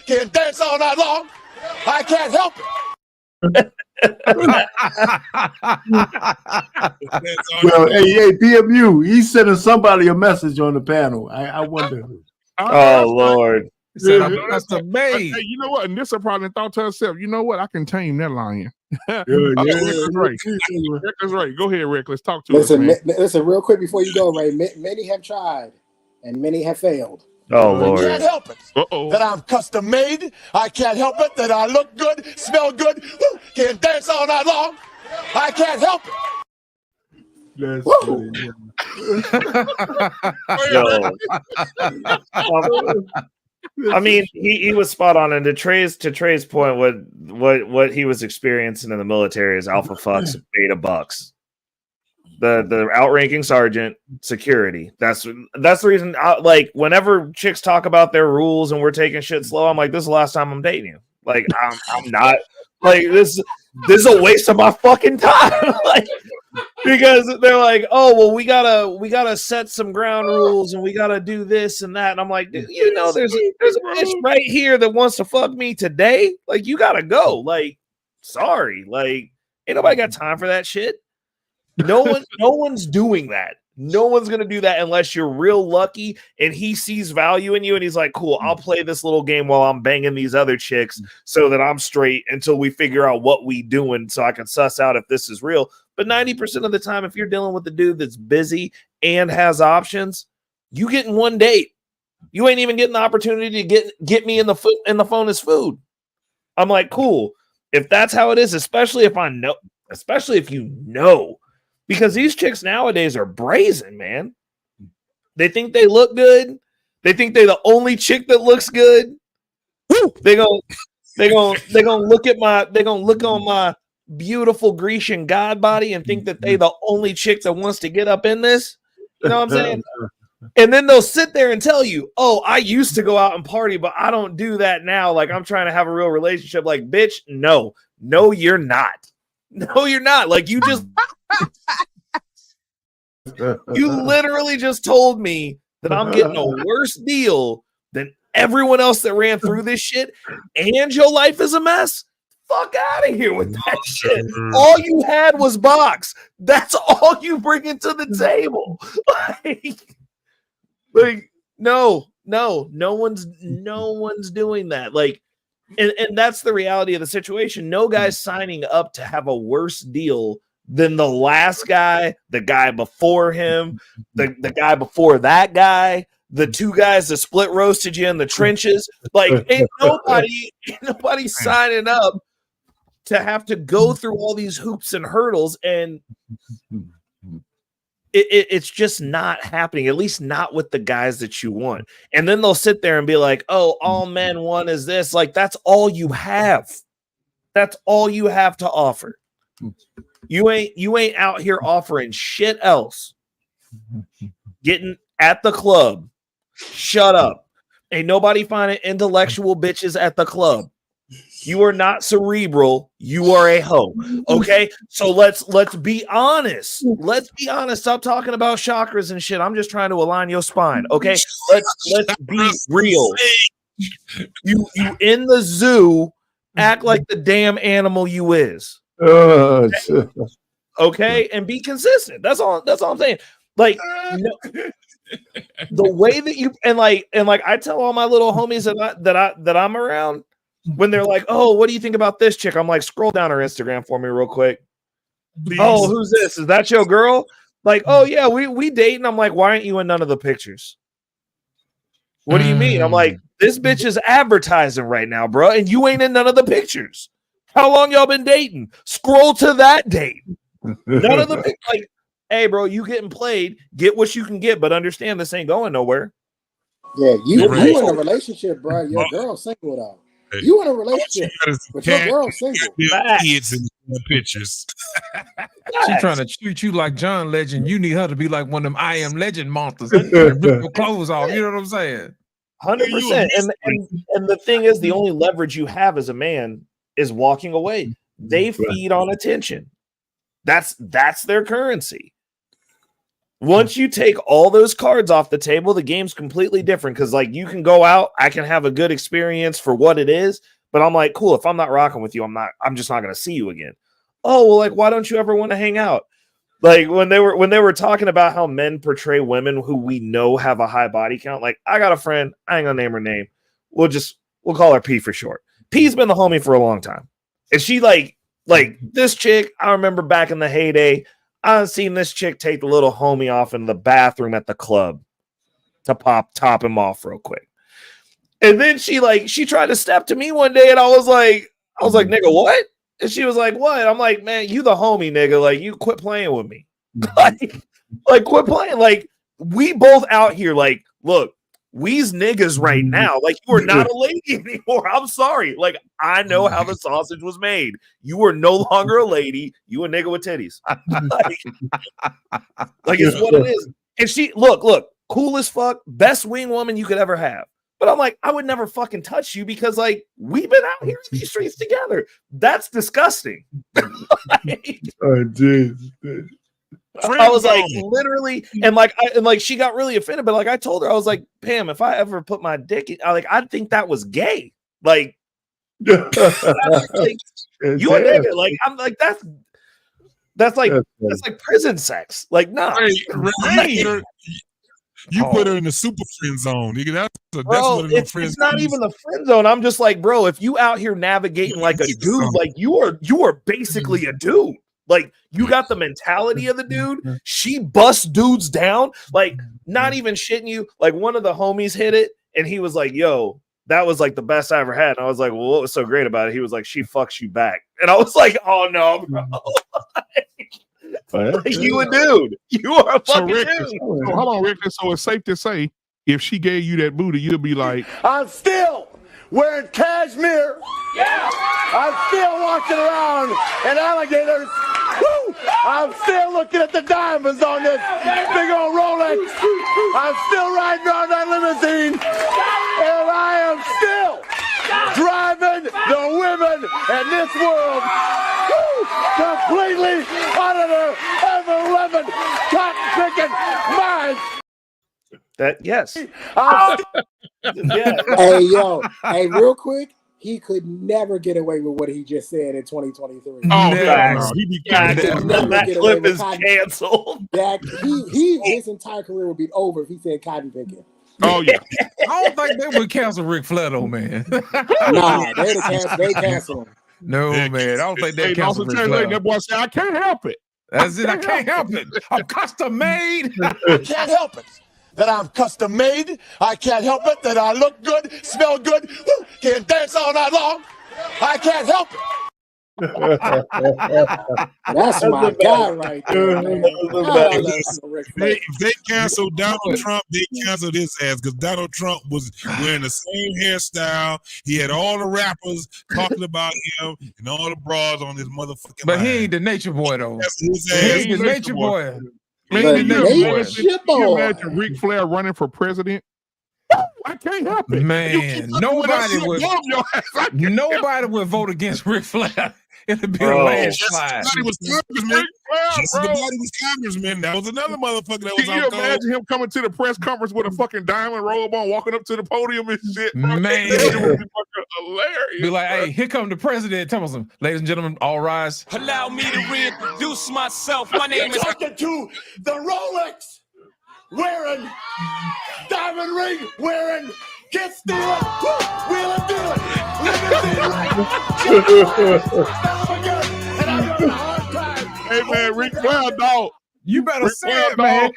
can dance all night long. I can't help it. Well, hey, PMU, he's sending somebody a message on the panel. I wonder. Oh Lord. Said I'm custom made. Hey, you know what? And Nissa probably thought to herself, you know what? I can tame that lion. Reckless Ray. Go ahead, Reckless. Talk to us, man. Listen, real quick before you go, Ray. Many have tried, and many have failed. Oh Lord. I can't help it that I'm custom made. I can't help it that I look good, smell good, can dance all night long. I can't help it. That's I mean, he was spot on, and to Trey's point, what he was experiencing in the military is alpha fucks, beta bucks. The outranking sergeant, security. That's the reason. Like whenever chicks talk about their rules and we're taking shit slow, I'm like, this is the last time I'm dating you. Like I'm not like this is a waste of my fucking time. Like, because they're like, oh well, we gotta set some ground rules and we gotta do this and that. And I'm like, there's a bitch right here that wants to fuck me today. Like, you gotta go. Like, sorry, like ain't nobody got time for that shit. No one's doing that. No one's gonna do that unless you're real lucky and he sees value in you and he's like, cool, I'll play this little game while I'm banging these other chicks so that I'm straight until we figure out what we doing so I can suss out if this is real. But 90% of the time, if you're dealing with a dude that's busy and has options, you getting one date. You ain't even getting the opportunity to get me in the phone as food. I'm like, cool. If that's how it is, especially if you know. Because these chicks nowadays are brazen, man. They think they look good. They think they're the only chick that looks good. Woo! They're gonna look on my beautiful Grecian god body and think that they the only chick that wants to get up in this. You know what I'm saying? And then they'll sit there and tell you, oh, I used to go out and party, but I don't do that now. Like, I'm trying to have a real relationship. Like, bitch, no, you're not. No, you're not. Like, you just, you literally just told me that I'm getting a worse deal than everyone else that ran through this shit, and your life is a mess. Fuck out of here with that shit. All you had was box. That's all you bring into the table. Like no one's doing that. Like, and that's the reality of the situation. No guy's signing up to have a worse deal than the last guy, the guy before him, the guy before that guy, the two guys that split roasted you in the trenches. Like, ain't nobody signing up to have to go through all these hoops and hurdles, and it's just not happening, at least not with the guys that you want. And then they'll sit there and be like, oh, all men want is this. Like, that's all you have. That's all you have to offer. You ain't out here offering shit else. Getting at the club. Shut up. Ain't nobody finding intellectual bitches at the club. You are not cerebral. You are a hoe. Okay, so let's be honest. Let's be honest. Stop talking about chakras and shit. I'm just trying to align your spine. Okay, let's be real. You in the zoo, act like the damn animal you is. Okay, and be consistent. That's all I'm saying. Like, the way that you and I tell all my little homies that I'm around. When they're like, oh, what do you think about this chick? I'm like, scroll down her Instagram for me real quick. Please. Oh, who's this? Is that your girl? Like, oh, yeah, we date. And I'm like, why aren't you in none of the pictures? What do you mean? I'm like, this bitch is advertising right now, bro, and you ain't in none of the pictures. How long y'all been dating? Scroll to that date. None of the pictures. Like, hey, bro, you getting played. Get what you can get, but understand this ain't going nowhere. Yeah, you in a relationship, bro. Your girl's single, though. You in a relationship, but your girl's single. Kids in the pictures. She trying to treat you like John Legend. You need her to be like one of them I Am Legend monsters and rip your clothes off. You know what I'm saying? 100%. And the thing is, the only leverage you have as a man is walking away. They feed on attention. That's their currency. Once you take all those cards off the table, the game's completely different. Because, like, you can go out, I can have a good experience for what it is, but I'm like, cool, if I'm not rocking with you, I'm just not going to see you again. Oh, well, like, why don't you ever want to hang out? Like, when they were talking about how men portray women who we know have a high body count, like, I got a friend, I ain't gonna name her name. We'll call her P for short. P's been the homie for a long time. And she like this chick, I remember back in the heyday, I've seen this chick take the little homie off in the bathroom at the club to top him off real quick. And then she tried to step to me one day, and I was like, nigga, what? And she was like, what? I'm like, man, you the homie, nigga. Like, you quit playing with me. like, quit playing. Like, we both out here, like, look, we's niggas right now. Like, you are not a lady anymore. I'm sorry. Like, I know how the sausage was made. You are no longer a lady. You a nigga with titties. like it's what it is. And she, look, cool as fuck, best wing woman you could ever have. But I'm like, I would never fucking touch you because, like, we've been out here in these streets together. That's disgusting. I was like, literally, and she got really offended. But like, I told her, I was like, Pam, if I ever put my dick in, I'd think that was gay. Like, you a nigga. Like, I'm like, that's like prison sex. Like, no. Nah. You put her in the super friend zone. Nigga, bro, it's not even the friend zone. I'm just like, bro, if you out here navigating like a dude, like you are basically a dude. Like, you got the mentality of the dude. She busts dudes down. Like, not even shitting you. Like, one of the homies hit it, and he was like, yo, that was like the best I ever had. And I was like, well, what was so great about it? He was like, she fucks you back. And I was like, oh no, bro. Like, you a dude. You are a fucking dude. Hold on, Rick. So it's safe to say, if she gave you that booty, you'd be like, I'm still wearing cashmere. Yeah. I'm still walking around in alligators. Woo! I'm still looking at the diamonds on this big old Rolex. I'm still riding around that limousine. And I am still driving the women in this world completely out of their ever-loving, cotton-picking minds. That yes. Yeah. Hey, yo. Hey, real quick. He could never get away with what he just said in 2023. Oh, hell no. He be that clip is canceled. His entire career would be over if he said cotton picking. Oh, yeah. I don't think they would cancel Ric Flair, though, man. Nah, they cancel him. No, man. I don't think they cancel Ric Flair. That boy said, I can't help it. That's it. I can't help it. I'm custom made. I can't help it that I'm custom made. I can't help it that I look good, smell good, can dance all night long. I can't help it. That's my guy right there. If they cancel Donald Trump, they canceled his ass because Donald Trump was wearing the same hairstyle. He had all the rappers talking about him and all the bras on his motherfucking But line. he ain't the nature boy, though. He ain't the nature boy. Man, can you imagine Ric Flair running for president? I can't help it. Man, nobody would vote against Ric Flair. It'd be a landslide. Somebody was congressman. That was another motherfucker that was Can you imagine him coming to the press conference with a fucking diamond robe on, walking up to the podium and shit? Bro. Man. It would be fucking hilarious. Be like, hey, here come the president. Tell us, ladies and gentlemen, all rise. Allow me to reintroduce myself. My name is talking to the Rolex wearing, diamond ring wearing, kiss stealing, wheeling dealing, Hey man, Ric Flair, dog. You better say it, man.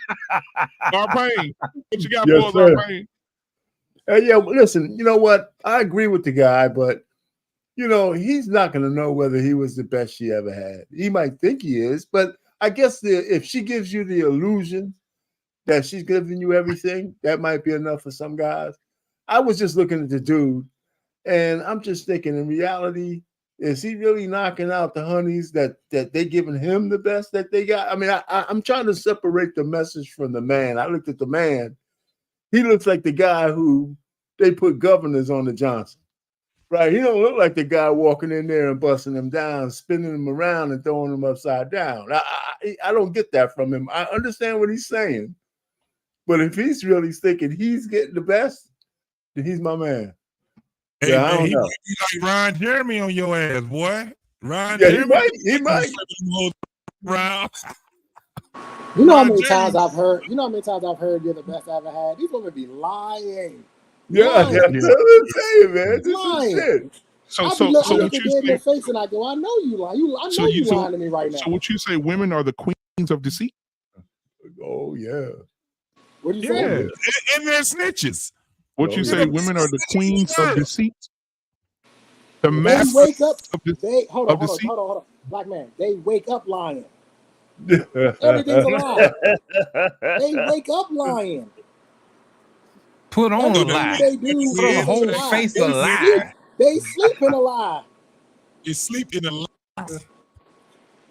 Darpain, what you got Yes, for us, sir. Darpain? Yeah, listen, you know what? I agree with the guy, but he's not going to know whether he was the best she ever had. He might think he is, but I guess if she gives you the illusion that she's giving you everything, that might be enough for some guys. I was just looking at the dude, and I'm just thinking, in reality, is he really knocking out the honeys that they giving him the best that they got? I mean, I'm trying to separate the message from the man. I looked at the man. He looks like the guy who they put governors on the Johnson. Right? He don't look like the guy walking in there and busting them down, spinning them around and throwing them upside down. I don't get that from him. I understand what he's saying. But if he's really thinking he's getting the best, then he's my man. Hey, Yeah, man, I don't he know. might be like Ron Jeremy on your ass, boy. Ron Yeah, Jeremy. he might. Ron. You know how many times I've heard you're the best I ever had? These women be lying. Yeah, Lying. that's what I'm saying, man. This Lying. is shit. So I what look you dead in their say? face and I go, I know you lie. I know you lying to me right now. So what you say? Women are the queens of deceit. Oh yeah. What do you Yeah, say? And they're snitches. what you say? Women are the queens of deceit. The They masters wake up. of deceit. They hold on. Black man, they wake up lying. Everything's a lie. They wake up lying. Put on a Everything lie. they do Put on is a whole lie. face They of sleep. lie. They sleep in a lie. You sleep in a lie.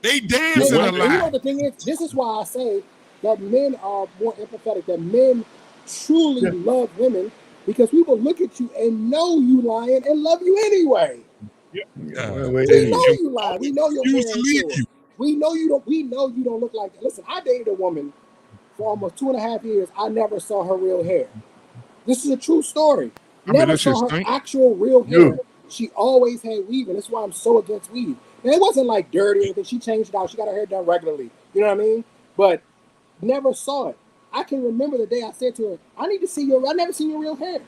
They dance in a You know lie. what the thing is? This is why I say that men are more empathetic, that men truly love women, because we will look at you and know you lying and love you anyway. We know you lying. We know your parents do it. We know you don't. We know you don't look like that. Listen, I dated a woman for almost 2.5 years. I never saw her real hair. This is a true story. Never saw her actual real hair. She always had weave, and that's why I'm so against weave. And it wasn't like dirty or anything. She changed it out. She got her hair done regularly. You know what I mean? But never saw it. I can remember the day I said to her, I need to see I never seen your real hair.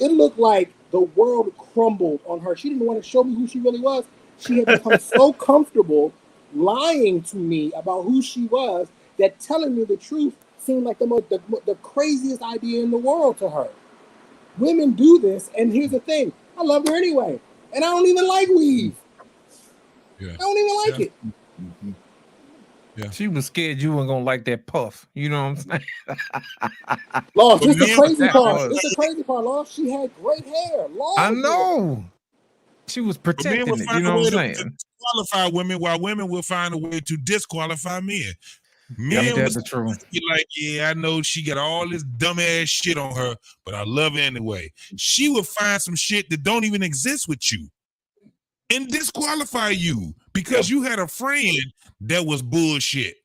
It looked like the world crumbled on her. She didn't want to show me who she really was. She had become so comfortable lying to me about who she was that telling me the truth seemed like the craziest idea in the world to her. Women do this, and here's the thing. I love her anyway. And I don't even like weave. I don't even like it. Yeah. She was scared you weren't gonna like that puff. You know what I'm saying? Lost. This But the men- crazy that part. was- This the crazy part, Lost. She had great hair. Long I hair. know. She was But men protecting will it. find You know a way what I'm to saying? qualify women, while women will find a way to disqualify men. Men Ain't will that the truth? be like, yeah, I know she got all this dumbass shit on her, but I love her anyway. She will find some shit that don't even exist with you and disqualify you because you had a friend that was bullshit.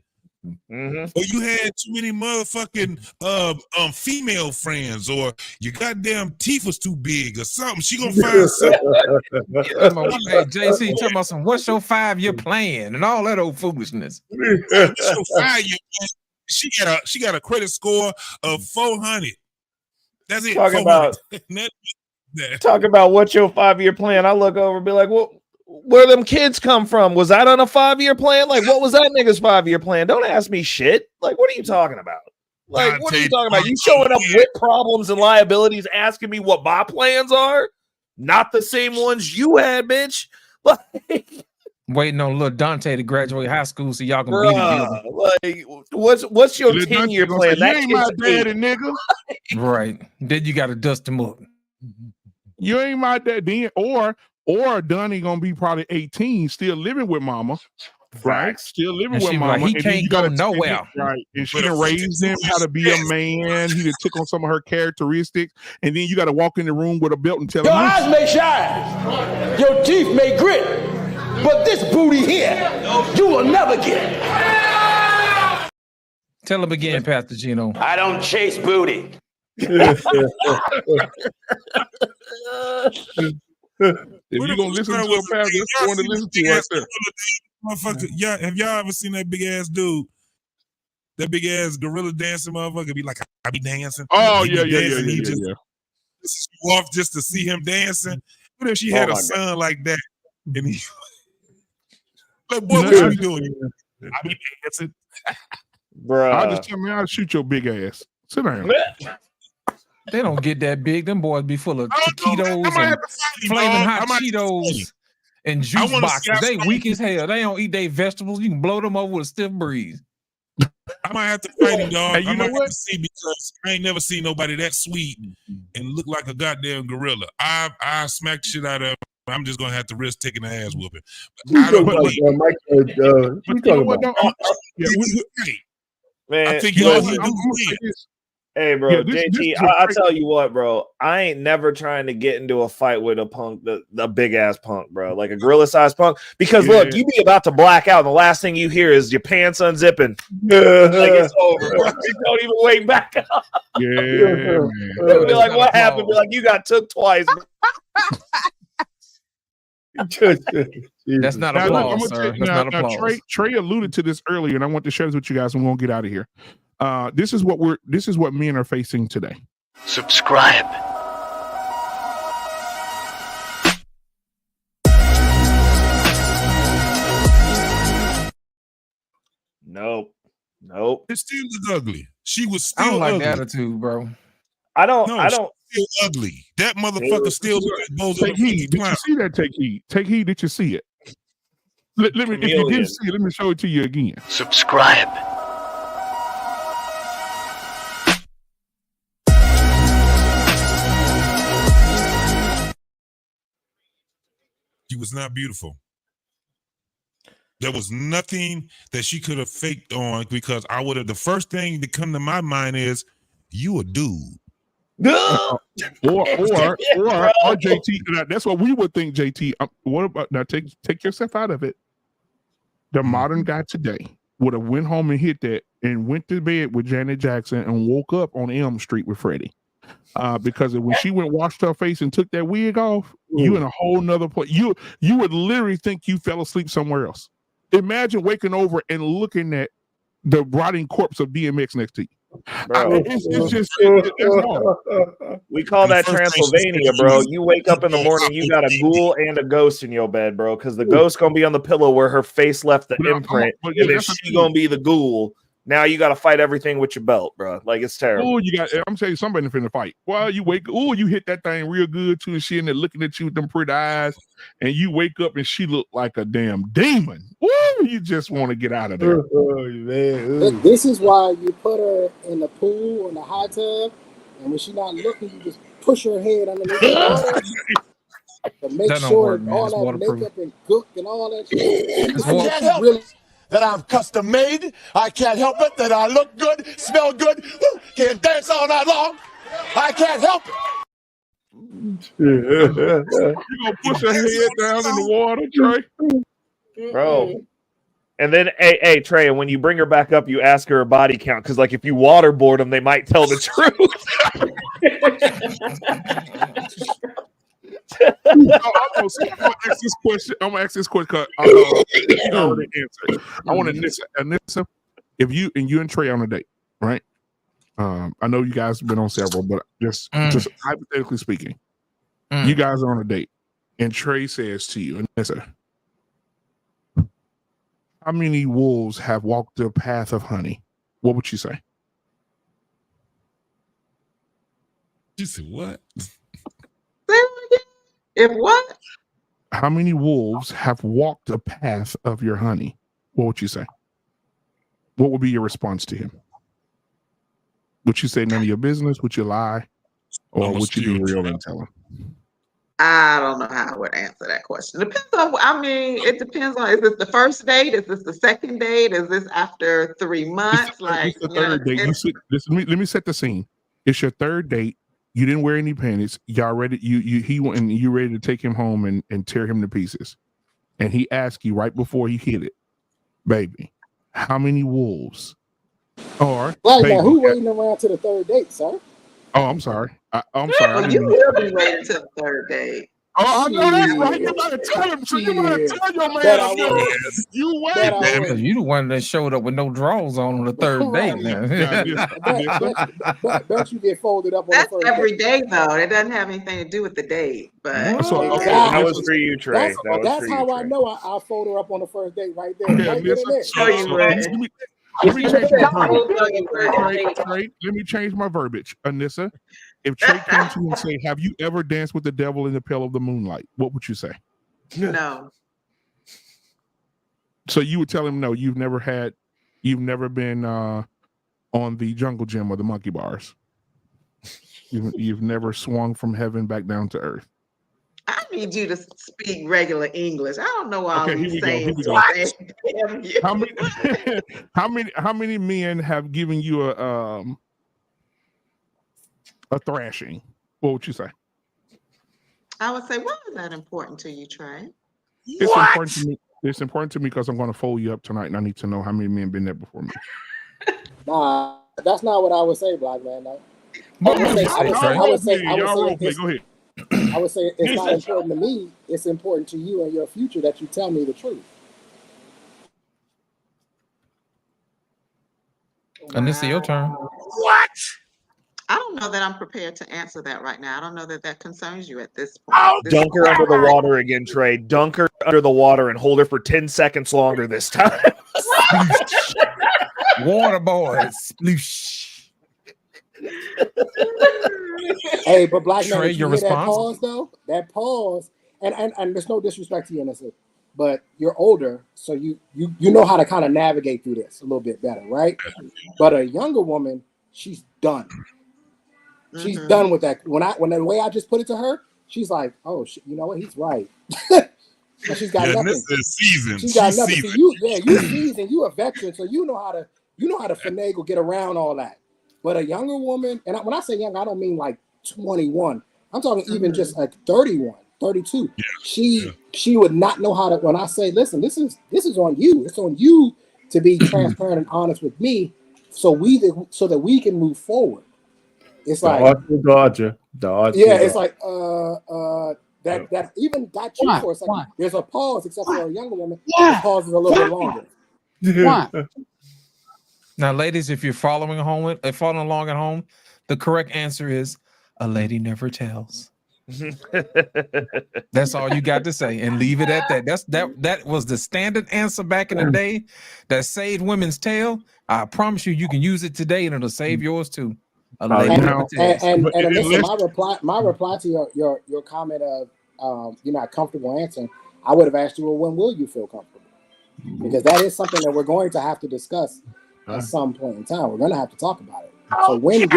Mm-hmm. Or you had too many motherfucking female friends, or your goddamn teeth was too big, or something. She gonna find something. Hey, JC, talking about some what's your 5-year plan and all that old foolishness. What's your 5-year plan? She got a credit score of 400. That's it. Talking 400. about talking about what's your 5-year plan. I look over and be like, well, where them kids come from? Was that on a 5-year plan? Like, what was that nigga's 5-year plan? Don't ask me shit. Like, what are you talking about? Like, what are you talking about? You showing up with problems and liabilities, asking me what my plans are? Not the same ones you had, bitch. Like, Waiting on little Dante to graduate high school so y'all can be together. like, what's your Little Dante 10-year gonna plan? say, That you ain't my kid's daddy, 8. nigga. Right. Then you got to dust him up. You ain't my daddy. Or Donnie gonna be probably 18, still living with mama. Right, still living And with she be mama, like, he and then can't you go gotta nowhere. right? And she But done raised him how to be a man. He done took on some of her characteristics, and then you got to walk in the room with a belt and tell Your him, eyes may shine, your teeth may grit, but this booty here, you will never get. Tell him again, Pastor Gino. I don't chase booty. if you're gonna listen to a pastor, that's the one to listen to right there. Motherfucker, yeah, have y'all ever seen that big ass dude? That big ass gorilla dancing motherfucker be like, I be dancing. Oh He be yeah. dancing, he just off just to see him dancing. What if she had a son like that? And he like, boy, what you be doing? I be dancing. Bro, I'll just tell me I'll shoot your big ass. Sit down. They don't get that big. Them boys be full of I taquitos might and have to fight him, flaming dog. I hot might have to fight him. Cheetos and I juice wanna boxes. see how They strong weak as hell. They don't eat their vegetables. You can blow them over with a stiff breeze. I might have to fight him, dog. Hey, you I know might what? have to see, because I ain't never seen nobody that sweet and look like a goddamn gorilla. I smacked shit out of him. I'm just gonna have to risk taking the ass whooping. I don't believe. But you know what? No, yeah, man, I think you know y'all what? he I'm do gonna say win. this. hey, bro, Yeah, this JT, is a I great- tell you what, bro, I ain't never trying to get into a fight with a punk, the big ass punk, bro, like a gorilla sized punk. Because look, you be about to black out, and the last thing you hear is your pants unzipping. Like it's over, bro. You don't even wake back up. Yeah, man. They'll be like, what happened? Be like, you got took twice. Bro. That's not Now, look, I'm applause, gonna sir. tell- That's now, not now, applause. Trey alluded to this earlier, and I want to share this with you guys, and we're gonna get out of here. This is what men are facing today. Subscribe. Nope. It still is ugly. She was I still don't like ugly. the attitude, bro. I don't. No, I she's don't. still ugly. That motherfucker still look like both of Take heed. Did you see that? Take heed. Take heed. Did you see it? Let me. If you Chameleon. didn't see it, let me show it to you again. Subscribe. She was not beautiful. There was nothing that she could have faked on, because I would have. The first thing that come to my mind is, you a dude. or JT. That's what we would think. JT. What about now? Take yourself out of it. The modern guy today would have went home and hit that, and went to bed with Janet Jackson, and woke up on Elm Street with Freddie. Because when she went washed her face and took that wig off, you in a whole nother place. You would literally think you fell asleep somewhere else. Imagine waking over and looking at the rotting corpse of DMX next to you. Bro. It's just that's hard. We call that The first thing she Transylvania, said bro. was, You wake up in the morning, you got a ghoul and a ghost in your bed, bro. Because the ghost gonna be on the pillow where her face left the But imprint, but and then that's the she thing. gonna be the ghoul Now you got to fight everything with your belt, bro. Like, it's terrible. Oh, I'm telling you, somebody finna fight. Well, you you hit that thing real good too, and she in there looking at you with them pretty eyes, and you wake up and she look like a damn demon. Woo, you just want to get out of there. Oh, man. This is why you put her in the pool or in the hot tub, and when she's not looking, you just push her head underneath the water to make That don't sure work, man. all It's that waterproof. makeup and gook and all that shit. I can't help it that I'm custom made. I can't help it that I look good, smell good, can dance all night long. I can't help it. You gonna push her head down in the water, Trey? Bro. And then, hey, Trey, and when you bring her back up, you ask her body count, because, like, if you waterboard them, they might tell the truth. I'm gonna ask this question. I'm gonna ask this question. You already answered. I want to Anissa, if you and Trey on a date, right? I know you guys have been on several, but just hypothetically speaking, you guys are on a date, and Trey says to you, Anissa, how many wolves have walked the path of honey? What would you say? You said what? If what? How many wolves have walked the path of your honey? What would you say? What would be your response to him? Would you say none of your business? Would you lie? Or would you be real and tell him? I don't know how I would answer that question. Depends on, it depends on, is this the first date? Is this the second date? Is this after 3 months? It's the third date. Let me set the scene. It's your third date. You didn't wear any panties. Y'all ready? He went and you ready to take him home and tear him to pieces. And he asked you right before he hit it, baby, how many wolves? Or Like, who waiting around to the third date, sir? Oh, I'm sorry. I'm sorry. Well, you will be waiting to the third date. Oh, I know that's right. You gotta tell him. So you gotta tell your man. You wait. You the one that showed up with no drawers on the third date. Bet you get folded up on That's the first every date. day, though. It doesn't have anything to do with the date. But okay, that was for you, Trey. That's how I know I'll fold her up on the first date right there. Okay, right there. Let me change my verbiage. Trey, let me change my verbiage. Anissa, if Trey came to you and say, "Have you ever danced with the devil in the pale of the moonlight?" What would you say? No. So you would tell him, "No, you've never been on the jungle gym or the monkey bars. You've never swung from heaven back down to earth." I need you to speak regular English. I don't know why Okay, I'm here we saying go. How many men have given you a thrashing? What would you say? I would say, why is that important to you, Trey? It's important to me. It's important to me because I'm going to fold you up tonight, and I need to know how many men been there before me. Nah, that's not what I would say, Black Man. No. Go ahead. I would say it's not important to me. It's important to you and your future that you tell me the truth. And this is your turn. What? I don't know that I'm prepared to answer that right now. I don't know that concerns you at this point. Dunk her under the water again, Trey. Dunk her under the water and hold her for 10 seconds longer this time. Water boys. Sploosh. Hey, but Black Trey, Man, your you hear that response? pause though? That pause, and there's no disrespect to you, innocent, but you're older, so you know how to kind of navigate through this a little bit better, right? But a younger woman, she's done. She's done with that. When the way I just put it to her, she's like, "Oh, you know what? He's right." And she's got nothing. This is seasoned. She's got She's nothing. seasoned. So you seasoned. You a veteran, so you know how to finagle, get around all that. But a younger woman, and when I say young, I don't mean like 21. I'm talking even just like 31, 32. Yeah. She would not know how to. When I say, listen, this is on you. It's on you to be transparent and honest with me, so that we can move forward. It's like Dodger. Yeah, it's like that even got you for a second. Why? There's a pause, except for a younger woman. The pause is a little bit longer. Why? Now, ladies, if you're following along at home, the correct answer is a lady never tells. That's all you got to say, and leave it at that. That was the standard answer back in the day that saved women's tail. I promise you, you can use it today, and it'll save yours too. A lady never tells. And Alyssa, my reply to your comment of you're not comfortable answering, I would have asked you, well, when will you feel comfortable? Because that is something that we're going to have to discuss at some point in time. We're going to have to talk about it. So when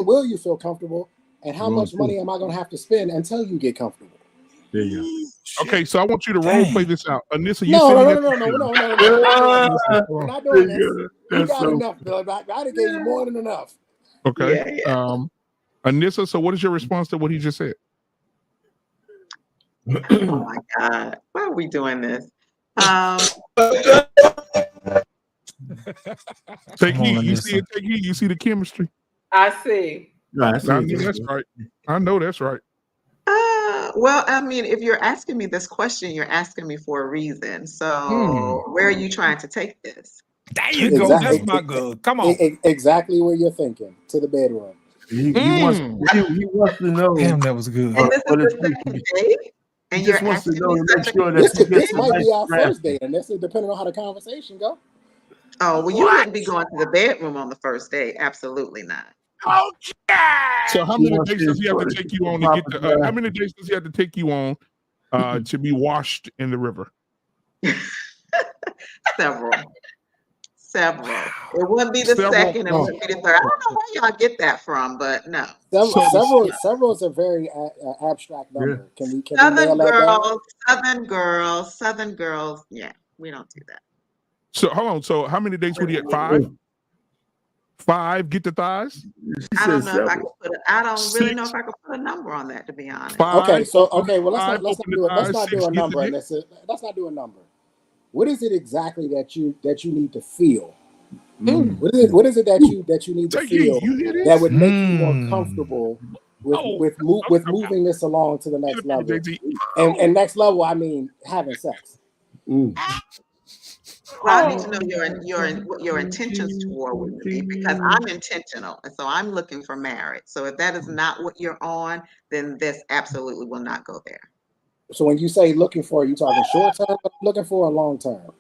will you feel comfortable, and how much money am I going to have to spend until you get comfortable? There you go. Okay, so I want you to role play this out. Anissa, you No. said We're not doing this. You got enough, Bill. I gave you more than enough. Okay. Anissa, so what is your response to what he just said? Oh my God. Why are we doing this? Take heed. You see it, take heed. You see the chemistry. I see. That's right. I know that's right. Well, I mean, if you're asking me this question, you're asking me for a reason. So where are you trying to take this? There you go. That's not good. Come on. Exactly where you're thinking. To the bedroom. He wants to know. Damn, that was good. And this is the second date? And you're asking me make sure that this might be our first date, and this is depending on how the conversation go. Oh, well, you wouldn't be going to the bedroom on the first date. Absolutely not. Okay. So how many days does he have to take you on to get the? How many days does he have to take you on to be washed in the river? Several. It wouldn't be the second. It wouldn't be the third. I don't know where y'all get that from, but no. Several is a very abstract number. Can we nail that down? Southern girls. Yeah, we don't do that. So hold on. So how many days would he at? 5 get the thighs? I don't know if I could I don't really know if I could put a number on that, to be honest. Okay, well let's not do a number. Let's not do a number. What is it exactly that you need to feel? What is it that you need to feel that would make you more comfortable with moving this along to the next level? And next level, I mean having sex. Well, I need to know what your intentions toward would be, because I'm intentional, and so I'm looking for marriage. So if that is not what you're on, then this absolutely will not go there. So when you say looking for, are you talking short term, looking for, a long term?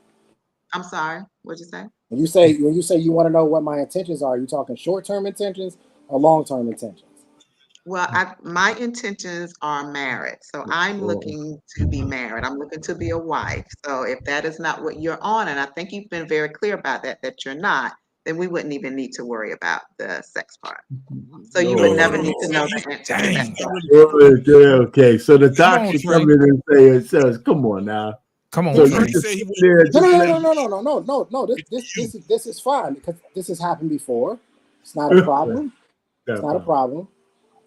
I'm sorry, what'd you say? When you say you want to know what my intentions are you talking short term intentions or long term intentions? Well, my intentions are marriage. So I'm looking to be married. I'm looking to be a wife. So if that is not what you're on, and I think you've been very clear about that you're not, then we wouldn't even need to worry about the sex part. So you would never need to know the answer. Okay, so the doctor come in and it says, come on now. Come on. So No. This is fine because this has happened before. It's not a problem. It's not a problem.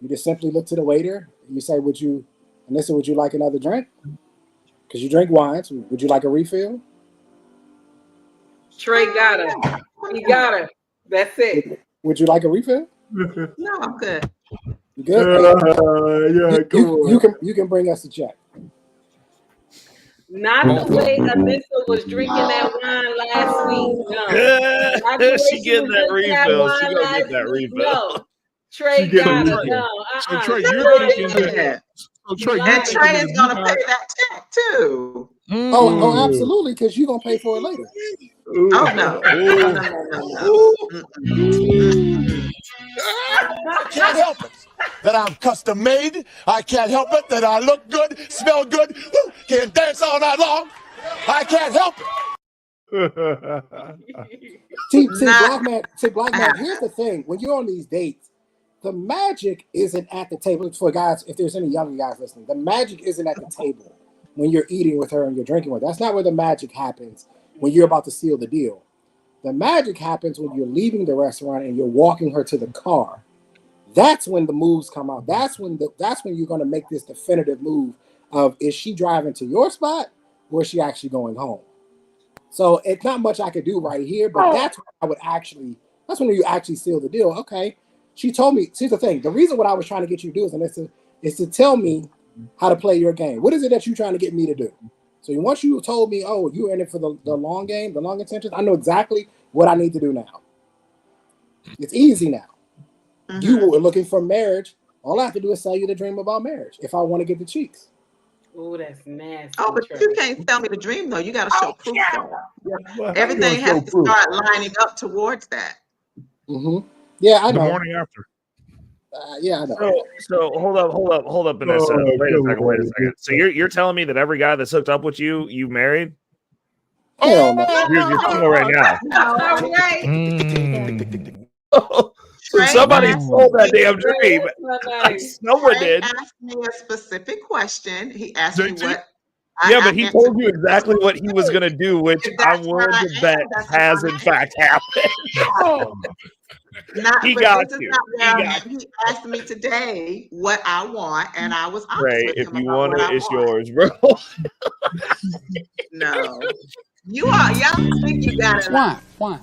You just simply look to the waiter. You say, would you like another drink? Because you drink wines. Would you like a refill? Trey got her. He got her. That's it. Would you like a refill? No, I'm good. You good? Yeah, you can bring us a check. Not the way Alyssa was drinking that wine last week. No. She getting that refill. She gonna get that refill. No. Trey got it. No. So Trey, you're thinking that. And Trey is gonna pay that check too. Oh, absolutely, because you're gonna pay for it later. Oh no. I can't help it that I'm custom made. I can't help it that I look good, smell good, can dance all night long. I can't help it. See, Black Man, here's the thing. When you're on these dates, the magic isn't at the table. For guys, if there's any younger guys listening, the magic isn't at the table when you're eating with her and you're drinking with her. That's not where the magic happens when you're about to seal the deal. The magic happens when you're leaving the restaurant and you're walking her to the car. That's when the moves come out. That's when you're going to make this definitive move of, is she driving to your spot or is she actually going home? So it's not much I could do right here, but that's when you actually seal the deal. Okay. She told me, see the thing, the reason what I was trying to get you to do is to tell me how to play your game. What is it that you're trying to get me to do? So once you told me, oh, you're in it for the long game, the long intentions, I know exactly what I need to do now. It's easy now. You were looking for marriage All I have to do is sell you the dream about marriage if I want to get the cheeks. Oh, that's nasty. Oh, but you can't tell me the dream though. You got to show proof. Everything has to start lining up towards that. Mm-hmm. Yeah, I know. The morning after. Yeah, I know. So hold up, Vanessa. Wait a second. So you're telling me that every guy that's hooked up with you, you married? Hell no. You're single right now. All right. So somebody sold that damn dream. Someone did. He asked me a specific question. He asked me what. Yeah, but he told you exactly what he was going to do, which I'm willing to bet has in fact happened. He got you. He asked me today what I want, and I was honest Ray, with him. if you want it, it's yours, bro. No, you are. Y'all think you got it? Why?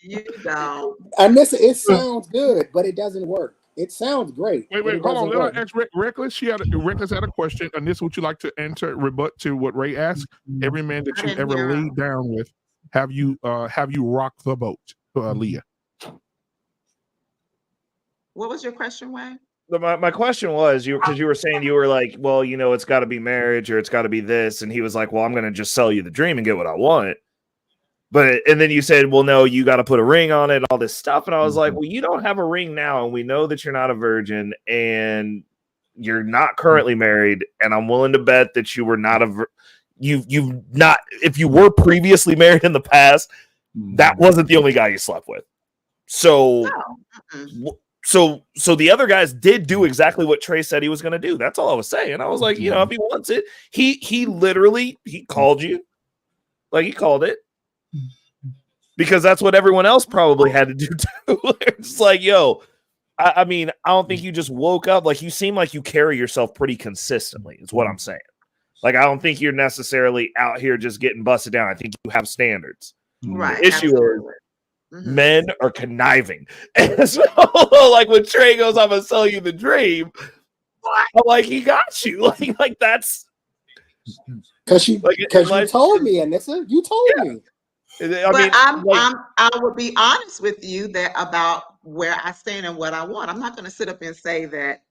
You don't. And this, it sounds good, but it doesn't work. It sounds great. Wait, hold on. Let her ask Reckless. Reckless had a question, and this would you like to answer, rebut to what Ray asked? Every man that you ever laid down with, have you rocked the boat, Leah? What was your question, Wayne? My question was because you were saying you were like, well, you know, it's got to be marriage or it's got to be this, and he was like, well, I'm going to just sell you the dream and get what I want. And then you said, well, no, you got to put a ring on it, all this stuff. And I was like, well, you don't have a ring now. And we know that you're not a virgin and you're not currently married. And I'm willing to bet that you were not you've not, if you were previously married in the past, that wasn't the only guy you slept with. So, so the other guys did do exactly what Trey said he was going to do. That's all I was saying. I was like, you know, if he wants it, he literally, he called you. Like he called it. Because that's what everyone else probably had to do too. It's like, yo, I mean, I don't think you just woke up. Like you seem like you carry yourself pretty consistently, is what I'm saying. Like, I don't think you're necessarily out here just getting busted down. I think you have standards. Right. The issue is men are conniving. And so, like, when Trey goes, I'm going to sell you the dream, I'm like, he got you. Like that's. Because you told me, Anissa. You told me. I would be honest with you about where I stand and what I want. I'm not going to sit up and say that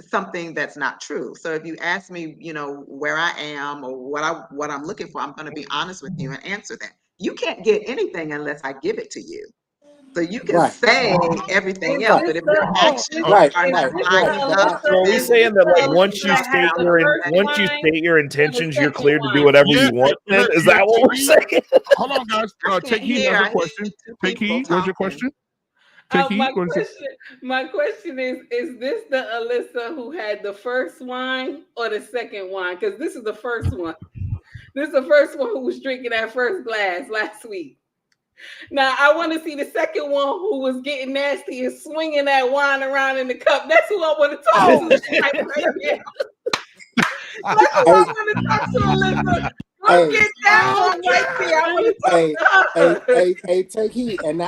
something that's not true. So if you ask me, you know, where I am or what I'm looking for, I'm going to be honest with you and answer that. You can't get anything unless I give it to you. So you can say everything else, but if your actions are not lined up, so are we saying that like once you state your intentions, you're clear to do whatever you want? Then? Is that what we're saying? Hold on, guys. Take heed. Has a question. Take heed. What's your question? My question is this the Alyssa who had the first wine or the second wine? Because this is the first one. This is the first one who was drinking that first glass last week. Now, I want to see the second one who was getting nasty and swinging that wine around in the cup. That's who I want to talk to. That's who I want to talk to, Alyssa. Go get that one right there. I want to talk to her. Hey, take heed. And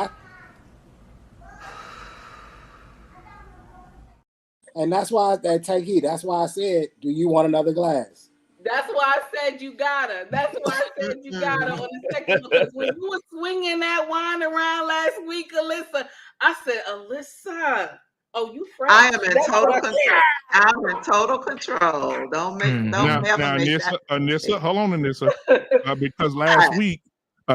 that's why I take heed. That's why I said, do you want another glass? That's why I said you gotta. That's why I said you gotta on the second one. Because when you were swinging that wine around last week, Alyssa, I said, Alyssa, oh, you fresh. I am in total control. I'm in total control. Don't ever make that. Anissa, hold on, Anissa. Because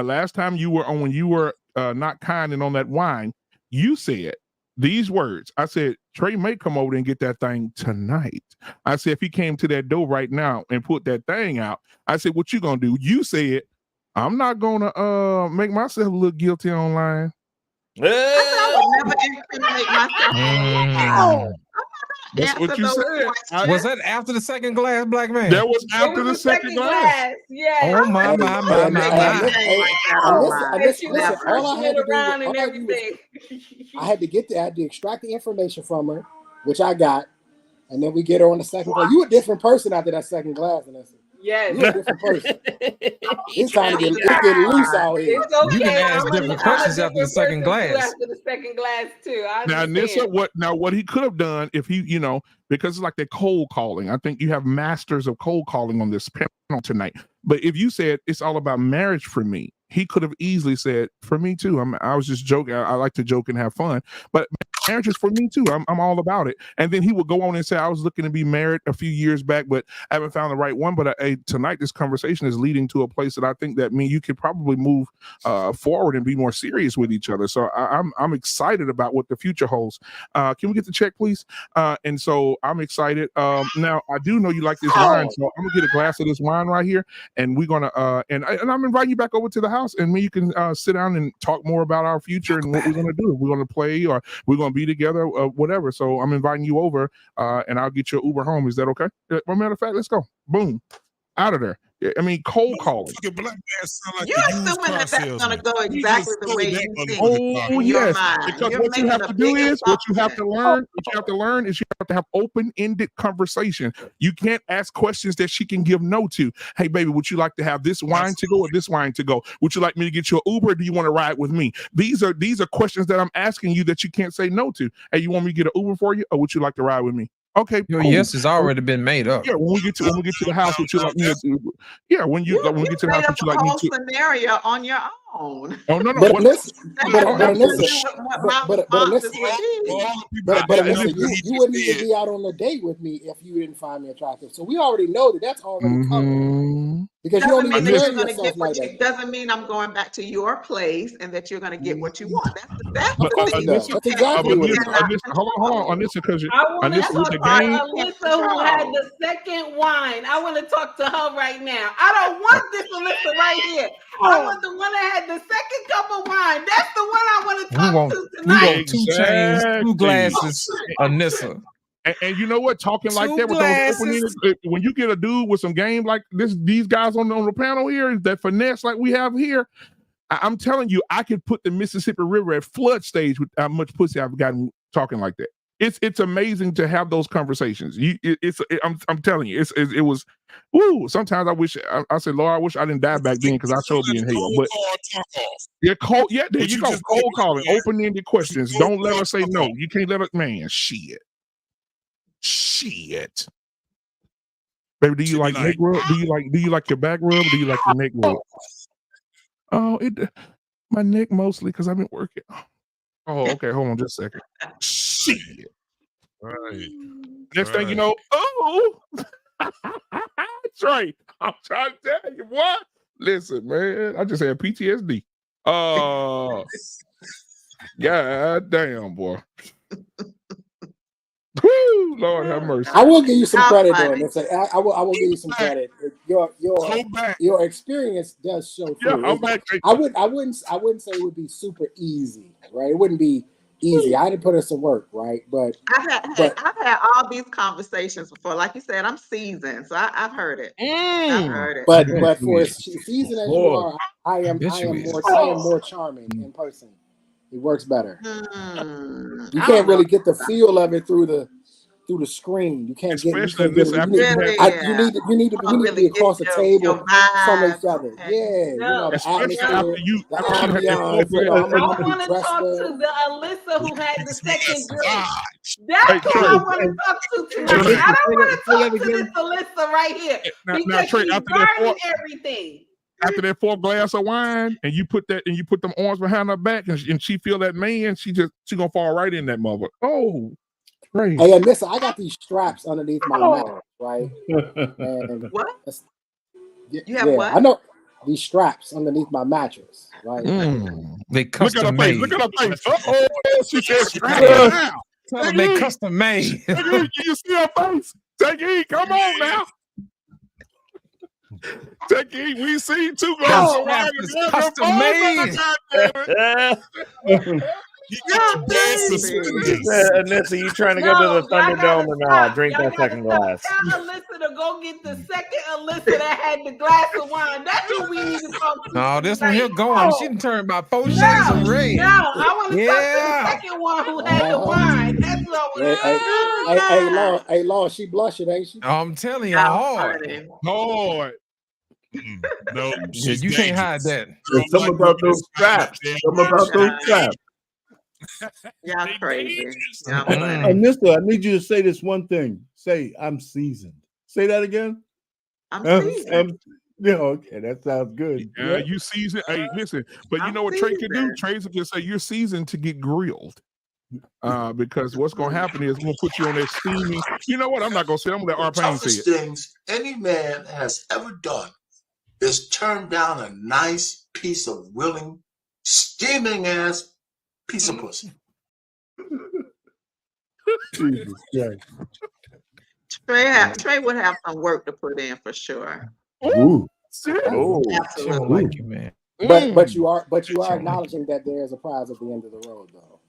last time you were on, when you were not kind and on that wine, you said these words. I said, Trey may come over and get that thing tonight. I said, if he came to that door right now and put that thing out, I said, what you gonna do? You said, I'm not gonna make myself look guilty online. I would never incriminate myself. That's what you said. Was that after the second glass, black man? That was after the second glass. Yeah. Oh my. I had to get there. I had to extract the information from her, which I got, and then we get her on the second glass. You a different person after that second glass, Vanessa. Yes. You a different person. It's time to get loose out here. It's okay. You can ask different questions after the second glass. After the second glass too. Now, Nissa, what he could have done if he, you know, because it's like they're cold calling. I think you have masters of cold calling on this panel tonight. But if you said it's all about marriage for me, he could have easily said, for me too. I was just joking. I like to joke and have fun, but marriage is for me too. I'm all about it. And then he would go on and say, I was looking to be married a few years back, but I haven't found the right one. But tonight, this conversation is leading to a place that I think that you could probably move forward and be more serious with each other. So I'm excited about what the future holds. Can we get the check, please? And so I'm excited. Now I do know you like this wine, so I'm gonna get a glass of this wine right here, and we're gonna and I'm inviting you back over to the house, and you can sit down and talk more about our future and what we're gonna do. We're gonna play, or we're gonna be together, whatever. So I'm inviting you over, and I'll get your Uber home. Is that okay? Well, matter of fact, let's go. Boom, out of there. I mean, cold calling. Black man sound like You're assuming that that's going to go exactly the way you think. Oh yes, because what you have to do is what you have to learn. What you have to learn is you have to have open-ended conversation. You can't ask questions that she can give no to. Hey, baby, would you like to have this wine to go or this wine to go? Would you like me to get you an Uber? Or do you want to ride with me? These are questions that I'm asking you that you can't say no to. Hey, you want me to get an Uber for you, or would you like to ride with me? Okay, your cool. yes has already been made up. Yeah, when we get to the house, would you like me to? Yeah, when we get to the house, would you like me to? Scenario on your own. Oh no, But Alyssa, you wouldn't even be out on a date with me if you didn't find me attractive. So we already know that that's already covered. Because you don't even carry yourself like that. It doesn't mean I'm going back to your place and that you're going to get what you want. That's exactly what it is. Hold on, Alyssa, because I want to talk to game. Alyssa who had the second wine. I want to talk to her right now. I don't want this Alyssa right here. I want the one that had the second cup of wine. That's the one I want to talk to tonight. We want 2 chains, 2 glasses, Anissa. And you know what? Talking like that with those opening, when you get a dude with some game like this, these guys on the panel here, that finesse like we have here, I'm telling you, I could put the Mississippi River at flood stage with how much pussy I've gotten talking like that. It's amazing to have those conversations. I'm telling you, it was. Woo! Sometimes I wish I said, Lord, I wish I didn't die back then because I should be in hell. But there you go. Cold calling, open-ended questions. Don't let her say no. You can't let her, man. Shit. Baby, do you like neck rub? Do you like your back rub? Or do you like your neck rub? Oh, my neck mostly because I've been working. Oh, okay. Hold on just a second. Shit. Right. Next thing you know, Trey, I'm trying to tell you what. Listen, man, I just had PTSD. God damn, boy. Woo, Lord have mercy. I will give you some credit though. I will give you some credit. Your experience does show through. Yeah, I wouldn't say it would be super easy, right? It wouldn't be easy. I had to put in some work, right? But I've had all these conversations before. Like you said, I'm seasoned, so I've heard it. I've heard it. But for as seasoned as you are, I am more charming in person. It works better. You can't really get the feel of it through the screen. You can't get it. You need to be across the table from each other. Yeah, the atmosphere, the ambiance. I want to talk to the Alyssa who had the second drink. That's who I want to talk to tonight. I don't want to talk to this Alyssa right here because she's guarding everything. After that 4th glass of wine, and you put them arms behind her back, and she feel that man, she gonna fall right in that mother. Oh, crazy. Hey, and listen, I got these straps underneath my mattress, right? And what? You have what? I know these straps underneath my mattress, right? They custom made. Look at her face. Oh, she said straps. They custom made. You see her face? Take it. Come on now. Take it. We seen 2 girls. Custom made. Anissa, you trying to go to the Thunderdome or not? Drink that second glass. Tell Alyssa to go get the second Alyssa that had the glass of wine. That's who we need to talk to. No, this one here going. She done turned about 4 shades of red. No, I want to talk to the second one who had the wine. That's what I want. Hey, Lord, she blushing, ain't she? I'm telling you, hard. No, you can't hide that. Something about those straps. Y'all crazy. Mister, I need you to say this one thing. Say, I'm seasoned. Say that again. I'm seasoned. Yeah, okay, that sounds good. Yeah, you season. Hey, listen, but you know what Trey can do? Trey can say you're seasoned to get grilled. Because what's gonna happen is we'll put you on that steamy. You know what? I'm not gonna say. I'm gonna let The Arpain say toughest it. things any man has ever done is turn down a nice piece of willing, steaming ass piece of pussy. Jesus Christ. Trey would have some work to put in for sure. Ooh. Absolutely. Like you, man. But you are acknowledging that there is a prize at the end of the road, though.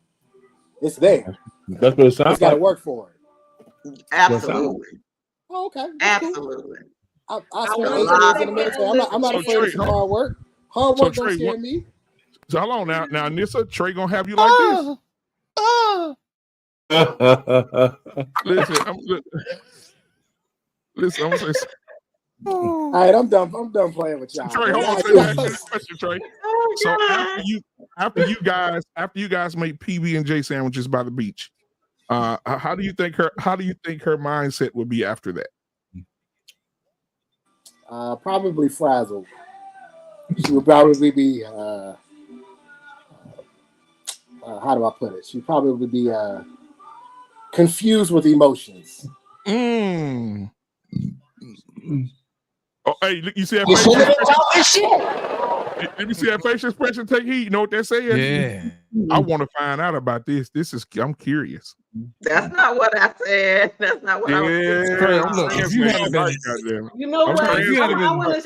It's there. That's what it sounds It's got to like. work for it. Absolutely. Oh, okay. Absolutely. I spent 8 years in the military. I'm not afraid of some hard work. Hard work don't scare me. So hold on now. Now, Nissa, Trey gonna have you like this. Listen, I'm gonna say. All right, I'm done playing with y'all. Trey, hold on. Let me ask you a question, Trey. So after you guys make PB&J sandwiches by the beach, how do you think her mindset would be after that? Probably frazzled. She would probably be how do I put it? She'd probably be confused with emotions. Oh, hey, look, you see that facial expression? Let me see that facial expression. Take heed. You know what they're saying? Yeah. I want to find out about this. I'm curious. That's not what I said. That's not what I was saying. Look, if you haven't been, you know what?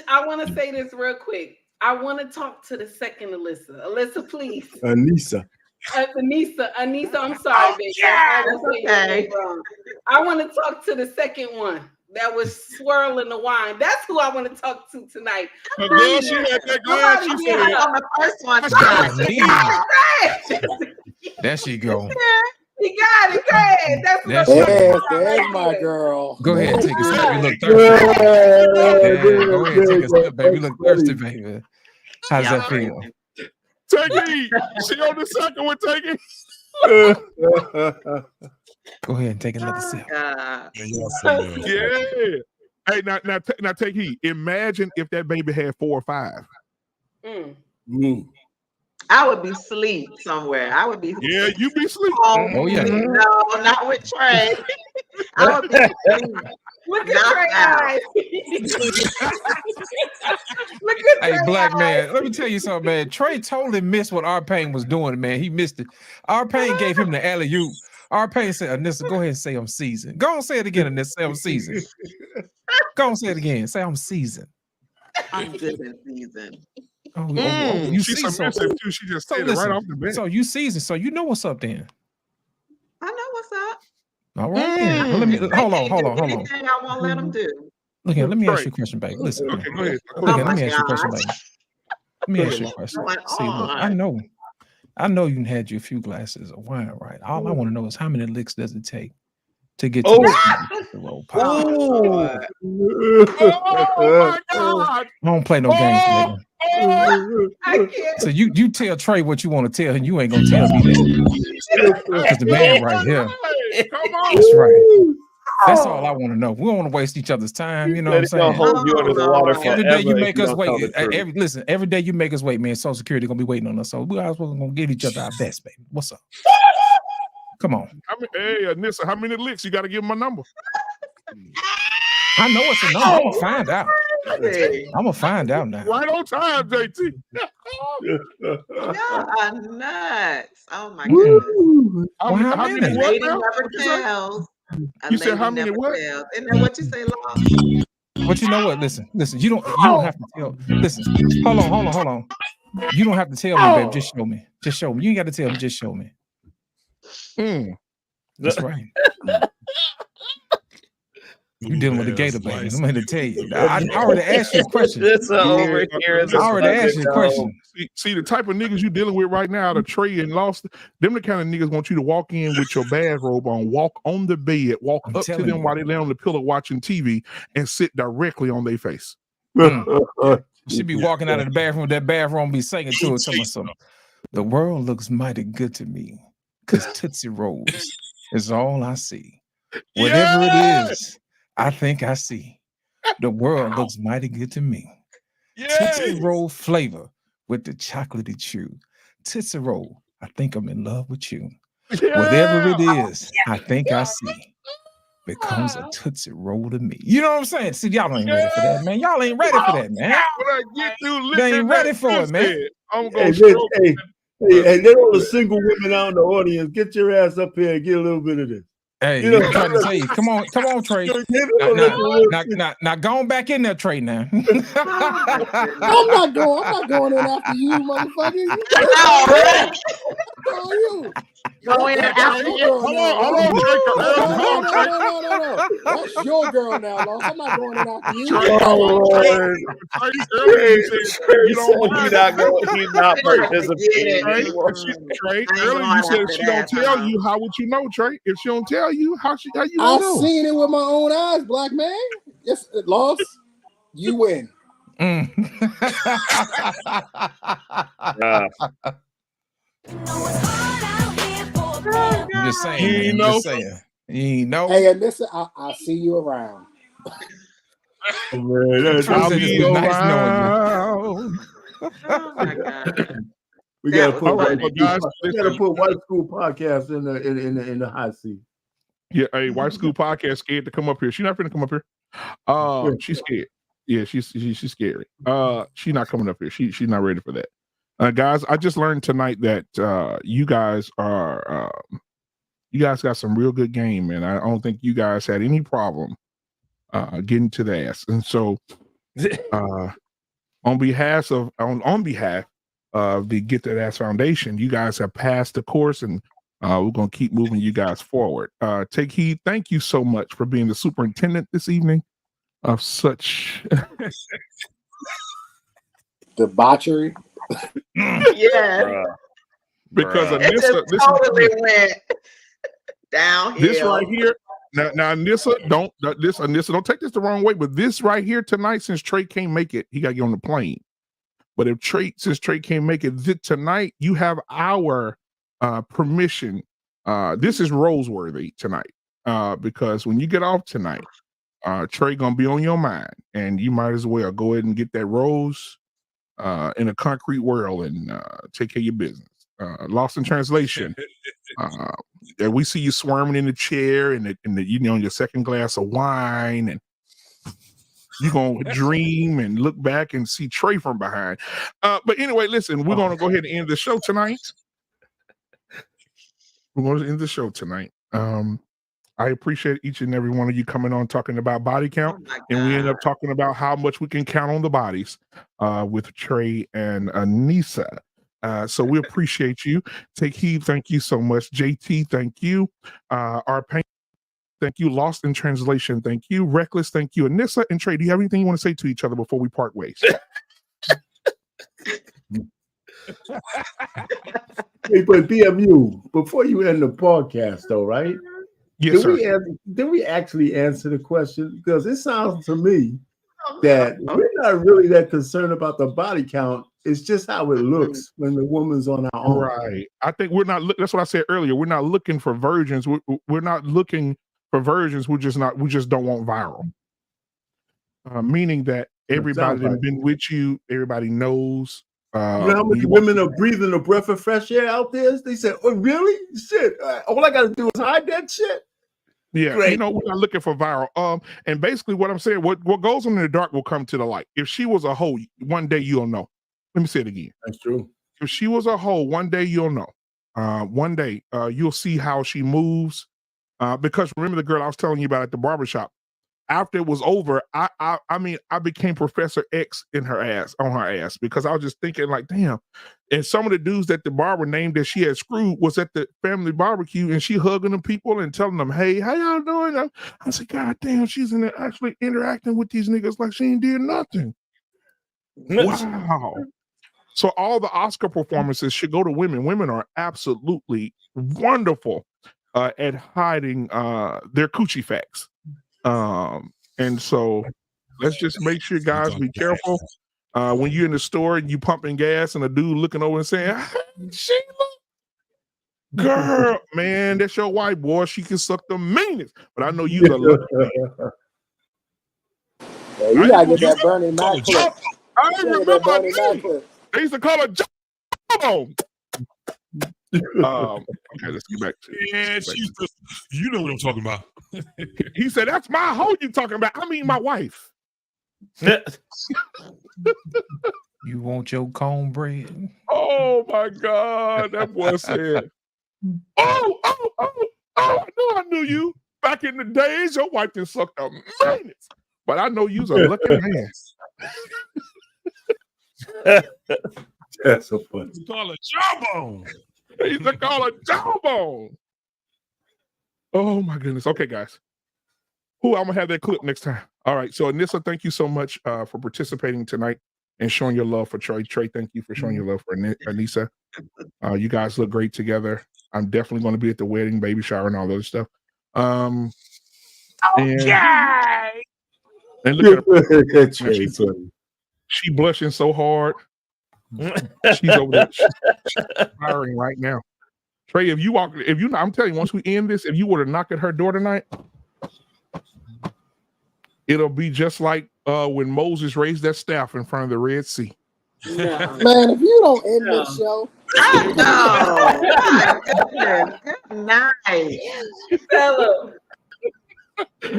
I want to say this real quick. I want to talk to the second Alyssa. Alyssa, please. Anissa. Anissa, I'm sorry, baby. Okay. I want to talk to the second one that was swirling the wine. That's who I want to talk to tonight. Girl, she had that glass. She said, on the first one. There she go. He got it, Craig. That's there's my girl. Go ahead, take a step. You look thirsty. Yeah, go ahead, take a step, baby. You look thirsty, baby. How does that feel? Take it. She on the second one. Take it. Go ahead and take another sip. Yeah. Hey, now take heed. Imagine if that baby had 4 or 5. I would be asleep somewhere. I would be. Yeah, you be asleep. Oh yeah. No, not with Trey. I would be asleep. Look at Trey eyes. Hey, black man, let me tell you something, man. Trey totally missed what Arpain was doing, man. He missed it. Arpain gave him the alley-oop. Arpain said, Anissa, go ahead and say I'm seasoned. Go on, say it again, Anissa. Say I'm seasoned. Go on, say it again. Say I'm seasoned. I'm good in season. You she's seasoned. too. She just said it right off the bat. So you seasoned. So you know what's up then. I know what's up. All right. Then. Well, let me hold on. Anything I won't let them do. Look here, let me ask you a question, baby. Listen. Okay, go ahead. Let me ask you a question, baby. Let me ask you a question. See, look, I know you had you a few glasses of wine, right? All I want to know is how many licks does it take to get to the roll pop? Oh my God! I don't play no games, I can't. So you tell Trey what you want to tell him. You ain't gonna tell me that. Because the man right here. Come on. That's right. That's all I want to know. We don't want to waste each other's time. You know what I'm saying? Hold you under the water Every day you forever make if us don't wait. tell the truth. Listen, every day you make us wait, man. Social Security gonna be waiting on us. So we always gonna give each other our best, baby. What's up? Come on. Hey, Anissa, how many licks? You got to give him my number. I know it's a number. I'm gonna find out. I'm gonna find out now. Right on time, JT. Y'all are nuts. Oh my goodness. How many A what lady now? never tells. You said how many what? Tells. Isn't that what you say, Law? But you know what? Listen. You don't have to tell. Listen. Hold on. You don't have to tell me, babe. Just show me. Just show me. You ain't got to tell me. Just show me. That's right. You dealing with the gator, baby. I'm going to tell you. I already asked you a question. I already asked you a question. See, the type of niggas you dealing with right now, the Trey and Lost, them the kind of niggas want you to walk in with your bathrobe on, walk on the bed, walk up to them while they lay on the pillow watching TV, and sit directly on their face. She be walking out of the bathroom, that bathroom be singing to her something. The world looks mighty good to me because Tootsie Rolls is all I see. Whatever it is, I think I see. The world looks mighty good to me Tootsie Roll flavor with the chocolatey chew. Tootsie Roll, I think I'm in love with you. Whatever it is, I think I see becomes a Tootsie Roll to me. You know what I'm saying? See, y'all ain't ready for that, man. Y'all ain't ready for that, man. When I get through They ain't licking ready that for it, man. pussy, I'm Hey, gonna Rich, stroke hey, there all the single women out in the audience. Get your ass up here and get a little bit of this. Hey, You know, I'm trying to tell you. Come on, Trey. Now, go on back in there, Trey. Now. I'm not going in after you, motherfucker. You you. Go in after you. Hold on, Trey. No. That's your girl now, Lost. I'm not going in after you. Earlier you said you don't mind. He's not participating. Trey, earlier you said if she don't tell you, how would you know, Trey? If she don't tell you, how you gonna know? I've seen it with my own eyes, black man. Yes, Lost. You win. I'm just saying. You know. Hey, and listen, I'll see you around. I'll be nice knowing you. Oh my God. We gotta put White School Podcast in the hot seat. Yeah, hey, White School Podcast scared to come up here. She's not finna come up here. She's scared. Yeah, she's scary. She's not coming up here. She's not ready for that. Guys, I just learned tonight that you guys got some real good game, and I don't think you guys had any problem getting to the ass. And so, on behalf of the Get That Ass Foundation, you guys have passed the course, and we're gonna keep moving you guys forward. Take heed. Thank you so much for being the superintendent this evening of such debauchery. Yeah. Because Anissa, this totally went downhill. This right here. Now, Anissa, don't take this the wrong way, but this right here tonight, since Trey can't make it, he got to get on the plane. But since Trey can't make it tonight, you have our permission. This is Roseworthy tonight, because when you get off tonight, Trey gonna be on your mind, and you might as well go ahead and get that rose in a concrete whirl and take care of your business. Lost in translation. We see you swarming in the chair and your second glass of wine, and you're gonna dream and look back and see Trey from behind. But anyway, listen, we're gonna go ahead and end the show tonight. We're going to end the show tonight. I appreciate each and every one of you coming on talking about body count, and we end up talking about how much we can count on the bodies with Trey and Anissa. So we appreciate you. Take heed. Thank you so much. JT, thank you. Our pain, thank you. Lost in translation, thank you. Reckless, thank you. Anissa and Trey, do you have anything you want to say to each other before we part ways? Hey, but BMU, before you end the podcast, though, right? Yes, sir. Did we actually answer the question? Because it sounds to me that we're not really that concerned about the body count. It's just how it looks when the woman's on our own. Right. I think we're not. That's what I said earlier. We're not looking for virgins. We're not looking for virgins. We just don't want viral. Meaning that everybody that's been with you, everybody knows. You know how many women are breathing a breath of fresh air out there? They said, "Oh, really? Shit! All I got to do is hide that shit." Yeah, great. We're not looking for viral. And basically, what I'm saying, what goes on in the dark will come to the light. If she was a hoe, one day you'll know. Let me say it again. That's true. If she was a hoe, one day you'll know. One day you'll see how she moves. Because remember the girl I was telling you about at the barbershop. After it was over, I became Professor X on her ass, because I was just thinking like, damn. And some of the dudes that the barber named that she had screwed was at the family barbecue, and she hugging them people and telling them, "Hey, how y'all doing?" I said, "God damn, she's in there actually interacting with these niggas like she ain't did nothing." Wow. So all the Oscar performances should go to women. Women are absolutely wonderful at hiding their coochie facts. And so let's just make sure, guys, be careful when you're in the store and you pumping gas and a dude looking over and saying, "Hey, Sheila, girl, man, that's your white boy. She can suck the meanest." But I know you're lucky. You gotta get that Bernie Mac clip. I She had remember that Barney her Knife name. clip. They used to call her Jawbone. Okay, let's get back to Yeah, you know what I'm talking about. He said, "That's my hoe you talking about. I mean, my wife." You want your cornbread? Oh my God, that boy said, I knew you back in the days. Your wife done sucked a minutes, but I know you's a lucky man." That's so funny. You call it jawbone. They used to call her Jawbone. Oh my goodness. Okay, guys. I'm gonna have that clip next time. All right. So Anissa, thank you so much for participating tonight and showing your love for Trey. Trey, thank you for showing your love for Anissa. You guys look great together. I'm definitely going to be at the wedding, baby shower, and all that stuff. And look at her. She blushing so hard. She's over there. She's firing right now. Trey, I'm telling you, once we end this, if you were to knock at her door tonight, it'll be just like when Moses raised that staff in front of the Red Sea. No. Man, if you don't end this show, Nice.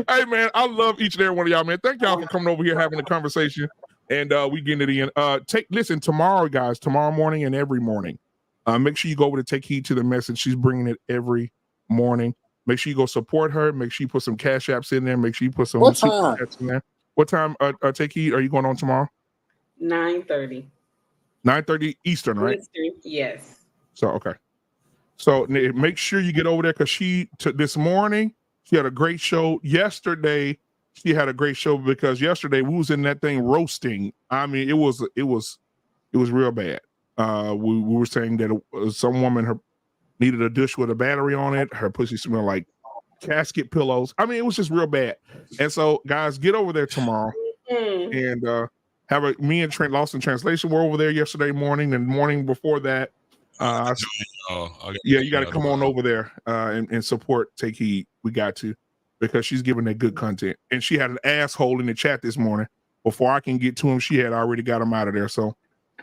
Hey man, I love each and every one of y'all, man. Thank y'all for coming over here having a conversation, and we getting it in. Listen tomorrow, guys. Tomorrow morning and every morning. Make sure you go over to Take Heed to the Message. She's bringing it every morning. Make sure you go support her. Make sure you put some cash apps in there. Make sure you put some super chats in there. What time? Take Heed. Are you going on tomorrow? 9:30. 9:30 Eastern, right? Eastern, yes. So okay. So make sure you get over there because this morning she had a great show. Yesterday she had a great show because yesterday we was in that thing roasting. I mean, it was real bad. We were saying that some woman needed a dish with a battery on it. Her pussy smelled like casket pillows. I mean, it was just real bad. And so, guys, get over there tomorrow and me and Trent Lost in Translation were over there yesterday morning. And the morning before that, you got to come on over there and support Take Heed. We got to, because she's giving that good content. And she had an asshole in the chat this morning. Before I can get to him, she had already got him out of there. So,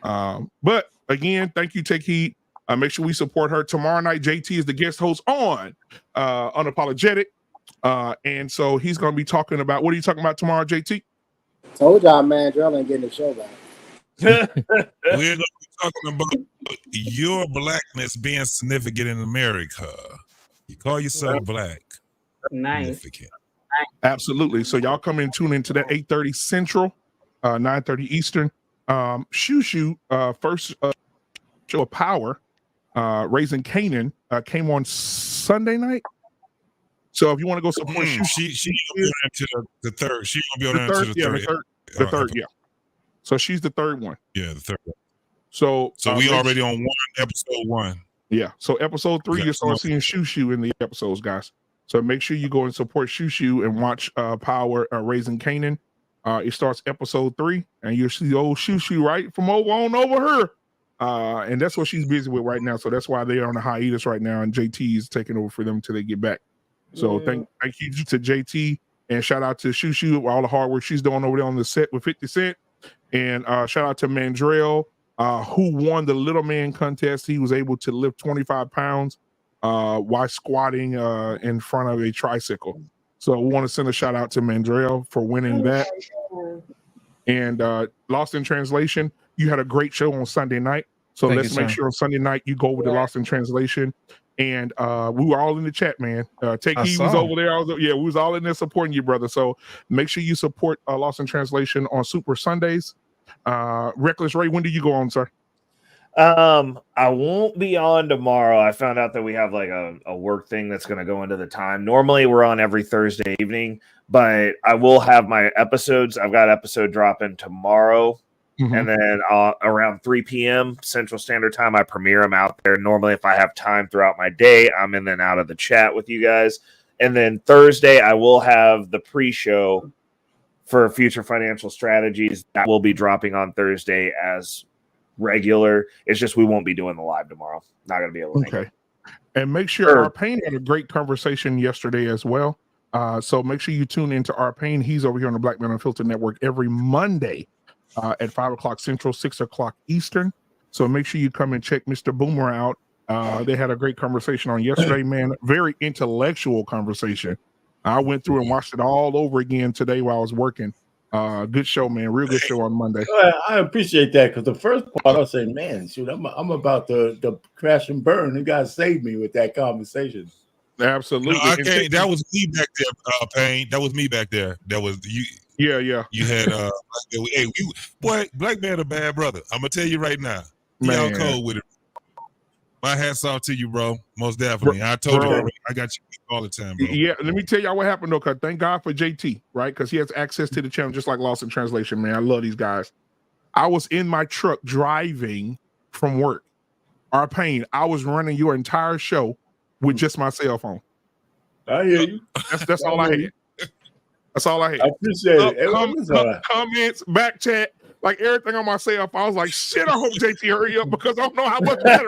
but again, thank you, Take Heed. Make sure we support her tomorrow night. JT is the guest host on Unapologetic. And so he's going to be talking about, what are you talking about tomorrow, JT? Told y'all, man, Drill ain't getting the show back. We're going to be talking about your blackness being significant in America. You call yourself black. Nice. Absolutely. So y'all come and tune into that 8:30 Central, 9:30 Eastern. Shushu, first show of Power, Raising Canaan, came on Sunday night. So if you want to go support Shushu, she gonna be into the third. She gonna be on into the third. Yeah. So she's the third one. Yeah, the third one. So we already on episode 1. Yeah. So episode 3, you start seeing Shushu in the episodes, guys. So make sure you go and support Shushu and watch Power, Raising Canaan. It starts episode 3, and you'll see old Shushu right from over her. And that's what she's busy with right now. So that's why they're on a hiatus right now, and JT is taking over for them until they get back. So thank you to JT, and shout out to Shushu, all the hard work she's doing over there on the set with 50 Cent. And shout out to Mandrell, who won the Little Man contest. He was able to lift 25 pounds while squatting in front of a tricycle. So we want to send a shout out to Mandrell for winning that. And Lost in Translation, you had a great show on Sunday night. So let's make sure on Sunday night you go over to Lost in Translation. And we were all in the chat, man. Take Heed was over there. We was all in there supporting you, brother. So make sure you support Lost in Translation on Super Sundays. Reckless Ray, when do you go on, sir? I won't be on tomorrow. I found out that we have like a work thing that's going to go into the time. Normally we're on every Thursday evening, but I will have my episodes. I've got episode dropping tomorrow. And then around 3 p.m. Central Standard Time, I premiere them out there. Normally, if I have time throughout my day, I'm in and out of the chat with you guys. And then Thursday, I will have the pre-show for Future Financial Strategies. That will be dropping on Thursday as regular. It's just we won't be doing the live tomorrow. Not going to be able to make it. And make sure Arpain had a great conversation yesterday as well. So make sure you tune into Arpain. He's over here on the Black Man Unfiltered Network every Monday at 5 o'clock Central, 6 o'clock Eastern. So make sure you come and check Mr. Boomer out. They had a great conversation on yesterday, man. Very intellectual conversation. I went through and watched it all over again today while I was working. Good show, man. Real good show on Monday. I appreciate that, because the first part I was saying, man, shoot, I'm about to crash and burn. You guys saved me with that conversation. Absolutely. No, I can't. That was me back there, Payne. That was me back there. That was you. Yeah. You had Black Man a bad brother. I'm gonna tell you right now. Y'all cold with it. My hat's off to you, bro. Most definitely. I told you already. I got you all the time, bro. Yeah, let me tell y'all what happened though, because thank God for JT, right? Because he has access to the channel just like Lost in Translation, man. I love these guys. I was in my truck driving from work. Payne, I was running your entire show with just my cell phone. I hear you. That's all I had. That's all I had. I appreciate it. Comments, back chat, like everything on my cell phone. I was like, shit, I hope JT hurry up because I don't know how much better.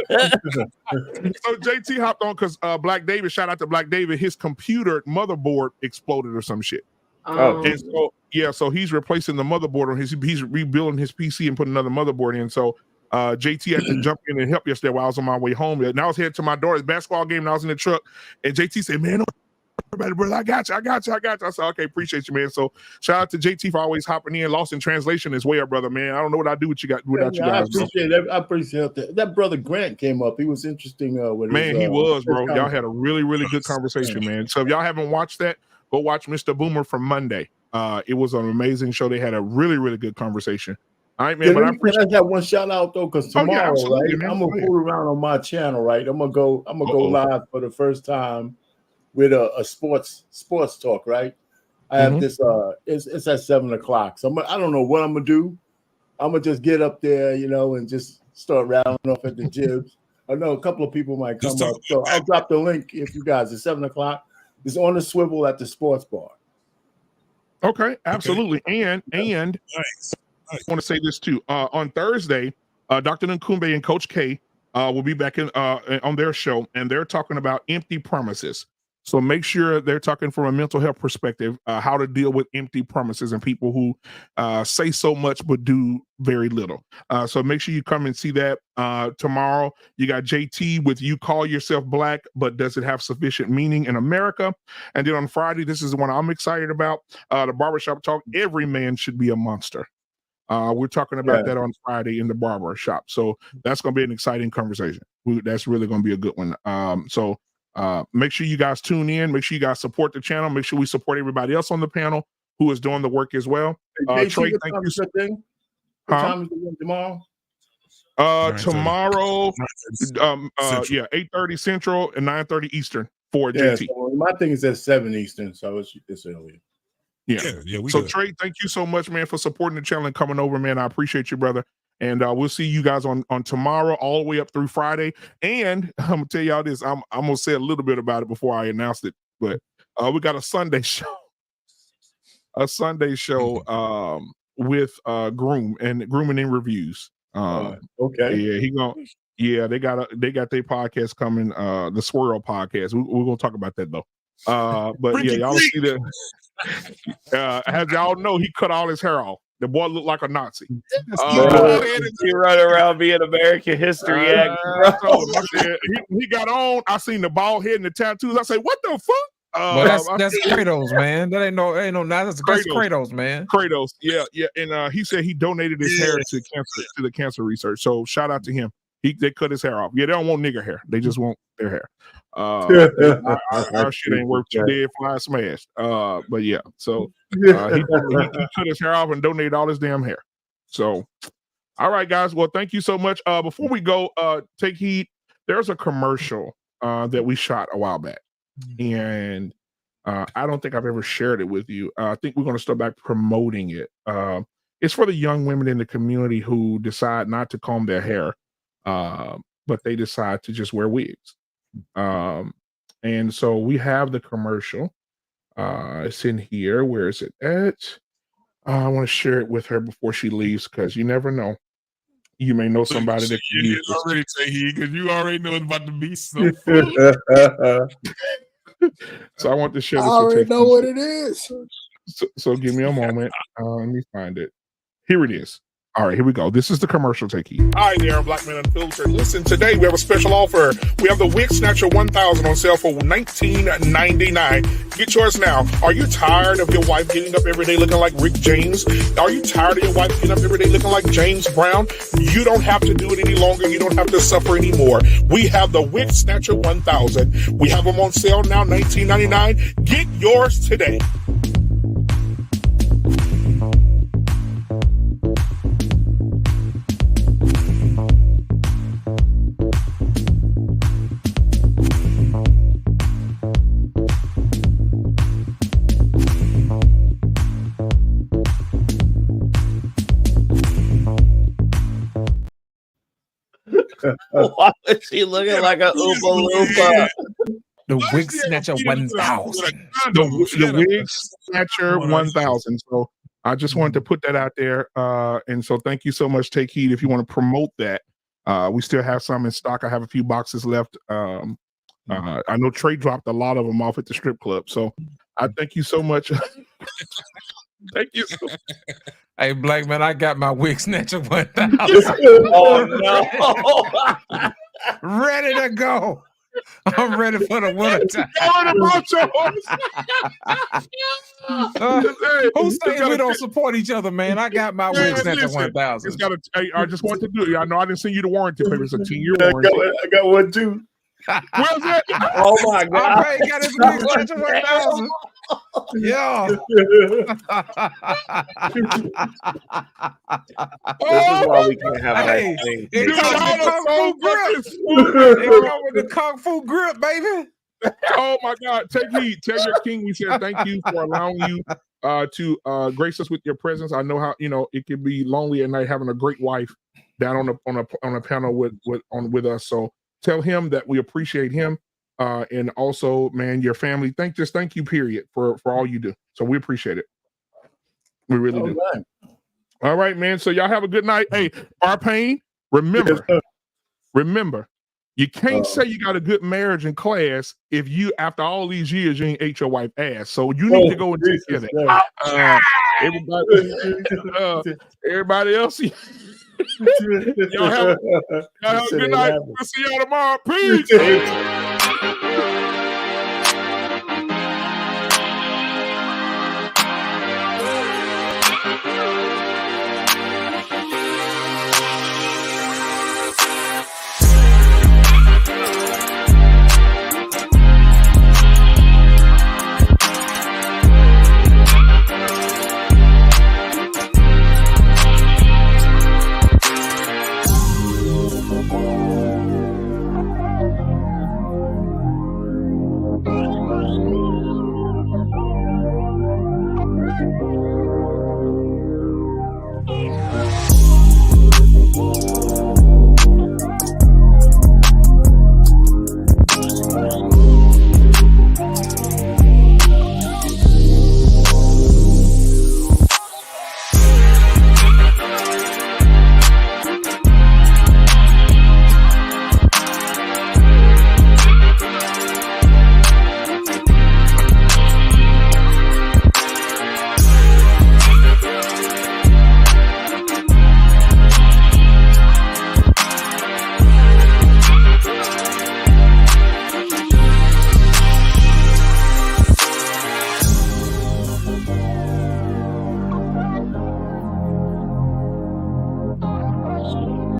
So JT hopped on because Black David, shout out to Black David, his computer motherboard exploded or some shit. And so so he's replacing the motherboard on he's rebuilding his PC and putting another motherboard in. So JT had to jump in and help yesterday while I was on my way home. And I was headed to my daughter's basketball game and I was in the truck. And JT said, man, everybody, brother, I got you. I said, okay, appreciate you, man. So shout out to JT for always hopping in. Lost in Translation as well, brother, man. I don't know what I do with you guys without you guys. I appreciate that. That brother Grant came up. He was interesting. He was, bro. Y'all had a really, really good conversation, man. So if y'all haven't watched that, go watch Mr. Boomer from Monday. It was an amazing show. They had a really, really good conversation. All right, man. Can I have one shout out though? Because tomorrow, right, I'm gonna fool around on my channel, right? I'm gonna go live for the first time with a sports talk, right? I have this. It's at 7 o'clock. So I don't know what I'm gonna do. I'm gonna just get up there, and just start rattling off at the jibs. I know a couple of people might come up, so I'll drop the link if you guys. It's 7 o'clock. It's on the swivel at the sports bar. Okay, absolutely. And I want to say this too. On Thursday, Dr. Nkumbe and Coach K will be back on their show, and they're talking about empty promises. So make sure they're talking from a mental health perspective, how to deal with empty promises and people who say so much but do very little. So make sure you come and see that tomorrow. You got JT with You Call Yourself Black, but does it have sufficient meaning in America? And then on Friday, this is the one I'm excited about, the barbershop talk. Every man should be a monster. We're talking about that on Friday in the barber shop. So that's going to be an exciting conversation. That's really going to be a good one. So make sure you guys tune in. Make sure you guys support the channel. Make sure we support everybody else on the panel who is doing the work as well. Trey, thank you. What time is it tomorrow? Tomorrow, 8:30 Central and 9:30 Eastern for JT. So my thing is at 7 Eastern, so it's earlier. Yeah. So Trey, thank you so much, man, for supporting the channel and coming over, man. I appreciate you, brother. And we'll see you guys on tomorrow, all the way up through Friday. And I'm gonna tell y'all this. I'm gonna say a little bit about it before I announce it. But we got a Sunday show, with grooming and reviews. Okay. Yeah, they got their podcast coming. The Swirl podcast. We're gonna talk about that though. But yeah, y'all see that. As y'all know, he cut all his hair off. The boy looked like a Nazi. He run around being American history. He got on. I seen the bald head and the tattoos. I say, what the fuck? Well, that's Kratos, man. That ain't no that's Kratos, man. Kratos, yeah. And he said he donated his hair to the cancer research. So shout out to him. They cut his hair off. Yeah, they don't want nigger hair. They just want their hair. Our shit ain't worth two dead fly smashed. But yeah, so he cut his hair off and donated all his damn hair. So, all right, guys. Well, thank you so much. Before we go, take heed. There's a commercial that we shot a while back, and I don't think I've ever shared it with you. I think we're going to start back promoting it. It's for the young women in the community who decide not to comb their hair. But they decide to just wear wigs. And so we have the commercial. It's in here. Where is it at? I want to share it with her before she leaves because you never know. You may know somebody that can use this. Already say he because you already know it's about to be so. So I want to share this. I already know what it is. So give me a moment. Let me find it. Here it is. All right, here we go. This is the commercial. Take heed. Hi there, Black Men Unfiltered. Listen, today we have a special offer. We have the Wig Snatcher 1000 on sale for $19.99. Get yours now. Are you tired of your wife getting up every day looking like Rick James? Are you tired of your wife getting up every day looking like James Brown? You don't have to do it any longer. You don't have to suffer anymore. We have the Wig Snatcher 1000. We have them on sale now, $19.99. Get yours today. Why is she looking like a Oompa Loompa? The Wig Snatcher 1000. The Wig Snatcher 1000. So I just wanted to put that out there. And so thank you so much. Take heed if you want to promote that. We still have some in stock. I have a few boxes left. I know Trey dropped a lot of them off at the strip club. So I thank you so much. Thank you. Hey, Black Man, I got my Wig Snatcher 1000. Oh no! Ready to go. I'm ready for the winter time. Who saying we don't support each other, man? I got my Wig Snatcher 1000. It's got I just want to do it. I know I didn't send you the warranty paper. It's a 10-year warranty. I got one too. Where's that? Oh my God! I got his Wig Snatcher 1000. Yeah. This is why we can't have Hey, nice things. it comes with the Kung Fu grip. It comes with the Kung Fu grip, baby. Oh my God. Take heed. Tell your king we said thank you for allowing you to grace us with your presence. I know how it can be lonely at night having a great wife down on a panel with us. So tell him that we appreciate him. And also, man, your family. Thank you, period, for all you do. So we appreciate it. We really do. Right. All right, man. So y'all have a good night. Hey, Arpain, remember, you can't say you got a good marriage in class if you, after all these years, you ain't ate your wife's ass. So you need to go and take care of that. Everybody else. Y'all have a good night. We'll see y'all tomorrow. Peace.